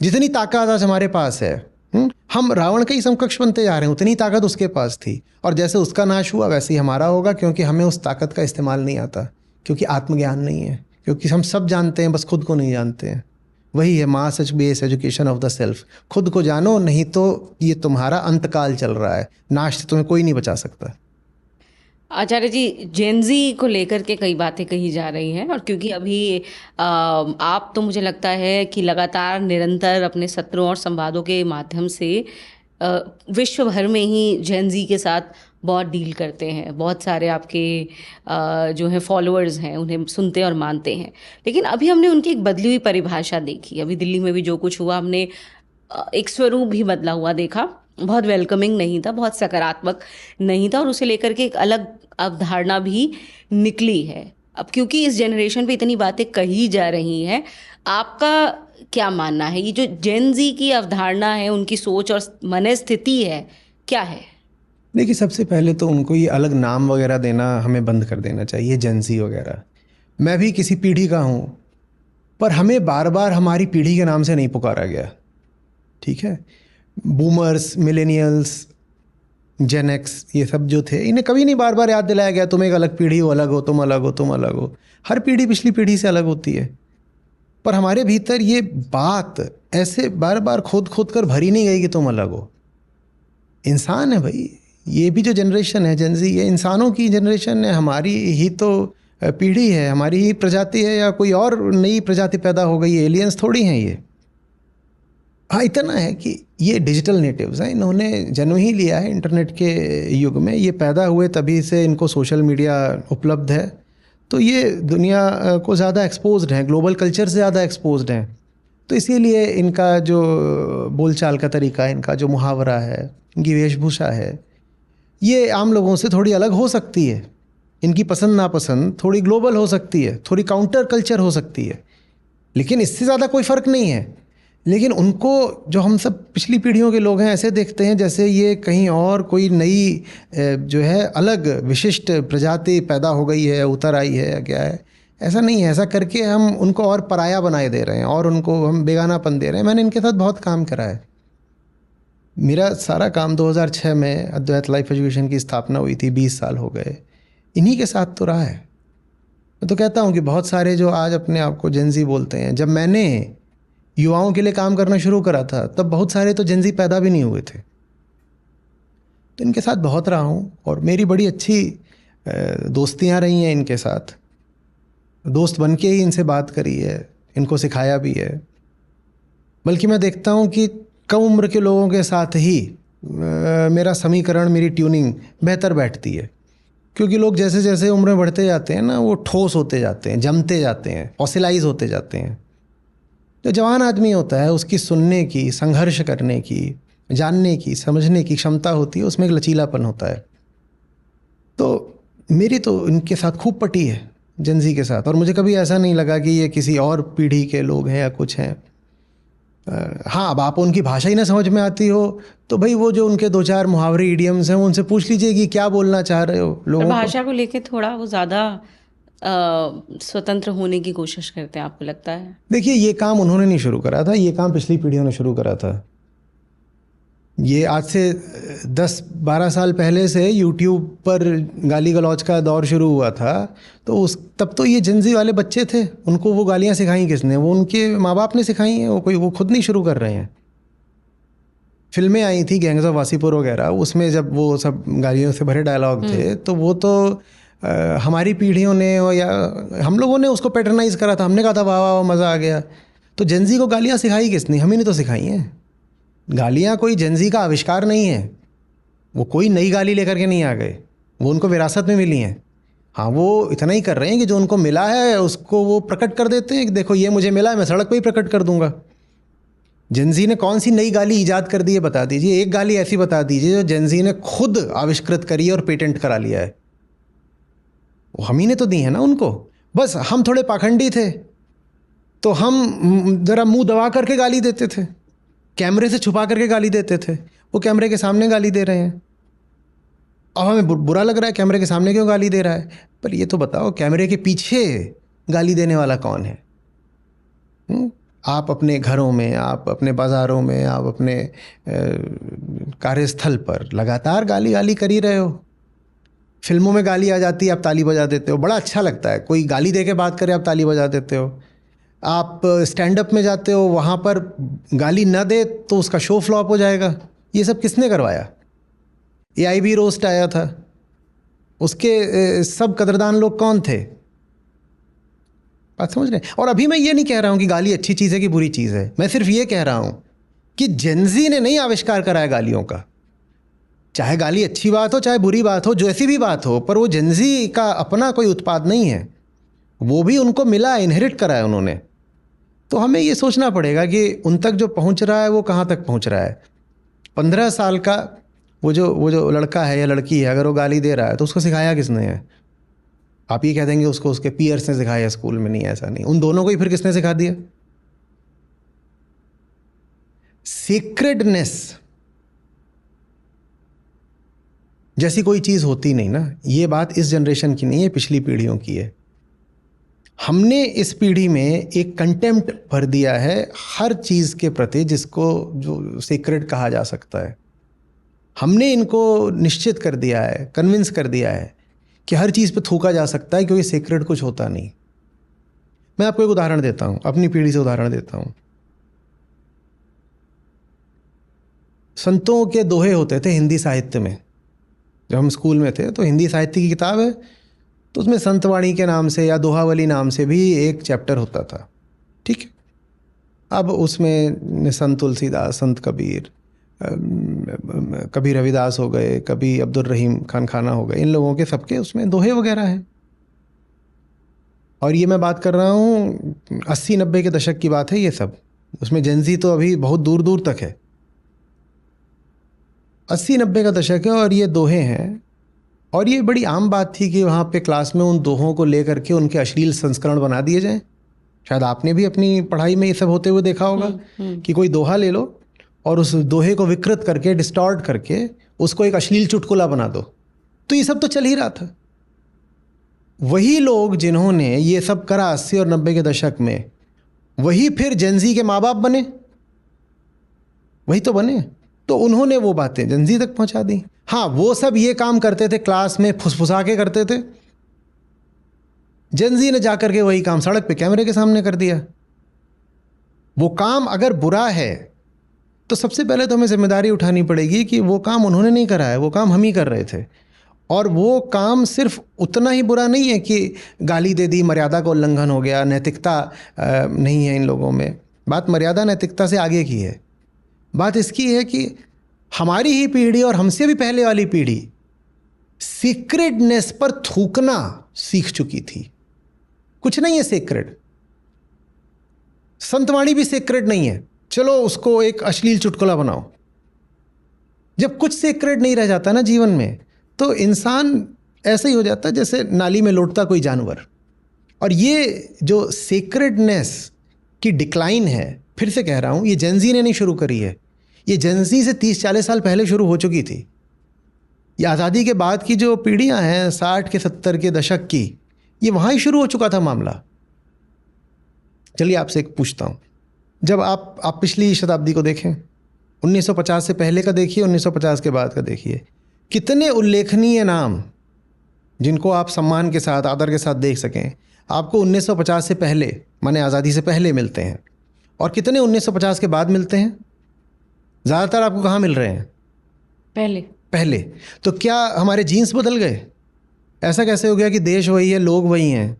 जितनी ताकत आज हमारे पास है हम रावण के ही समकक्ष बनते जा रहे हैं, उतनी ताकत उसके पास थी, और जैसे उसका नाश हुआ वैसे ही हमारा होगा, क्योंकि हमें उस ताकत का इस्तेमाल नहीं आता, क्योंकि आत्मज्ञान नहीं है, क्योंकि हम सब जानते हैं, बस खुद को नहीं जानते हैं। वही है mass base education of the self. खुद को जानो, नहीं तो ये तुम्हारा अंतकाल चल रहा है, नाश से तुम्हें कोई नहीं बचा सकता। आचार्य जी, जेनजी को लेकर के कई बातें कही जा रही हैं, और क्योंकि अभी आप तो मुझे लगता है कि लगातार निरंतर अपने सत्रों और संवादों के माध्यम से विश्व भर में ही जेनजी के साथ बहुत डील करते हैं। बहुत सारे आपके जो हैं फॉलोअर्स हैं, उन्हें सुनते और मानते हैं। लेकिन अभी हमने उनकी एक बदली हुई परिभाषा देखी। अभी दिल्ली में भी जो कुछ हुआ, हमने एक स्वरूप भी बदला हुआ देखा। बहुत वेलकमिंग नहीं था, बहुत सकारात्मक नहीं था, और उसे लेकर के एक अलग अवधारणा भी निकली है। अब क्योंकि इस जनरेशन पे इतनी बातें कही जा रही हैं, आपका क्या मानना है? ये जो जेन जी की अवधारणा है, उनकी सोच और मनस्थिति है, क्या है? देखिए, सबसे पहले तो उनको ये अलग नाम वगैरह देना हमें बंद कर देना चाहिए, जेंजी वगैरह। मैं भी किसी पीढ़ी का हूँ, पर हमें बार बार हमारी पीढ़ी के नाम से नहीं पुकारा गया, ठीक है? बूमर्स, मिलेनियल्स, जेन एक्स, ये सब जो थे, इन्हें कभी नहीं बार बार याद दिलाया गया तुम एक अलग पीढ़ी हो, अलग हो, तुम अलग हो, तुम अलग हो। हर पीढ़ी पिछली पीढ़ी से अलग होती है, पर हमारे भीतर ये बात ऐसे बार बार खोद खोद कर भरी नहीं गई कि तुम अलग हो। इंसान है भाई, ये भी जो जनरेशन है जेनजी, ये इंसानों की जनरेशन है, हमारी ही तो पीढ़ी है, हमारी ही प्रजाति है, या कोई और नई प्रजाति पैदा हो गई है, एलियंस थोड़ी हैं ये। हाँ, इतना है कि ये डिजिटल नेटिव्स हैं, इन्होंने जन्म ही लिया है इंटरनेट के युग में, ये पैदा हुए तभी से इनको सोशल मीडिया उपलब्ध है, तो ये दुनिया को ज़्यादा एक्सपोज्ड हैं, ग्लोबल कल्चर से ज़्यादा एक्सपोज्ड हैं। तो इसीलिए इनका जो बोलचाल का तरीका है, इनका जो मुहावरा है, इनकी वेशभूषा है, ये आम लोगों से थोड़ी अलग हो सकती है। इनकी पसंद नापसंद थोड़ी ग्लोबल हो सकती है, थोड़ी काउंटर कल्चर हो सकती है, लेकिन इससे ज़्यादा कोई फ़र्क नहीं है। लेकिन उनको, जो हम सब पिछली पीढ़ियों के लोग हैं, ऐसे देखते हैं जैसे ये कहीं और कोई नई जो है अलग विशिष्ट प्रजाति पैदा हो गई है, उतर आई है, या क्या है। ऐसा नहीं है। ऐसा करके हम उनको और पराया बनाए दे रहे हैं, और उनको हम बेगानापन दे रहे हैं। मैंने इनके साथ बहुत काम करा है। मेरा सारा काम 2006 में अद्वैत लाइफ एजुकेशन की स्थापना हुई थी, 20 साल हो गए, इन्हीं के साथ तो रहा है। मैं तो कहता हूँ कि बहुत सारे जो आज अपने आप को जेनजी बोलते हैं, जब मैंने युवाओं के लिए काम करना शुरू करा था तब बहुत सारे तो जेनजी पैदा भी नहीं हुए थे। तो इनके साथ बहुत रहा हूँ, और मेरी बड़ी अच्छी दोस्तियाँ रही हैं इनके साथ। दोस्त बन के ही इनसे बात करी है, इनको सिखाया भी है। बल्कि मैं देखता हूँ कि कम उम्र के लोगों के साथ ही मेरा समीकरण, मेरी ट्यूनिंग बेहतर बैठती है, क्योंकि लोग जैसे जैसे उम्र में बढ़ते जाते हैं ना, वो ठोस होते जाते हैं, जमते जाते हैं, फॉसिलाइज होते जाते हैं। जो जवान आदमी होता है, उसकी सुनने की, संघर्ष करने की, जानने की, समझने की क्षमता होती है, उसमें एक लचीलापन होता है। तो मेरी तो इनके साथ खूब पटी है, जेनजी के साथ, और मुझे कभी ऐसा नहीं लगा कि ये किसी और पीढ़ी के लोग हैं या कुछ हैं। हाँ, अब आप उनकी भाषा ही ना समझ में आती हो तो भाई वो जो उनके 2-4 मुहावरे इडियम्स हैं, वो उनसे पूछ लीजिए कि क्या बोलना चाह रहे हो लोगों को। भाषा को लेके थोड़ा वो ज़्यादा स्वतंत्र होने की कोशिश करते हैं, आपको लगता है? देखिए, ये काम उन्होंने नहीं शुरू करा था, ये काम पिछली पीढ़ियों ने शुरू करा था। ये आज से 10-12 साल पहले से यूट्यूब पर गाली गलौज का दौर शुरू हुआ था, तो तब तो ये जेनजी वाले बच्चे थे, उनको वो गालियाँ सिखाई किसने? वो उनके माँ बाप ने सिखाई हैं, वो खुद नहीं शुरू कर रहे हैं। फिल्में आई थी, गैंग्स ऑफ वासीपुर वगैरह, उसमें जब वो सब गालियों से भरे डायलॉग थे, तो वो तो हमारी पीढ़ियों ने या हम लोगों ने उसको पैटर्नाइज करा था। हमने कहा था वाह वाह मज़ा आ गया। तो जेनजी को गालियाँ सिखाई किसने? हम ही ने तो सिखाई हैं। गालियाँ कोई जेनजी का आविष्कार नहीं है, वो कोई नई गाली लेकर के नहीं आ गए, वो उनको विरासत में मिली हैं। हाँ, वो इतना ही कर रहे हैं कि जो उनको मिला है उसको वो प्रकट कर देते हैं कि देखो ये मुझे मिला है, मैं सड़क पर ही प्रकट कर दूंगा। जेनजी ने कौन सी नई गाली ईजाद कर दी है, बता दीजिए। एक गाली ऐसी बता दीजिए जो जेनजी ने खुद आविष्कृत करी है और पेटेंट करा लिया है। वो हम ही ने तो दी है ना उनको। बस हम थोड़े पाखंडी थे तो हम ज़रा मुंह दबा करके गाली देते थे, कैमरे से छुपा करके गाली देते थे। वो कैमरे के सामने गाली दे रहे हैं, अब हमें बुरा लग रहा है कैमरे के सामने क्यों गाली दे रहा है। पर ये तो बताओ, कैमरे के पीछे गाली देने वाला कौन है? आप अपने घरों में, आप अपने बाज़ारों में, आप अपने कार्यस्थल पर लगातार गाली गाली कर ही रहे हो। फिल्मों में गाली आ जाती है, आप ताली बजा देते हो, बड़ा अच्छा लगता है। कोई गाली दे के बात करे, आप ताली बजा देते हो। आप स्टैंड अप में जाते हो, वहाँ पर गाली न दे तो उसका शो फ्लॉप हो जाएगा। ये सब किसने करवाया? AIB रोस्ट आया था, उसके सब कदरदान लोग कौन थे? बात समझ रहे हैं? और अभी मैं ये नहीं कह रहा हूँ कि गाली अच्छी चीज़ है कि बुरी चीज़ है, मैं सिर्फ ये कह रहा हूँ कि जेनजी ने नहीं आविष्कार कराया गालियों का। चाहे गाली अच्छी बात हो, चाहे बुरी बात हो, जैसी भी बात हो, पर वो जेनजी का अपना कोई उत्पाद नहीं है, वो भी उनको मिला, इनहेरिट करा है उन्होंने। तो हमें ये सोचना पड़ेगा कि उन तक जो पहुँच रहा है वो कहाँ तक पहुँच रहा है। 15 साल का वो जो लड़का है या लड़की है, अगर वो गाली दे रहा है तो उसको सिखाया किसने है? आप ये कह देंगे उसको उसके पीयर्स ने सिखाया, स्कूल में नहीं, ऐसा नहीं। उन दोनों को ही फिर किसने सिखा दिया? सीक्रेटनेस जैसी कोई चीज़ होती नहीं ना। ये बात इस जनरेशन की नहीं है, पिछली पीढ़ियों की है। हमने इस पीढ़ी में एक कंटेम्प्ट भर दिया है हर चीज़ के प्रति जिसको जो सीक्रेट कहा जा सकता है। हमने इनको निश्चित कर दिया है, कन्विंस कर दिया है कि हर चीज़ पे थूका जा सकता है, क्योंकि सीक्रेट कुछ होता नहीं। मैं आपको एक उदाहरण देता हूँ, अपनी पीढ़ी से उदाहरण देता हूँ। संतों के दोहे होते थे हिंदी साहित्य में। जब हम स्कूल में थे तो हिंदी साहित्य की किताब है, तो उसमें संतवाणी के नाम से या दोहावली नाम से भी एक चैप्टर होता था। ठीक है। अब उसमें संत तुलसीदास, संत कबीर, कभी रविदास हो गए, कभी अब्दुल रहीम खान खाना हो गए, इन लोगों के सबके उसमें दोहे वगैरह हैं। और ये मैं बात कर रहा हूँ 80-90 के दशक की बात है ये सब। उसमें जेनजी तो अभी बहुत दूर दूर तक है। 80-90 का दशक है और ये दोहे हैं। और ये बड़ी आम बात थी कि वहाँ पे क्लास में उन दोहों को लेकर के उनके अश्लील संस्करण बना दिए जाएं। शायद आपने भी अपनी पढ़ाई में ये सब होते हुए देखा होगा कि कोई दोहा ले लो और उस दोहे को विकृत करके, डिस्टॉर्ट करके उसको एक अश्लील चुटकुला बना दो। तो ये सब तो चल ही रहा था। वही लोग जिन्होंने ये सब करा 80 और 90 के दशक में, वही फिर जेनजी के माँ बाप बने, वही तो बने। तो उन्होंने वो बातें जेनजी तक पहुंचा दी। हाँ, वो सब ये काम करते थे, क्लास में फुसफुसा के करते थे। जेनजी ने जाकर के वही काम सड़क पे कैमरे के सामने कर दिया। वो काम अगर बुरा है तो सबसे पहले तो हमें जिम्मेदारी उठानी पड़ेगी कि वो काम उन्होंने नहीं करा है, वो काम हम ही कर रहे थे। और वो काम सिर्फ उतना ही बुरा नहीं है कि गाली दे दी, मर्यादा का उल्लंघन हो गया, नैतिकता नहीं है इन लोगों में। बात मर्यादा नैतिकता से आगे की है। बात इसकी है कि हमारी ही पीढ़ी और हमसे भी पहले वाली पीढ़ी सीक्रेटनेस पर थूकना सीख चुकी थी। कुछ नहीं है सीक्रेट। संतवाणी भी सीक्रेट नहीं है, चलो उसको एक अश्लील चुटकुला बनाओ। जब कुछ सीक्रेट नहीं रह जाता ना जीवन में, तो इंसान ऐसे ही हो जाता जैसे नाली में लौटता कोई जानवर। और ये जो सीक्रेटनेस की डिक्लाइन है, फिर से कह रहा हूँ, ये जेनजी ने नहीं शुरू करी है। ये जेनजी से 30-40 साल पहले शुरू हो चुकी थी। ये आज़ादी के बाद की जो पीढ़ियाँ हैं 60 के 70 के दशक की, ये वहाँ ही शुरू हो चुका था मामला। चलिए आपसे एक पूछता हूँ, जब आप पिछली शताब्दी को देखें, 1950 से पहले का देखिए, 1950 के बाद का देखिए, कितने उल्लेखनीय नाम जिनको आप सम्मान के साथ, आदर के साथ देख सकें, आपको 1950 से पहले, माने आज़ादी से पहले मिलते हैं। और कितने 1950 के बाद मिलते हैं? ज़्यादातर आपको कहाँ मिल रहे हैं? पहले। तो क्या हमारे जीन्स बदल गए? ऐसा कैसे हो गया कि देश वही है, लोग वही हैं,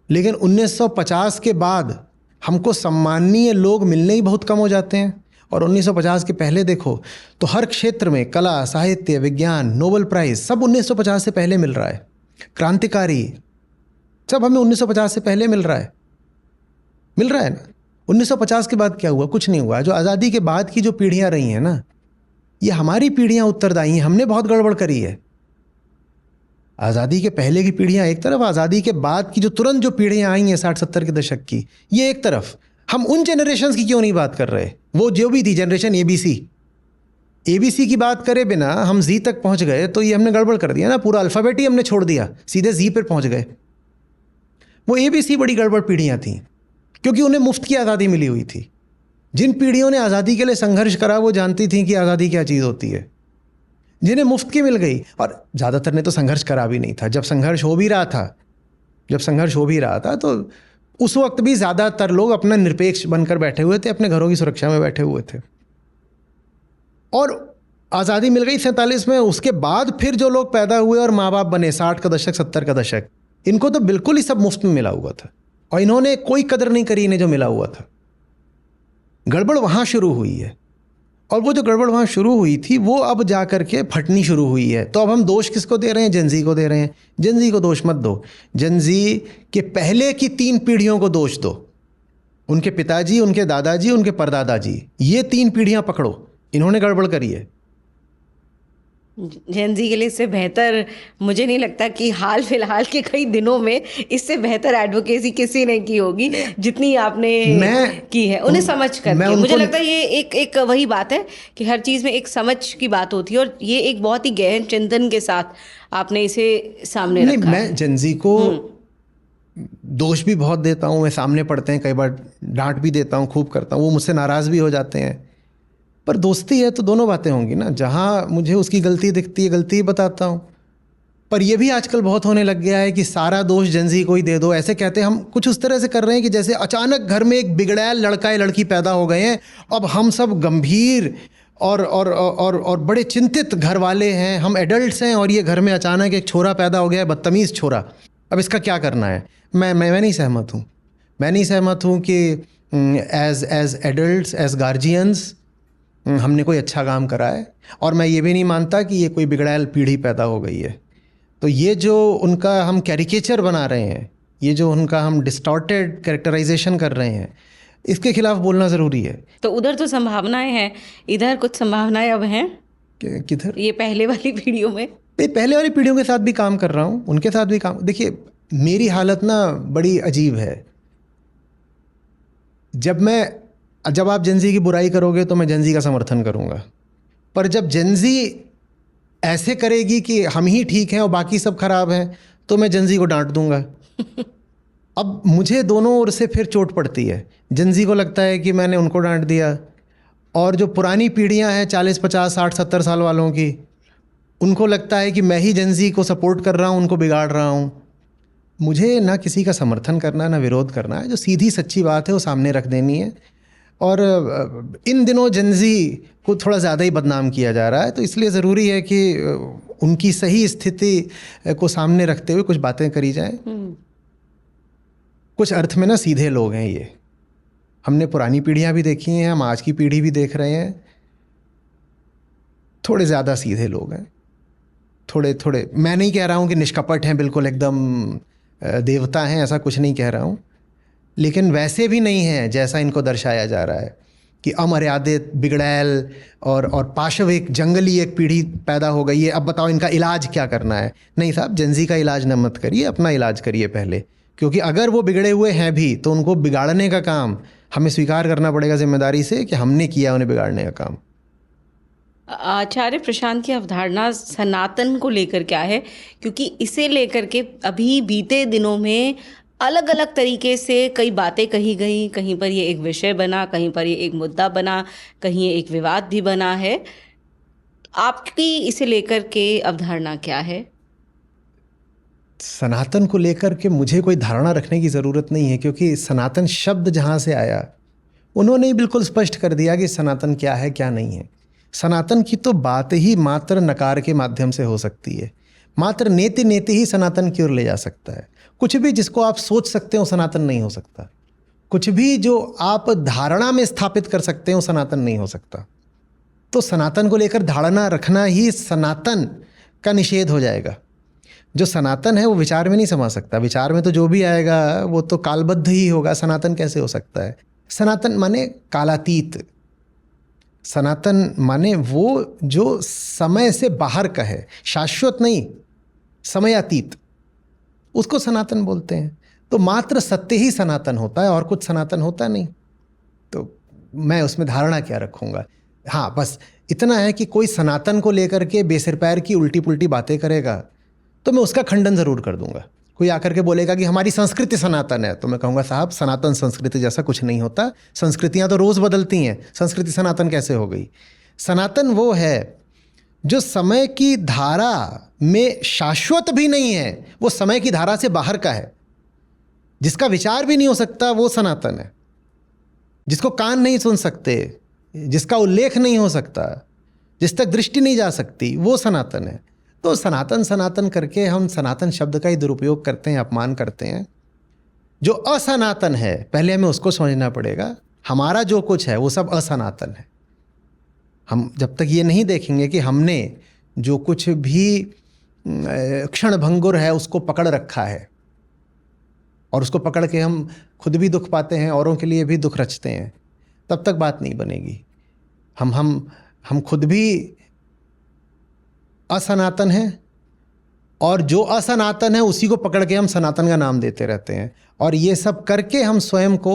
लेकिन 1950 के बाद हमको सम्माननीय लोग मिलने ही बहुत कम हो जाते हैं? और 1950 के पहले देखो तो हर क्षेत्र में कला, साहित्य, विज्ञान, नोबेल प्राइज़ सब 1950 से पहले मिल रहा है। क्रांतिकारी सब हमें 1950 से पहले मिल रहा है ना। 1950 के बाद क्या हुआ? कुछ नहीं हुआ। जो आज़ादी के बाद की जो पीढ़ियाँ रही हैं ना, ये हमारी पीढ़ियाँ उत्तरदायी हैं। हमने बहुत गड़बड़ करी है। आज़ादी के पहले की पीढ़ियाँ एक तरफ, आज़ादी के बाद की जो तुरंत जो पीढ़ियाँ आई हैं 60-70 के दशक की, ये एक तरफ। हम उन जनरेशन्स की क्यों नहीं बात कर रहे? वो जो भी थी जनरेशन ABC की बात करे बिना हम जी तक पहुँच गए तो ये हमने गड़बड़ कर दिया ना। पूरा अल्फ़ाबेट ही हमने छोड़ दिया, सीधे जी पर पहुँच गए। वो ABC बड़ी गड़बड़ पीढ़ियाँ थीं। क्योंकि उन्हें मुफ्त की आज़ादी मिली हुई थी। जिन पीढ़ियों ने आज़ादी के लिए संघर्ष करा वो जानती थी कि आज़ादी क्या चीज़ होती है। जिन्हें मुफ्त की मिल गई, और ज़्यादातर ने तो संघर्ष करा भी नहीं था। जब संघर्ष हो भी रहा था तो उस वक्त भी ज़्यादातर लोग अपना निरपेक्ष बनकर बैठे हुए थे, अपने घरों की सुरक्षा में बैठे हुए थे। और आज़ादी मिल गई 47 में। उसके बाद फिर जो लोग पैदा हुए और माँ बाप बने 60 का दशक 70 का दशक, इनको तो बिल्कुल ही सब मुफ्त में मिला हुआ था और इन्होंने कोई कदर नहीं करी इन्हें जो मिला हुआ था। गड़बड़ वहाँ शुरू हुई है, और वो जो गड़बड़ वहाँ शुरू हुई थी वो अब जा कर के फटनी शुरू हुई है। तो अब हम दोष किसको दे रहे हैं? जेनजी को दे रहे हैं। जेनजी को दोष मत दो, जेनजी के पहले की 3 पीढ़ियों को दोष दो। उनके पिताजी, उनके दादाजी, उनके परदादाजी, ये 3 पीढ़ियाँ पकड़ो, इन्होंने गड़बड़ करी है। जेनजी के लिए इससे बेहतर मुझे नहीं लगता कि हाल फिलहाल के कई दिनों में इससे बेहतर एडवोकेसी किसी ने की होगी जितनी आपने की है उन्हें समझ करके। मुझे लगता है ये एक वही बात है कि हर चीज़ में एक समझ की बात होती है, और ये एक बहुत ही गहन चिंतन के साथ आपने इसे सामने रखा। मैं जेनजी को दोष भी बहुत देता हूँ, मैं सामने पढ़ते हैं, कई बार डांट भी देता हूँ, खूब करता हूँ, वो मुझसे नाराज़ भी हो जाते हैं। पर दोस्ती है तो दोनों बातें होंगी ना। जहाँ मुझे उसकी गलती दिखती है, गलती ही बताता हूँ। पर यह भी आजकल बहुत होने लग गया है कि सारा दोष जेनजी को ही दे दो। ऐसे कहते हैं, हम कुछ उस तरह से कर रहे हैं कि जैसे अचानक घर में एक बिगड़ैल लड़का या लड़की पैदा हो गए हैं, अब हम सब गंभीर और बड़े चिंतित घर वाले हैं, हम एडल्ट्स हैं, और ये घर में अचानक एक छोरा पैदा हो गया है, बदतमीज़ छोरा, अब इसका क्या करना है? मैं नहीं सहमत हूँ। मैं नहीं सहमत हूँ कि एज एडल्ट्स, एज गार्जियंस हमने कोई अच्छा काम करा है, और मैं ये भी नहीं मानता कि ये कोई बिगड़ैल पीढ़ी पैदा हो गई है। तो ये जो उनका हम कैरिकेचर बना रहे हैं, ये जो उनका हम डिस्टॉर्टेड कैरेक्टराइजेशन कर रहे हैं, इसके खिलाफ बोलना ज़रूरी है। तो उधर तो संभावनाएं हैं, इधर कुछ संभावनाएं अब हैं किधर? ये पहले वाली पीढ़ियों में। पहले वाली पीढ़ियों के साथ भी काम कर रहा हूँ, उनके साथ भी काम। देखिए, मेरी हालत ना बड़ी अजीब है। जब आप जेनजी की बुराई करोगे तो मैं जेनजी का समर्थन करूँगा, पर जब जेनजी ऐसे करेगी कि हम ही ठीक हैं और बाकी सब खराब हैं, तो मैं जेनजी को डांट दूंगा। अब मुझे दोनों ओर से फिर चोट पड़ती है। जेनजी को लगता है कि मैंने उनको डांट दिया, और जो पुरानी पीढ़ियां हैं 40, 50, 60, 70 साल वालों की, उनको लगता है कि मैं ही जेनजी को सपोर्ट कर रहा हूँ, उनको बिगाड़ रहा हूँ। मुझे ना किसी का समर्थन करना, ना विरोध करना है। जो सीधी सच्ची बात है वो सामने रख देनी है। और इन दिनों जेनजी को थोड़ा ज़्यादा ही बदनाम किया जा रहा है, तो इसलिए ज़रूरी है कि उनकी सही स्थिति को सामने रखते हुए कुछ बातें करी जाएं। कुछ अर्थ में ना सीधे लोग हैं ये। हमने पुरानी पीढ़ियां भी देखी हैं, हम आज की पीढ़ी भी देख रहे हैं। थोड़े ज़्यादा सीधे लोग हैं, थोड़े। मैं नहीं कह रहा हूँ कि निष्कपट हैं, बिल्कुल एकदम देवता हैं, ऐसा कुछ नहीं कह रहा हूँ, लेकिन वैसे भी नहीं है जैसा इनको दर्शाया जा रहा है कि अमर्यादित, बिगड़ैल और पाशविक, जंगली एक पीढ़ी पैदा हो गई है। अब बताओ इनका इलाज क्या करना है? नहीं साहब, जेनजी का इलाज न मत करिए, अपना इलाज करिए पहले, क्योंकि अगर वो बिगड़े हुए हैं भी तो उनको बिगाड़ने का काम हमें स्वीकार करना पड़ेगा जिम्मेदारी से कि हमने किया उन्हें बिगाड़ने का काम। आचार्य प्रशांत की अवधारणा सनातन को लेकर क्या है? क्योंकि इसे लेकर के अभी बीते दिनों में अलग अलग तरीके से कई बातें कही गई। कहीं पर ये एक विषय बना, कहीं पर ये एक मुद्दा बना, कहीं एक विवाद भी बना है। आपकी इसे लेकर के अवधारणा क्या है? सनातन को लेकर के मुझे कोई धारणा रखने की ज़रूरत नहीं है, क्योंकि सनातन शब्द जहाँ से आया उन्होंने बिल्कुल स्पष्ट कर दिया कि सनातन क्या है, क्या नहीं है। सनातन की तो बात ही मात्र नकार के माध्यम से हो सकती है। मात्र नेति नेति ही सनातन की ओर ले जा सकता है। कुछ भी जिसको आप सोच सकते हो सनातन नहीं हो सकता। कुछ भी जो आप धारणा में स्थापित कर सकते हो सनातन नहीं हो सकता। तो सनातन को लेकर धारणा रखना ही सनातन का निषेध हो जाएगा। जो सनातन है वो विचार में नहीं समा सकता। विचार में तो जो भी आएगा वो तो कालबद्ध ही होगा। सनातन कैसे हो सकता है? सनातन माने कालातीत। सनातन माने वो जो समय से बाहर का है, शाश्वत नहीं, समयातीत, उसको सनातन बोलते हैं। तो मात्र सत्य ही सनातन होता है और कुछ सनातन होता नहीं। तो मैं उसमें धारणा क्या रखूँगा? हाँ, बस इतना है कि कोई सनातन को लेकर के बेसिर पैर की उल्टी पुल्टी बातें करेगा तो मैं उसका खंडन ज़रूर कर दूंगा। कोई आकर के बोलेगा कि हमारी संस्कृति सनातन है, तो मैं कहूँगा साहब सनातन संस्कृति जैसा कुछ नहीं होता। संस्कृतियाँ तो रोज़ बदलती हैं, संस्कृति सनातन कैसे हो गई? सनातन वो है जो समय की धारा में शाश्वत भी नहीं है, वो समय की धारा से बाहर का है, जिसका विचार भी नहीं हो सकता, वो सनातन है। जिसको कान नहीं सुन सकते, जिसका उल्लेख नहीं हो सकता, जिस तक दृष्टि नहीं जा सकती, वो सनातन है। तो सनातन सनातन करके हम सनातन शब्द का ही दुरुपयोग करते हैं, अपमान करते हैं। जो असनातन है पहले हमें उसको समझना पड़ेगा। हमारा जो कुछ है वो सब असनातन है। हम जब तक ये नहीं देखेंगे कि हमने जो कुछ भी क्षण भंगुर है उसको पकड़ रखा है और उसको पकड़ के हम खुद भी दुख पाते हैं, औरों के लिए भी दुख रचते हैं, तब तक बात नहीं बनेगी। हम खुद भी असनातन हैं और जो असनातन है उसी को पकड़ के हम सनातन का नाम देते रहते हैं, और ये सब करके हम स्वयं को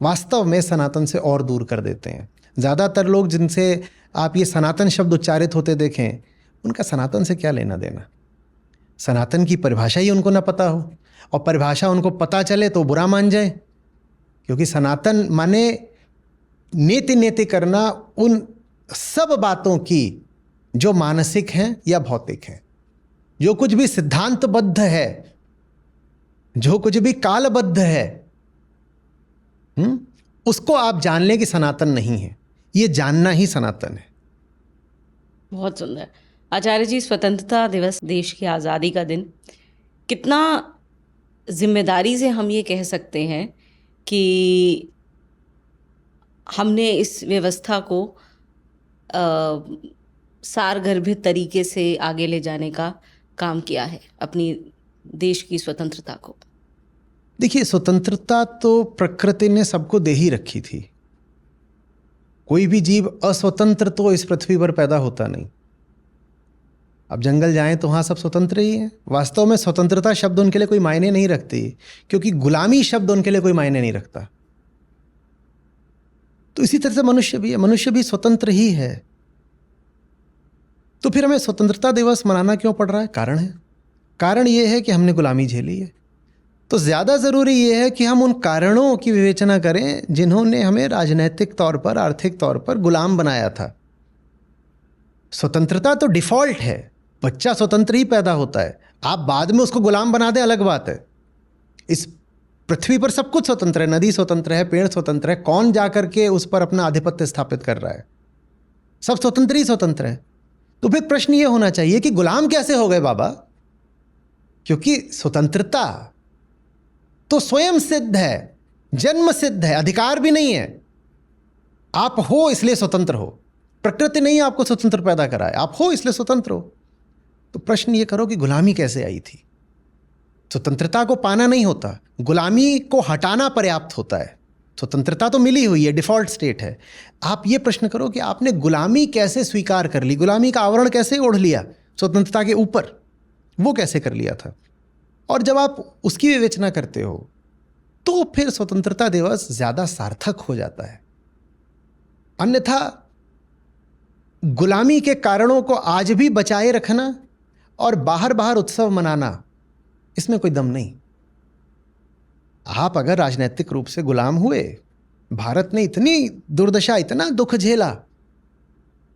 वास्तव में सनातन से और दूर कर देते हैं। ज़्यादातर लोग जिनसे आप ये सनातन शब्द उच्चारित होते देखें, उनका सनातन से क्या लेना देना। सनातन की परिभाषा ही उनको ना पता हो, और परिभाषा उनको पता चले तो बुरा मान जाए, क्योंकि सनातन माने नेति नेति करना उन सब बातों की जो मानसिक हैं या भौतिक हैं। जो कुछ भी सिद्धांतबद्ध है, जो कुछ भी कालबद्ध है, उसको आप जान लें कि सनातन नहीं है। ये जानना ही सनातन है। बहुत सुंदर। आचार्य जी, स्वतंत्रता दिवस, देश की आज़ादी का दिन, कितना जिम्मेदारी से हम ये कह सकते हैं कि हमने इस व्यवस्था को सारगर्भित तरीके से आगे ले जाने का काम किया है, अपनी देश की स्वतंत्रता को। देखिए, स्वतंत्रता तो प्रकृति ने सबको दे ही रखी थी। कोई भी जीव अस्वतंत्र तो इस पृथ्वी पर पैदा होता नहीं। अब जंगल जाएं तो वहाँ सब स्वतंत्र ही हैं। वास्तव में स्वतंत्रता शब्द उनके लिए कोई मायने नहीं रखती, क्योंकि गुलामी शब्द उनके लिए कोई मायने नहीं रखता। तो इसी तरह से मनुष्य भी है, मनुष्य भी स्वतंत्र ही है। तो फिर हमें स्वतंत्रता दिवस मनाना क्यों पड़ रहा है? कारण ये है कि हमने गुलामी झेली है। तो ज़्यादा ज़रूरी ये है कि हम उन कारणों की विवेचना करें जिन्होंने हमें राजनैतिक तौर पर, आर्थिक तौर पर गुलाम बनाया था। स्वतंत्रता तो डिफ़ॉल्ट है, बच्चा स्वतंत्र ही पैदा होता है। आप बाद में उसको गुलाम बना दें, अलग बात है। इस पृथ्वी पर सब कुछ स्वतंत्र है, नदी स्वतंत्र है, पेड़ स्वतंत्र है। कौन जा करके उस पर अपना आधिपत्य स्थापित कर रहा है? सब स्वतंत्र ही स्वतंत्र है। तो फिर प्रश्न ये होना चाहिए कि गुलाम कैसे हो गए बाबा? क्योंकि स्वतंत्रता तो स्वयं सिद्ध है, जन्म सिद्ध है, अधिकार भी नहीं है। आप हो इसलिए स्वतंत्र हो। प्रकृति नहीं आपको स्वतंत्र पैदा करा है, आप हो इसलिए स्वतंत्र हो। तो प्रश्न ये करो कि गुलामी कैसे आई थी? स्वतंत्रता को पाना नहीं होता, गुलामी को हटाना पर्याप्त होता है। स्वतंत्रता तो मिली हुई है, डिफ़ॉल्ट स्टेट है। आप ये प्रश्न करो कि आपने गुलामी कैसे स्वीकार कर ली, गुलामी का आवरण कैसे ओढ़ लिया स्वतंत्रता के ऊपर, वो कैसे कर लिया था? और जब आप उसकी विवेचना करते हो तो फिर स्वतंत्रता दिवस ज़्यादा सार्थक हो जाता है। अन्यथा गुलामी के कारणों को आज भी बचाए रखना और बाहर बाहर उत्सव मनाना, इसमें कोई दम नहीं। आप अगर राजनीतिक रूप से गुलाम हुए, भारत ने इतनी दुर्दशा, इतना दुख झेला,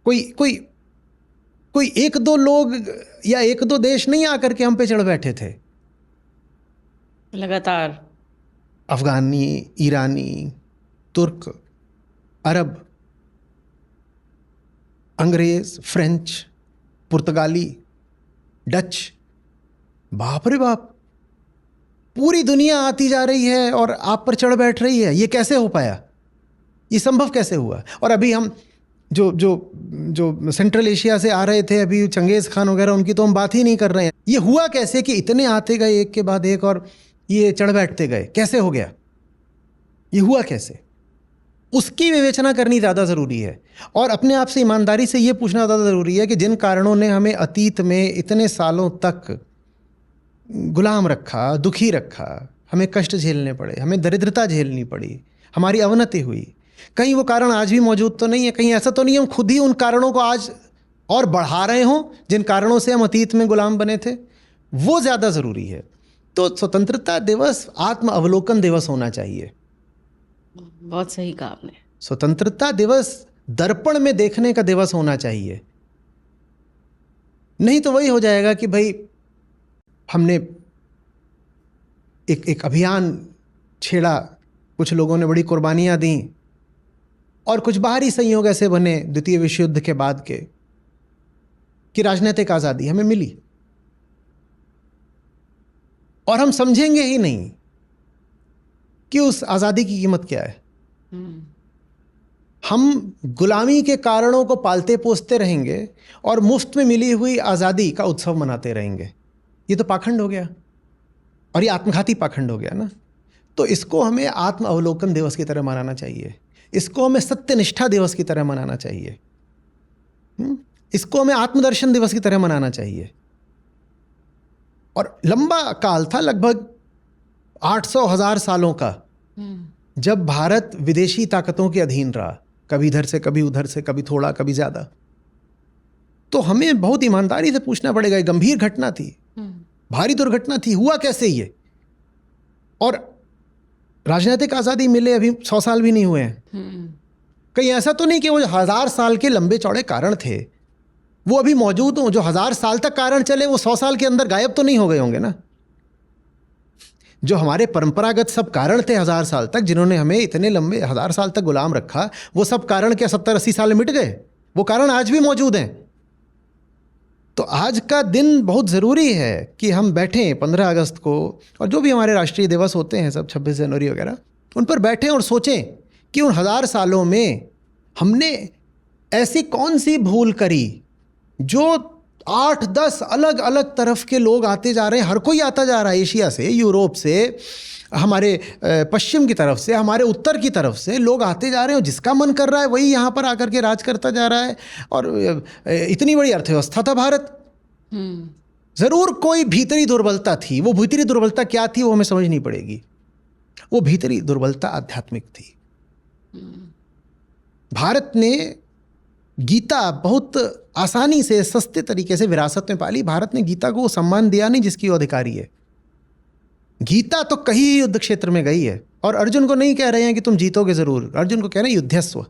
कोई एक दो लोग या एक दो देश नहीं आकर के हम पे चढ़ बैठे थे। लगातार अफगानी, ईरानी, तुर्क, अरब, अंग्रेज, फ्रेंच, पुर्तगाली, डच, बाप रे बाप, पूरी दुनिया आती जा रही है और आप पर चढ़ बैठ रही है। ये कैसे हो पाया? ये संभव कैसे हुआ? और अभी हम जो सेंट्रल एशिया से आ रहे थे, अभी चंगेज़ खान वगैरह, उनकी तो हम बात ही नहीं कर रहे हैं। ये हुआ कैसे कि इतने आते गए एक के बाद एक और ये चढ़ बैठते गए? कैसे हो गया? ये हुआ कैसे? उसकी विवेचना करनी ज़्यादा ज़रूरी है। और अपने आप से ईमानदारी से ये पूछना ज़्यादा ज़रूरी है कि जिन कारणों ने हमें अतीत में इतने सालों तक गुलाम रखा, दुखी रखा, हमें कष्ट झेलने पड़े, हमें दरिद्रता झेलनी पड़ी, हमारी अवनति हुई, कहीं वो कारण आज भी मौजूद तो नहीं है? कहीं ऐसा तो नहीं हम खुद ही उन कारणों को आज और बढ़ा रहे हों जिन कारणों से हम अतीत में गुलाम बने थे? वो ज़्यादा ज़रूरी है। तो स्वतंत्रता दिवस आत्म अवलोकन दिवस होना चाहिए। बहुत सही कहा आपने। स्वतंत्रता दिवस दर्पण में देखने का दिवस होना चाहिए। नहीं तो वही हो जाएगा कि भाई हमने एक अभियान छेड़ा, कुछ लोगों ने बड़ी कुर्बानियां दी और कुछ बाहरी संयोग ऐसे बने द्वितीय विश्व युद्ध के बाद के कि राजनीतिक आज़ादी हमें मिली और हम समझेंगे ही नहीं कि उस आज़ादी की कीमत क्या है। हम गुलामी के कारणों को पालते पोसते रहेंगे और मुफ्त में मिली हुई आज़ादी का उत्सव मनाते रहेंगे। ये तो पाखंड हो गया और ये आत्मघाती पाखंड हो गया ना। तो इसको हमें आत्म अवलोकन दिवस की तरह मनाना चाहिए, इसको हमें सत्यनिष्ठा दिवस की तरह मनाना चाहिए, इसको हमें आत्मदर्शन दिवस की तरह मनाना चाहिए। और लंबा काल था, लगभग 800,000 सालों का, जब भारत विदेशी ताकतों के अधीन रहा, कभी इधर से कभी उधर से, कभी थोड़ा कभी ज़्यादा। तो हमें बहुत ईमानदारी से पूछना पड़ेगा, एक गंभीर घटना थी, भारी दुर्घटना थी, हुआ कैसे ये? और राजनीतिक आज़ादी मिले अभी 100 साल भी नहीं हुए हैं। कहीं ऐसा तो नहीं कि वो 1000 साल के लंबे चौड़े कारण थे वो अभी मौजूद हों? जो 1000 साल तक कारण चले वो 100 साल के अंदर गायब तो नहीं हो गए होंगे ना। जो हमारे परंपरागत सब कारण थे 1000 साल तक, जिन्होंने हमें इतने लंबे 1000 साल तक गुलाम रखा, वो सब कारण क्या 70-80 साल में मिट गए? वो कारण आज भी मौजूद हैं। तो आज का दिन बहुत ज़रूरी है कि हम बैठें 15 अगस्त को, और जो भी हमारे राष्ट्रीय दिवस होते हैं सब 26 जनवरी वगैरह, उन पर बैठें और सोचें कि उन 1000 सालों में हमने ऐसी कौन सी भूल करी जो 8-10 अलग अलग तरफ के लोग आते जा रहे हैं। हर कोई आता जा रहा है, एशिया से, यूरोप से, हमारे पश्चिम की तरफ से, हमारे उत्तर की तरफ से लोग आते जा रहे हैं, और जिसका मन कर रहा है वही यहाँ पर आकर के राज करता जा रहा है। और इतनी बड़ी अर्थव्यवस्था था भारत। ज़रूर कोई भीतरी दुर्बलता थी। वो भीतरी दुर्बलता क्या थी वो हमें समझनी पड़ेगी। वो भीतरी दुर्बलता आध्यात्मिक थी। भारत ने गीता बहुत आसानी से, सस्ते तरीके से विरासत में पाली। भारत ने गीता को वो सम्मान दिया नहीं जिसकी वो अधिकारी है। गीता तो कहीं युद्ध क्षेत्र में गई है, और अर्जुन को नहीं कह रहे हैं कि तुम जीतोगे जरूर, अर्जुन को कह रहे हैं युद्धस्व।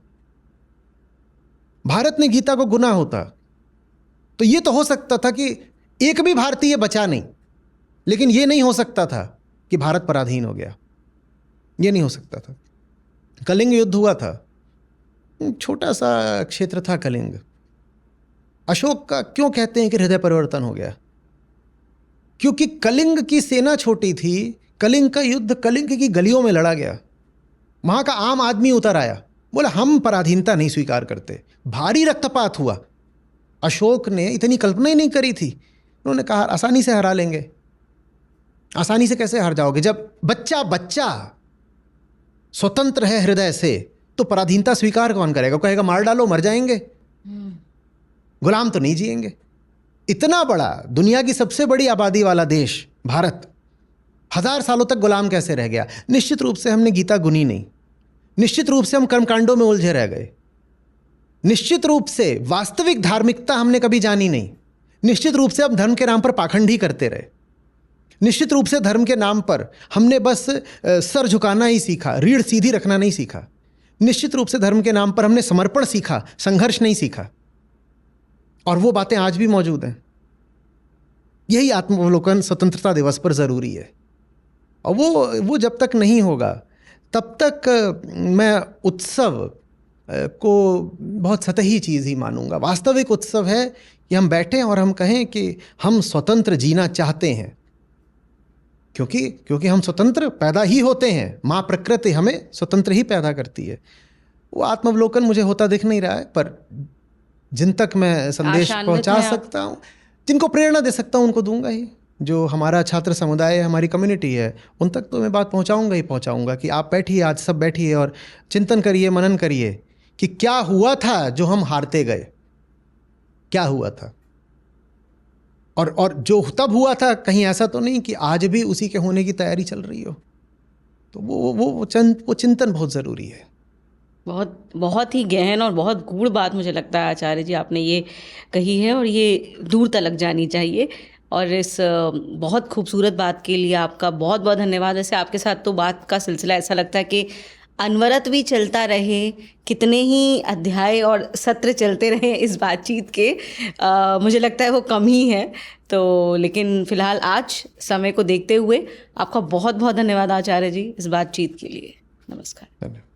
भारत ने गीता को गुना होता तो ये तो हो सकता था कि एक भी भारतीय बचा नहीं, लेकिन ये नहीं हो सकता था कि भारत पराधीन हो गया। ये नहीं हो सकता था। कलिंग युद्ध हुआ था, छोटा सा क्षेत्र था कलिंग। अशोक का क्यों कहते हैं कि हृदय परिवर्तन हो गया? क्योंकि कलिंग की सेना छोटी थी। कलिंग का युद्ध कलिंग की गलियों में लड़ा गया। वहां का आम आदमी उतर आया, बोला हम पराधीनता नहीं स्वीकार करते। भारी रक्तपात हुआ। अशोक ने इतनी कल्पना ही नहीं करी थी। उन्होंने कहा आसानी से हरा लेंगे। आसानी से कैसे हार जाओगे? जब बच्चा स्वतंत्र है हृदय से, तो पराधीनता स्वीकार कौन करेगा? कहेगा मार डालो, मर जाएंगे, गुलाम तो नहीं जिएंगे। इतना बड़ा, दुनिया की सबसे बड़ी आबादी वाला देश भारत 1000 सालों तक गुलाम कैसे रह गया? निश्चित रूप से हमने गीता गुनी नहीं। निश्चित रूप से हम कर्मकांडों में उलझे रह गए। निश्चित रूप से वास्तविक धार्मिकता हमने कभी जानी नहीं। निश्चित रूप से हम धर्म के नाम पर पाखंड ही करते रहे। निश्चित रूप से धर्म के नाम पर हमने बस सर झुकाना ही सीखा, रीढ़ सीधी रखना नहीं सीखा। निश्चित रूप से धर्म के नाम पर हमने समर्पण सीखा, संघर्ष नहीं सीखा। और वो बातें आज भी मौजूद हैं। यही आत्मावलोकन स्वतंत्रता दिवस पर ज़रूरी है। और वो जब तक नहीं होगा तब तक मैं उत्सव को बहुत सतही चीज़ ही मानूंगा। वास्तविक उत्सव है कि हम बैठें और हम कहें कि हम स्वतंत्र जीना चाहते हैं, क्योंकि हम स्वतंत्र पैदा ही होते हैं। माँ प्रकृति हमें स्वतंत्र ही पैदा करती है। वो आत्मावलोकन मुझे होता दिख नहीं रहा है, पर जिन तक मैं संदेश पहुंचा सकता हूँ, जिनको प्रेरणा दे सकता हूँ, उनको दूंगा ही। जो हमारा छात्र समुदाय है, हमारी कम्युनिटी है, उन तक तो मैं बात पहुंचाऊंगा ही पहुंचाऊंगा कि आप बैठिए, आज सब बैठिए और चिंतन करिए, मनन करिए कि क्या हुआ था जो हम हारते गए, क्या हुआ था। और जो तब हुआ था, कहीं ऐसा तो नहीं कि आज भी उसी के होने की तैयारी चल रही हो। तो वो चिंतन बहुत ज़रूरी है। बहुत बहुत ही गहन और बहुत गूढ़ बात मुझे लगता है आचार्य जी आपने ये कही है, और ये दूर तलक जानी चाहिए। और इस बहुत खूबसूरत बात के लिए आपका बहुत बहुत धन्यवाद। ऐसे आपके साथ तो बात का सिलसिला ऐसा लगता है कि अनवरत भी चलता रहे, कितने ही अध्याय और सत्र चलते रहे इस बातचीत के, मुझे लगता है वो कम ही है। तो लेकिन फ़िलहाल आज समय को देखते हुए आपका बहुत बहुत धन्यवाद आचार्य जी इस बातचीत के लिए। नमस्कार। धन्यवाद।